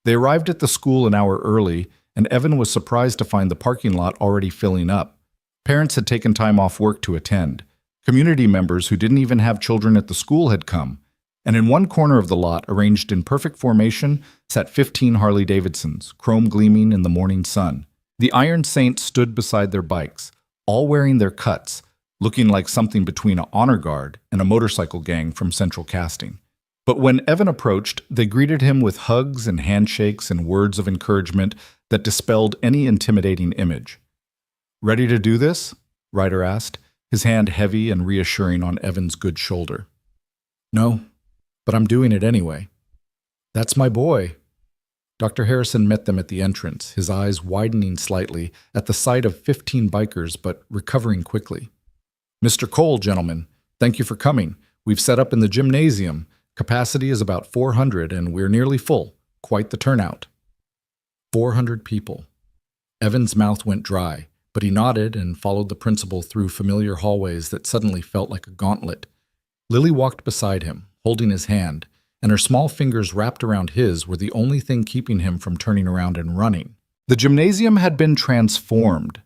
[SPEAKER 1] They arrived at the school an hour early, and Evan was surprised to find the parking lot already filling up. Parents had taken time off work to attend. Community members who didn't even have children at the school had come, and in one corner of the lot, arranged in perfect formation, sat 15 Harley-Davidsons, chrome gleaming in the morning sun. The Iron Saints stood beside their bikes, all wearing their cuts, looking like something between an honor guard and a motorcycle gang from Central Casting. But when Evan approached, they greeted him with hugs and handshakes and words of encouragement that dispelled any intimidating image. "Ready to do this?" Ryder asked, his hand heavy and reassuring on Evan's good shoulder. "No, but I'm doing it anyway." "That's my boy." Dr. Harrison met them at the entrance, his eyes widening slightly at the sight of 15 bikers, but recovering quickly. "Mr. Cole, gentlemen, thank you for coming. We've set up in the gymnasium. Capacity is about 400, and we're nearly full. Quite the turnout." 400 people. Evan's mouth went dry, but he nodded and followed the principal through familiar hallways that suddenly felt like a gauntlet. Lily walked beside him, holding his hand, and her small fingers wrapped around his were the only thing keeping him from turning around and running. The gymnasium had been transformed.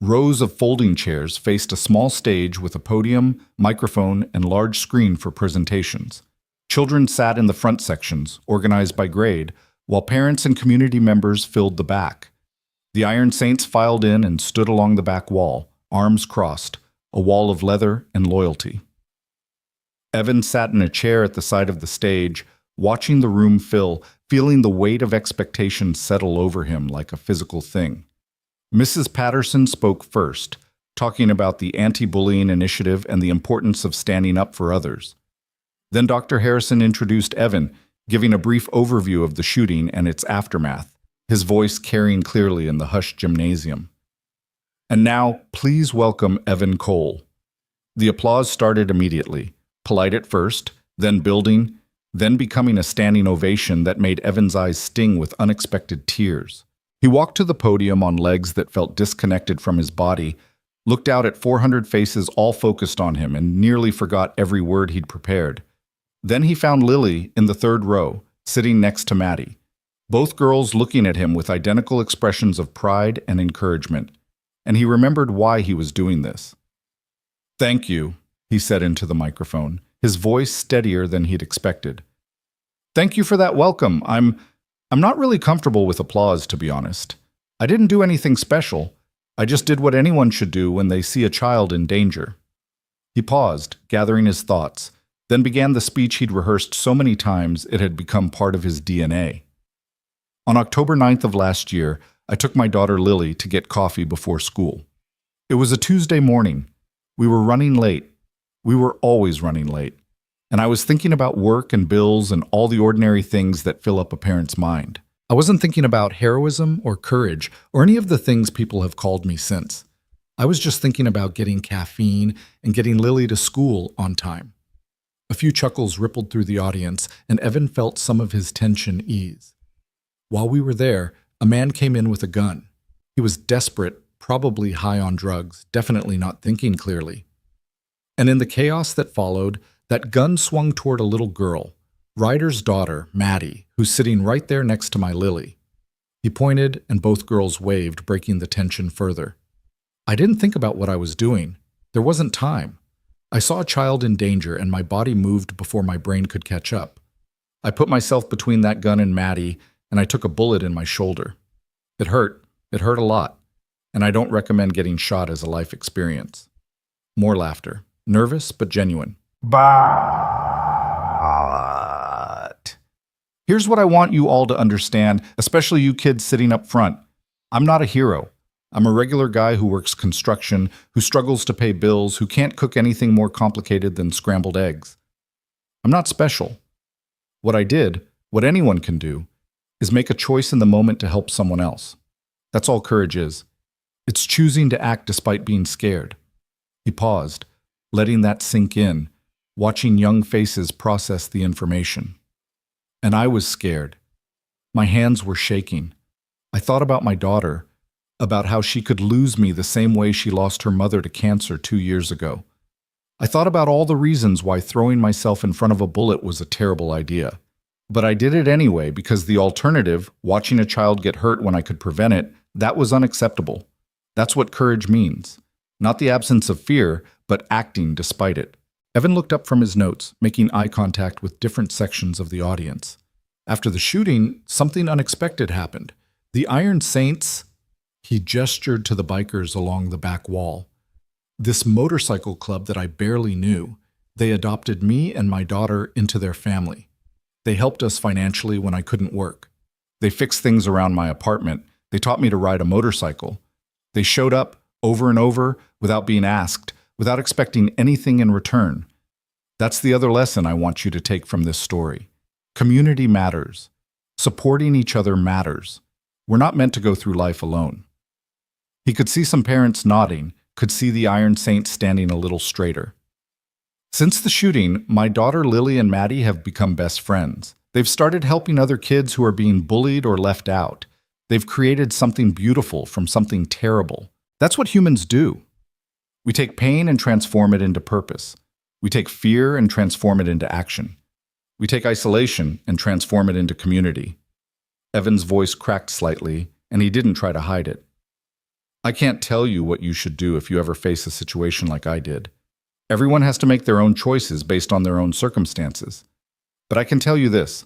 [SPEAKER 1] Rows of folding chairs faced a small stage with a podium, microphone, and large screen for presentations. Children sat in the front sections, organized by grade, while parents and community members filled the back. The Iron Saints filed in and stood along the back wall, arms crossed, a wall of leather and loyalty. Evan sat in a chair at the side of the stage, watching the room fill, feeling the weight of expectation settle over him like a physical thing. Mrs. Patterson spoke first, talking about the anti-bullying initiative and the importance of standing up for others. Then Dr. Harrison introduced Evan, giving a brief overview of the shooting and its aftermath, his voice carrying clearly in the hushed gymnasium. "And now, please welcome Evan Cole." The applause started immediately, polite at first, then building, then becoming a standing ovation that made Evan's eyes sting with unexpected tears. He walked to the podium on legs that felt disconnected from his body, looked out at 400 faces all focused on him, and nearly forgot every word he'd prepared. Then he found Lily in the third row, sitting next to Maddie, both girls looking at him with identical expressions of pride and encouragement, and he remembered why he was doing this. "Thank you," he said into the microphone, his voice steadier than he'd expected. "Thank you for that welcome. I'm not really comfortable with applause, to be honest. I didn't do anything special. I just did what anyone should do when they see a child in danger." He paused, gathering his thoughts, then began the speech he'd rehearsed so many times it had become part of his DNA. "On October 9th of last year, I took my daughter Lily to get coffee before school. It was a Tuesday morning. We were running late. We were always running late. And I was thinking about work and bills and all the ordinary things that fill up a parent's mind. I wasn't thinking about heroism or courage or any of the things people have called me since. I was just thinking about getting caffeine and getting Lily to school on time." A few chuckles rippled through the audience, and Evan felt some of his tension ease. "While we were there, a man came in with a gun. He was desperate, probably high on drugs, definitely not thinking clearly. And in the chaos that followed, that gun swung toward a little girl, Ryder's daughter, Maddie, who's sitting right there next to my Lily. He pointed, and both girls waved, breaking the tension further. I didn't think about what I was doing. There wasn't time. I saw a child in danger, and my body moved before my brain could catch up. I put myself between that gun and Maddie, and I took a bullet in my shoulder. It hurt. It hurt a lot. And I don't recommend getting shot as a life experience. More laughter. Nervous, but genuine. But here's what I want you all to understand, especially you kids sitting up front. I'm not a hero. I'm a regular guy who works construction, who struggles to pay bills, who can't cook anything more complicated than scrambled eggs. I'm not special. What I did, what anyone can do, is make a choice in the moment to help someone else. That's all courage is. It's choosing to act despite being scared. He paused, letting that sink in, watching young faces process the information. And I was scared. My hands were shaking. I thought about my daughter, about how she could lose me the same way she lost her mother to cancer 2 years ago. I thought about all the reasons why throwing myself in front of a bullet was a terrible idea. But I did it anyway because the alternative, watching a child get hurt when I could prevent it, that was unacceptable. That's what courage means. Not the absence of fear, but acting despite it. Evan looked up from his notes, making eye contact with different sections of the audience. After the shooting, something unexpected happened. The Iron Saints... He gestured to the bikers along the back wall. This motorcycle club that I barely knew, they adopted me and my daughter into their family. They helped us financially when I couldn't work. They fixed things around my apartment. They taught me to ride a motorcycle. They showed up over and over without being asked, without expecting anything in return. That's the other lesson I want you to take from this story. Community matters. Supporting each other matters. We're not meant to go through life alone. He could see some parents nodding, could see the Iron Saints standing a little straighter. Since the shooting, my daughter Lily and Maddie have become best friends. They've started helping other kids who are being bullied or left out. They've created something beautiful from something terrible. That's what humans do. We take pain and transform it into purpose. We take fear and transform it into action. We take isolation and transform it into community. Evan's voice cracked slightly, and he didn't try to hide it. I can't tell you what you should do if you ever face a situation like I did. Everyone has to make their own choices based on their own circumstances. But I can tell you this.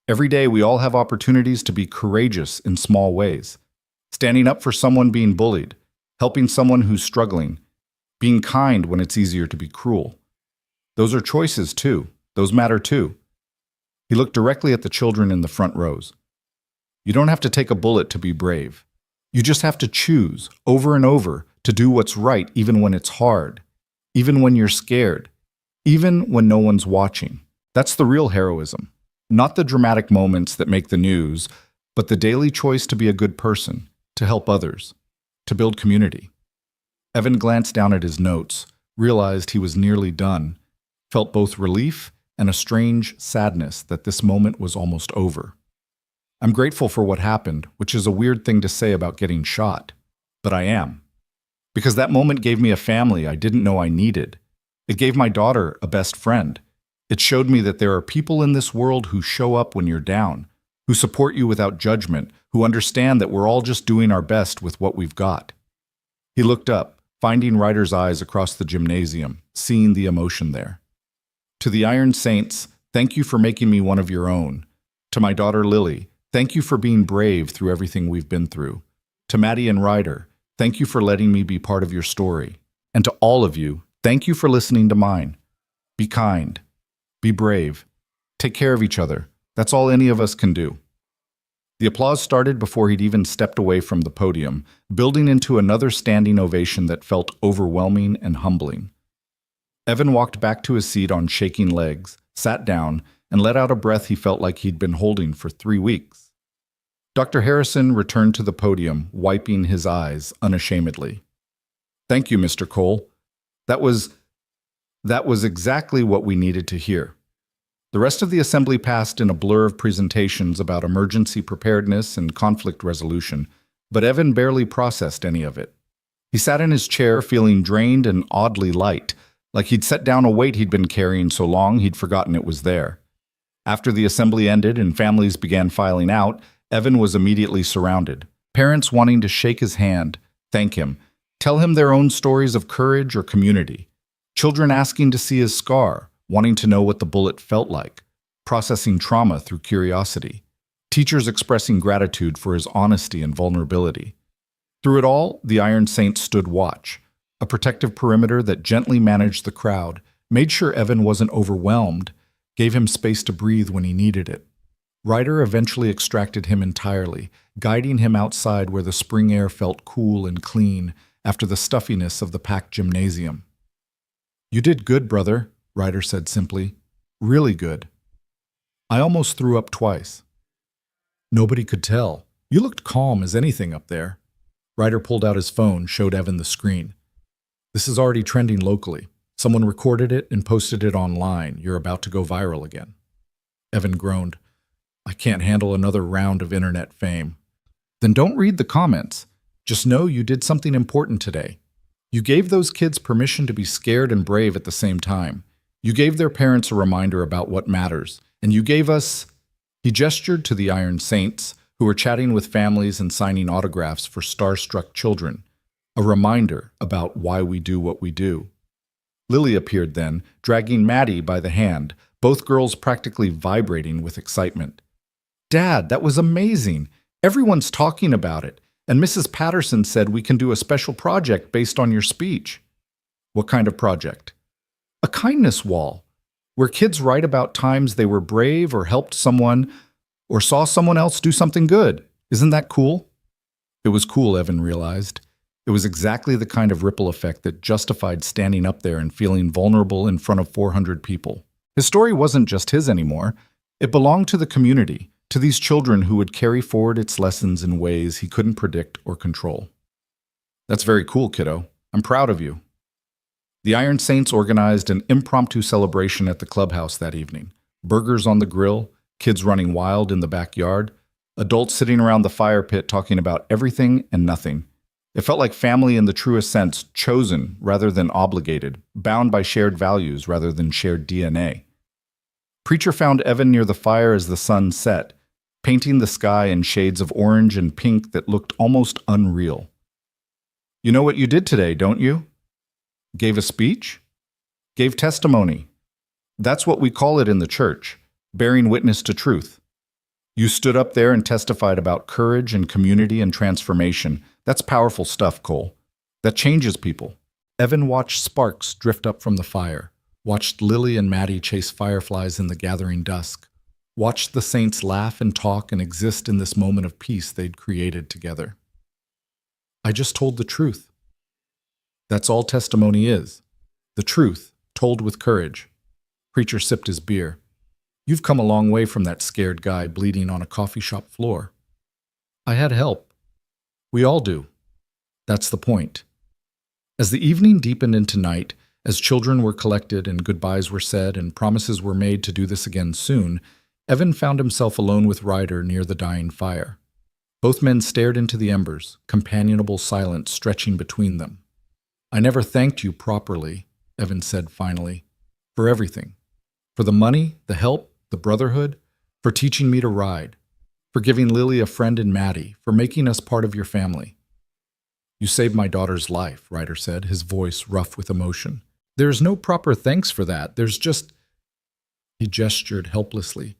[SPEAKER 1] Every day we all have opportunities to be courageous in small ways. Standing up for someone being bullied, helping someone who's struggling, being kind when it's easier to be cruel. Those are choices too. Those matter too. He looked directly at the children in the front rows. You don't have to take a bullet to be brave. You just have to choose, over and over, to do what's right even when it's hard, even when you're scared, even when no one's watching. That's the real heroism. Not the dramatic moments that make the news, but the daily choice to be a good person, to help others, to build community. Evan glanced down at his notes, realized he was nearly done, felt both relief and a strange sadness that this moment was almost over. I'm grateful for what happened, which is a weird thing to say about getting shot, but I am. Because that moment gave me a family I didn't know I needed. It gave my daughter a best friend. It showed me that there are people in this world who show up when you're down, who support you without judgment, who understand that we're all just doing our best with what we've got. He looked up, finding Ryder's eyes across the gymnasium, seeing the emotion there. To the Iron Saints, thank you for making me one of your own. To my daughter Lily, thank you for being brave through everything we've been through. To Maddie and Ryder, thank you for letting me be part of your story. And to all of you, thank you for listening to mine. Be kind. Be brave. Take care of each other. That's all any of us can do. The applause started before he'd even stepped away from the podium, building into another standing ovation that felt overwhelming and humbling. Evan walked back to his seat on shaking legs, sat down, and let out a breath he felt like he'd been holding for 3 weeks. Dr. Harrison returned to the podium, wiping his eyes unashamedly. Thank you, Mr. Cole. That was exactly what we needed to hear. The rest of the assembly passed in a blur of presentations about emergency preparedness and conflict resolution, but Evan barely processed any of it. He sat in his chair feeling drained and oddly light, like he'd set down a weight he'd been carrying so long he'd forgotten it was there. After the assembly ended and families began filing out, Evan was immediately surrounded. Parents wanting to shake his hand, thank him, tell him their own stories of courage or community. Children asking to see his scar, wanting to know what the bullet felt like, processing trauma through curiosity. Teachers expressing gratitude for his honesty and vulnerability. Through it all, the Iron Saint stood watch, a protective perimeter that gently managed the crowd, made sure Evan wasn't overwhelmed, gave him space to breathe when he needed it. Ryder eventually extracted him entirely, guiding him outside where the spring air felt cool and clean after the stuffiness of the packed gymnasium. "You did good, brother," Ryder said simply. "Really good." I almost threw up twice. Nobody could tell. You looked calm as anything up there. Ryder pulled out his phone, showed Evan the screen. "This is already trending locally. Someone recorded it and posted it online. You're about to go viral again." Evan groaned. "I can't handle another round of internet fame." "Then don't read the comments. Just know you did something important today. You gave those kids permission to be scared and brave at the same time. You gave their parents a reminder about what matters. And you gave us..." He gestured to the Iron Saints, who were chatting with families and signing autographs for starstruck children. A reminder about why we do what we do. Lily appeared then, dragging Maddie by the hand, both girls practically vibrating with excitement. "Dad, that was amazing. Everyone's talking about it. And Mrs. Patterson said we can do a special project based on your speech." "What kind of project?" "A kindness wall, where kids write about times they were brave or helped someone or saw someone else do something good. Isn't that cool?" It was cool, Evan realized. It was exactly the kind of ripple effect that justified standing up there and feeling vulnerable in front of 400 people. His story wasn't just his anymore. It belonged to the community, to these children who would carry forward its lessons in ways he couldn't predict or control. "That's very cool, kiddo. I'm proud of you." The Iron Saints organized an impromptu celebration at the clubhouse that evening. Burgers on the grill, kids running wild in the backyard, adults sitting around the fire pit talking about everything and nothing. It felt like family in the truest sense, chosen rather than obligated, bound by shared values rather than shared DNA. Preacher found Evan near the fire as the sun set, painting the sky in shades of orange and pink that looked almost unreal. "You know what you did today, don't you?" "Gave a speech?" "Gave testimony. That's what we call it in the church, bearing witness to truth. You stood up there and testified about courage and community and transformation. That's powerful stuff, Cole. That changes people." Evan watched sparks drift up from the fire, watched Lily and Maddie chase fireflies in the gathering dusk, watched the saints laugh and talk and exist in this moment of peace they'd created together. "I just told the truth. That's all testimony is. The truth, told with courage." Preacher sipped his beer. "You've come a long way from that scared guy bleeding on a coffee shop floor." "I had help. We all do. That's the point." As the evening deepened into night, as children were collected and goodbyes were said and promises were made to do this again soon, Evan found himself alone with Ryder near the dying fire. Both men stared into the embers, companionable silence stretching between them. "I never thanked you properly," Evan said finally, "for everything. For the money, the help, the brotherhood, for teaching me to ride, for giving Lily a friend in Maddie, for making us part of your family." "You saved my daughter's life," Ryder said, his voice rough with emotion. "There's no proper thanks for that. There's just..." He gestured helplessly.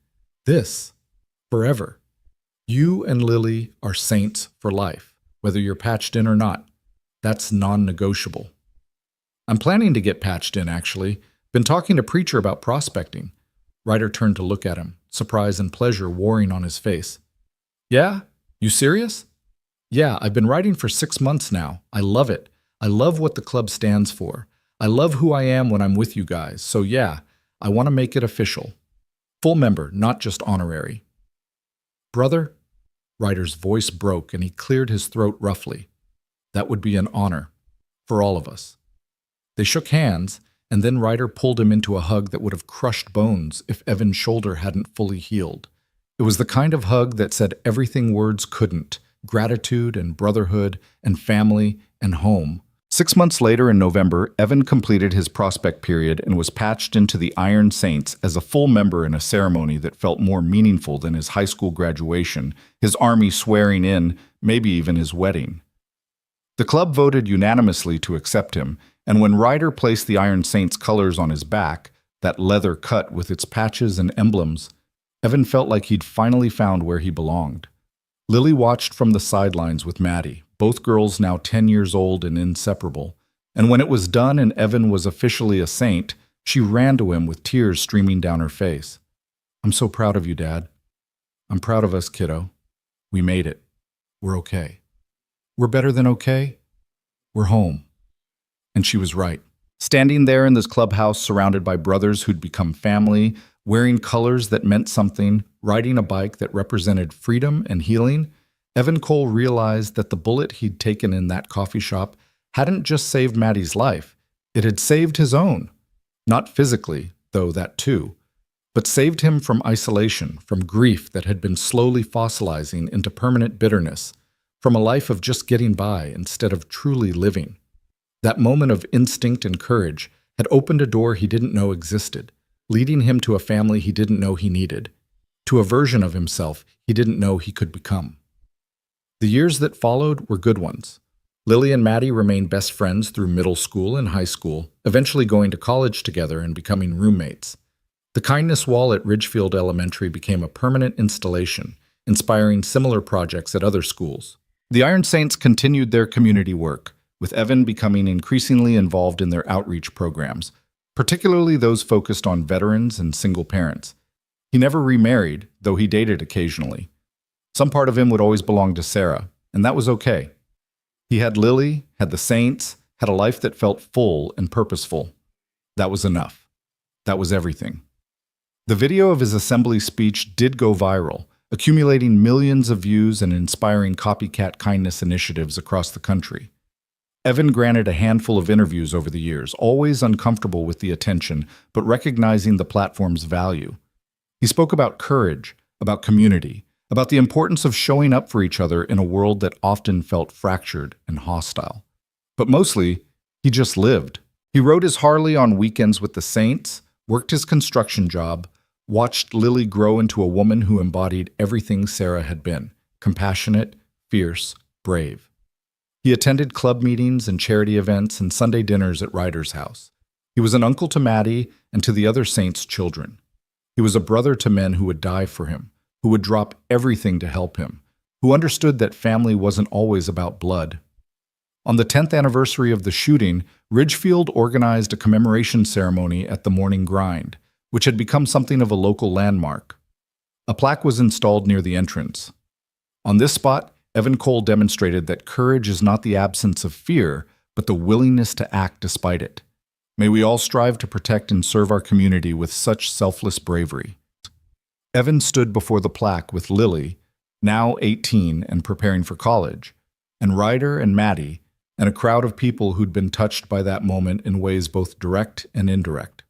[SPEAKER 1] "This. Forever. You and Lily are saints for life, whether you're patched in or not. That's non-negotiable." "I'm planning to get patched in, actually. Been talking to Preacher about prospecting." Ryder turned to look at him, surprise and pleasure warring on his face. "Yeah? You serious?" "Yeah, I've been writing for 6 months now. I love it. I love what the club stands for. I love who I am when I'm with you guys. So yeah, I want to make it official. Full member, not just honorary." "Brother?" Ryder's voice broke and he cleared his throat roughly. "That would be an honor. For all of us." They shook hands, and then Ryder pulled him into a hug that would have crushed bones if Evan's shoulder hadn't fully healed. It was the kind of hug that said everything words couldn't: gratitude and brotherhood and family and home. 6 months later in November, Evan completed his prospect period and was patched into the Iron Saints as a full member in a ceremony that felt more meaningful than his high school graduation, his army swearing in, maybe even his wedding. The club voted unanimously to accept him, and when Ryder placed the Iron Saints colors on his back, that leather cut with its patches and emblems, Evan felt like he'd finally found where he belonged. Lily watched from the sidelines with Maddie, both girls now 10 years old and inseparable, and when it was done and Evan was officially a saint, she ran to him with tears streaming down her face. "I'm so proud of you, Dad. I'm proud of us, kiddo. We made it. We're okay. We're better than okay. We're home." And she was right. Standing there in this clubhouse surrounded by brothers who'd become family, wearing colors that meant something, riding a bike that represented freedom and healing, Evan Cole realized that the bullet he'd taken in that coffee shop hadn't just saved Maddie's life, it had saved his own. Not physically, though that too, but saved him from isolation, from grief that had been slowly fossilizing into permanent bitterness, from a life of just getting by instead of truly living. That moment of instinct and courage had opened a door he didn't know existed, leading him to a family he didn't know he needed, to a version of himself he didn't know he could become. The years that followed were good ones. Lily and Maddie remained best friends through middle school and high school, eventually going to college together and becoming roommates. The kindness wall at Ridgefield Elementary became a permanent installation, inspiring similar projects at other schools. The Iron Saints continued their community work, with Evan becoming increasingly involved in their outreach programs, particularly those focused on veterans and single parents. He never remarried, though he dated occasionally. Some part of him would always belong to Sarah, and that was okay. He had Lily, had the Saints, had a life that felt full and purposeful. That was enough. That was everything. The video of his assembly speech did go viral, accumulating millions of views and inspiring copycat kindness initiatives across the country. Evan granted a handful of interviews over the years, always uncomfortable with the attention, but recognizing the platform's value. He spoke about courage, about community, about the importance of showing up for each other in a world that often felt fractured and hostile. But mostly, he just lived. He rode his Harley on weekends with the Saints, worked his construction job, watched Lily grow into a woman who embodied everything Sarah had been: compassionate, fierce, brave. He attended club meetings and charity events and Sunday dinners at Ryder's house. He was an uncle to Maddie and to the other Saints' children. He was a brother to men who would die for him, who would drop everything to help him, who understood that family wasn't always about blood. On the 10th anniversary of the shooting, Ridgefield organized a commemoration ceremony at the Morning Grind, which had become something of a local landmark. A plaque was installed near the entrance. On this spot, Evan Cole demonstrated that courage is not the absence of fear, but the willingness to act despite it. May we all strive to protect and serve our community with such selfless bravery. Evan stood before the plaque with Lily, now 18 and preparing for college, and Ryder and Maddie, and a crowd of people who'd been touched by that moment in ways both direct and indirect.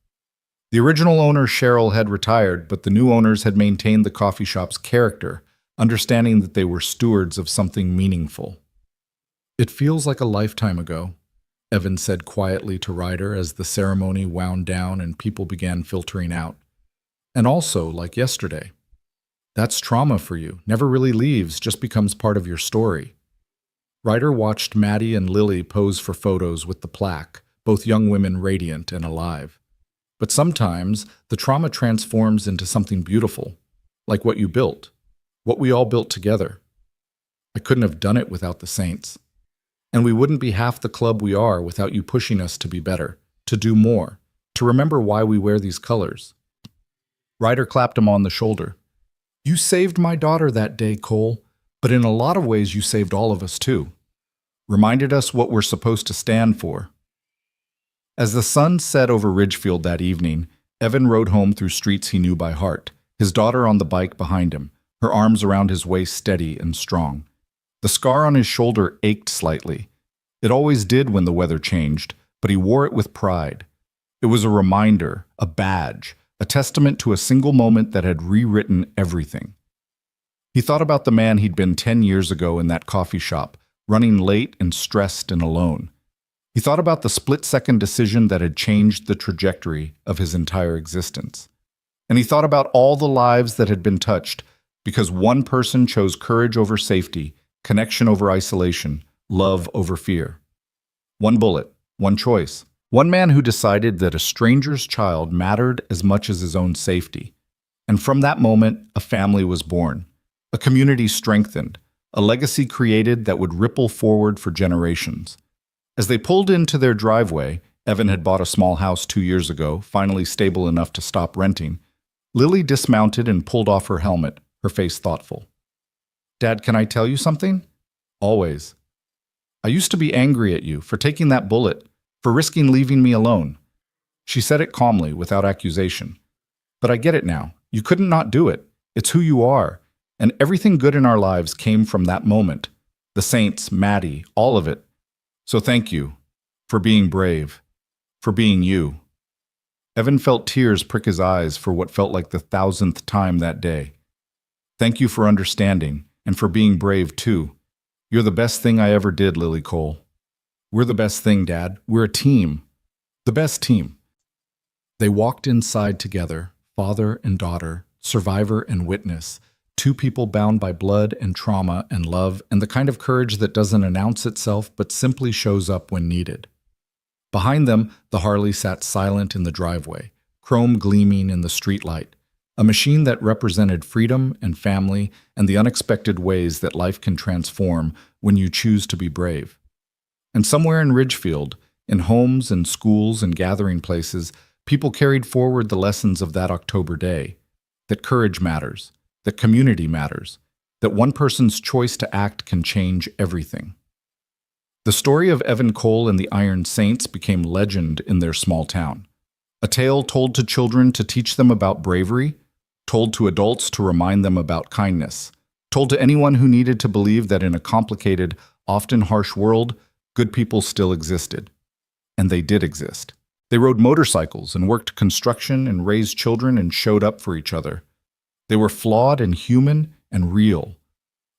[SPEAKER 1] The original owner, Cheryl, had retired, but the new owners had maintained the coffee shop's character, understanding that they were stewards of something meaningful. "It feels like a lifetime ago," Evan said quietly to Ryder as the ceremony wound down and people began filtering out. "And also like yesterday. That's trauma for you. Never really leaves, just becomes part of your story." Ryder watched Maddie and Lily pose for photos with the plaque, both young women radiant and alive. But sometimes the trauma transforms into something beautiful, like what you built, what we all built together. I couldn't have done it without the Saints. And we wouldn't be half the club we are without you pushing us to be better, to do more, to remember why we wear these colors. Ryder clapped him on the shoulder. "You saved my daughter that day, Cole, but in a lot of ways you saved all of us too. Reminded us what we're supposed to stand for." As the sun set over Ridgefield that evening, Evan rode home through streets he knew by heart, his daughter on the bike behind him, her arms around his waist steady and strong. The scar on his shoulder ached slightly. It always did when the weather changed, but he wore it with pride. It was a reminder, a badge, a testament to a single moment that had rewritten everything. He thought about the man he'd been 10 years ago in that coffee shop, running late and stressed and alone. He thought about the split-second decision that had changed the trajectory of his entire existence. And he thought about all the lives that had been touched because one person chose courage over safety, connection over isolation, love over fear. One bullet, one choice. One man who decided that a stranger's child mattered as much as his own safety. And from that moment, a family was born, a community strengthened, a legacy created that would ripple forward for generations. As they pulled into their driveway, Evan had bought a small house 2 years ago, finally stable enough to stop renting. Lily dismounted and pulled off her helmet, her face thoughtful. "Dad, can I tell you something?" "Always." "I used to be angry at you for taking that bullet, for risking leaving me alone." She said it calmly, without accusation. "But I get it now. You couldn't not do it. It's who you are. And everything good in our lives came from that moment. The saints, Maddie, all of it. So thank you for being brave, for being you." Evan felt tears prick his eyes for what felt like the 1,000th time that day. "Thank you for understanding, and for being brave too. You're the best thing I ever did, Lily Cole." "We're the best thing, Dad. We're a team. The best team." They walked inside together, father and daughter, survivor and witness, two people bound by blood and trauma and love and the kind of courage that doesn't announce itself but simply shows up when needed. Behind them, the Harley sat silent in the driveway, chrome gleaming in the streetlight, a machine that represented freedom and family and the unexpected ways that life can transform when you choose to be brave. And somewhere in Ridgefield, in homes and schools and gathering places, people carried forward the lessons of that October day, that courage matters, that community matters, that one person's choice to act can change everything. The story of Evan Cole and the Iron Saints became legend in their small town. A tale told to children to teach them about bravery, told to adults to remind them about kindness, told to anyone who needed to believe that in a complicated, often harsh world, good people still existed. And they did exist. They rode motorcycles and worked construction and raised children and showed up for each other. They were flawed and human and real.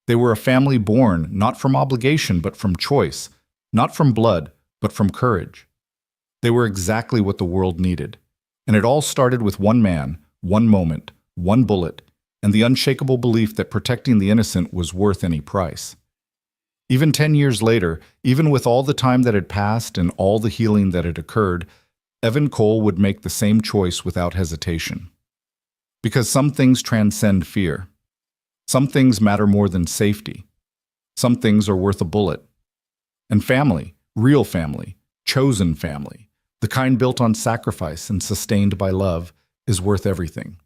[SPEAKER 1] They were a family born not from obligation but from choice, not from blood but from courage. They were exactly what the world needed. And it all started with one man, one moment, one bullet, and the unshakable belief that protecting the innocent was worth any price. Even 10 years later, even with all the time that had passed and all the healing that had occurred, Evan Cole would make the same choice without hesitation. Because some things transcend fear. Some things matter more than safety. Some things are worth a bullet. And family, real family, chosen family, the kind built on sacrifice and sustained by love, is worth everything.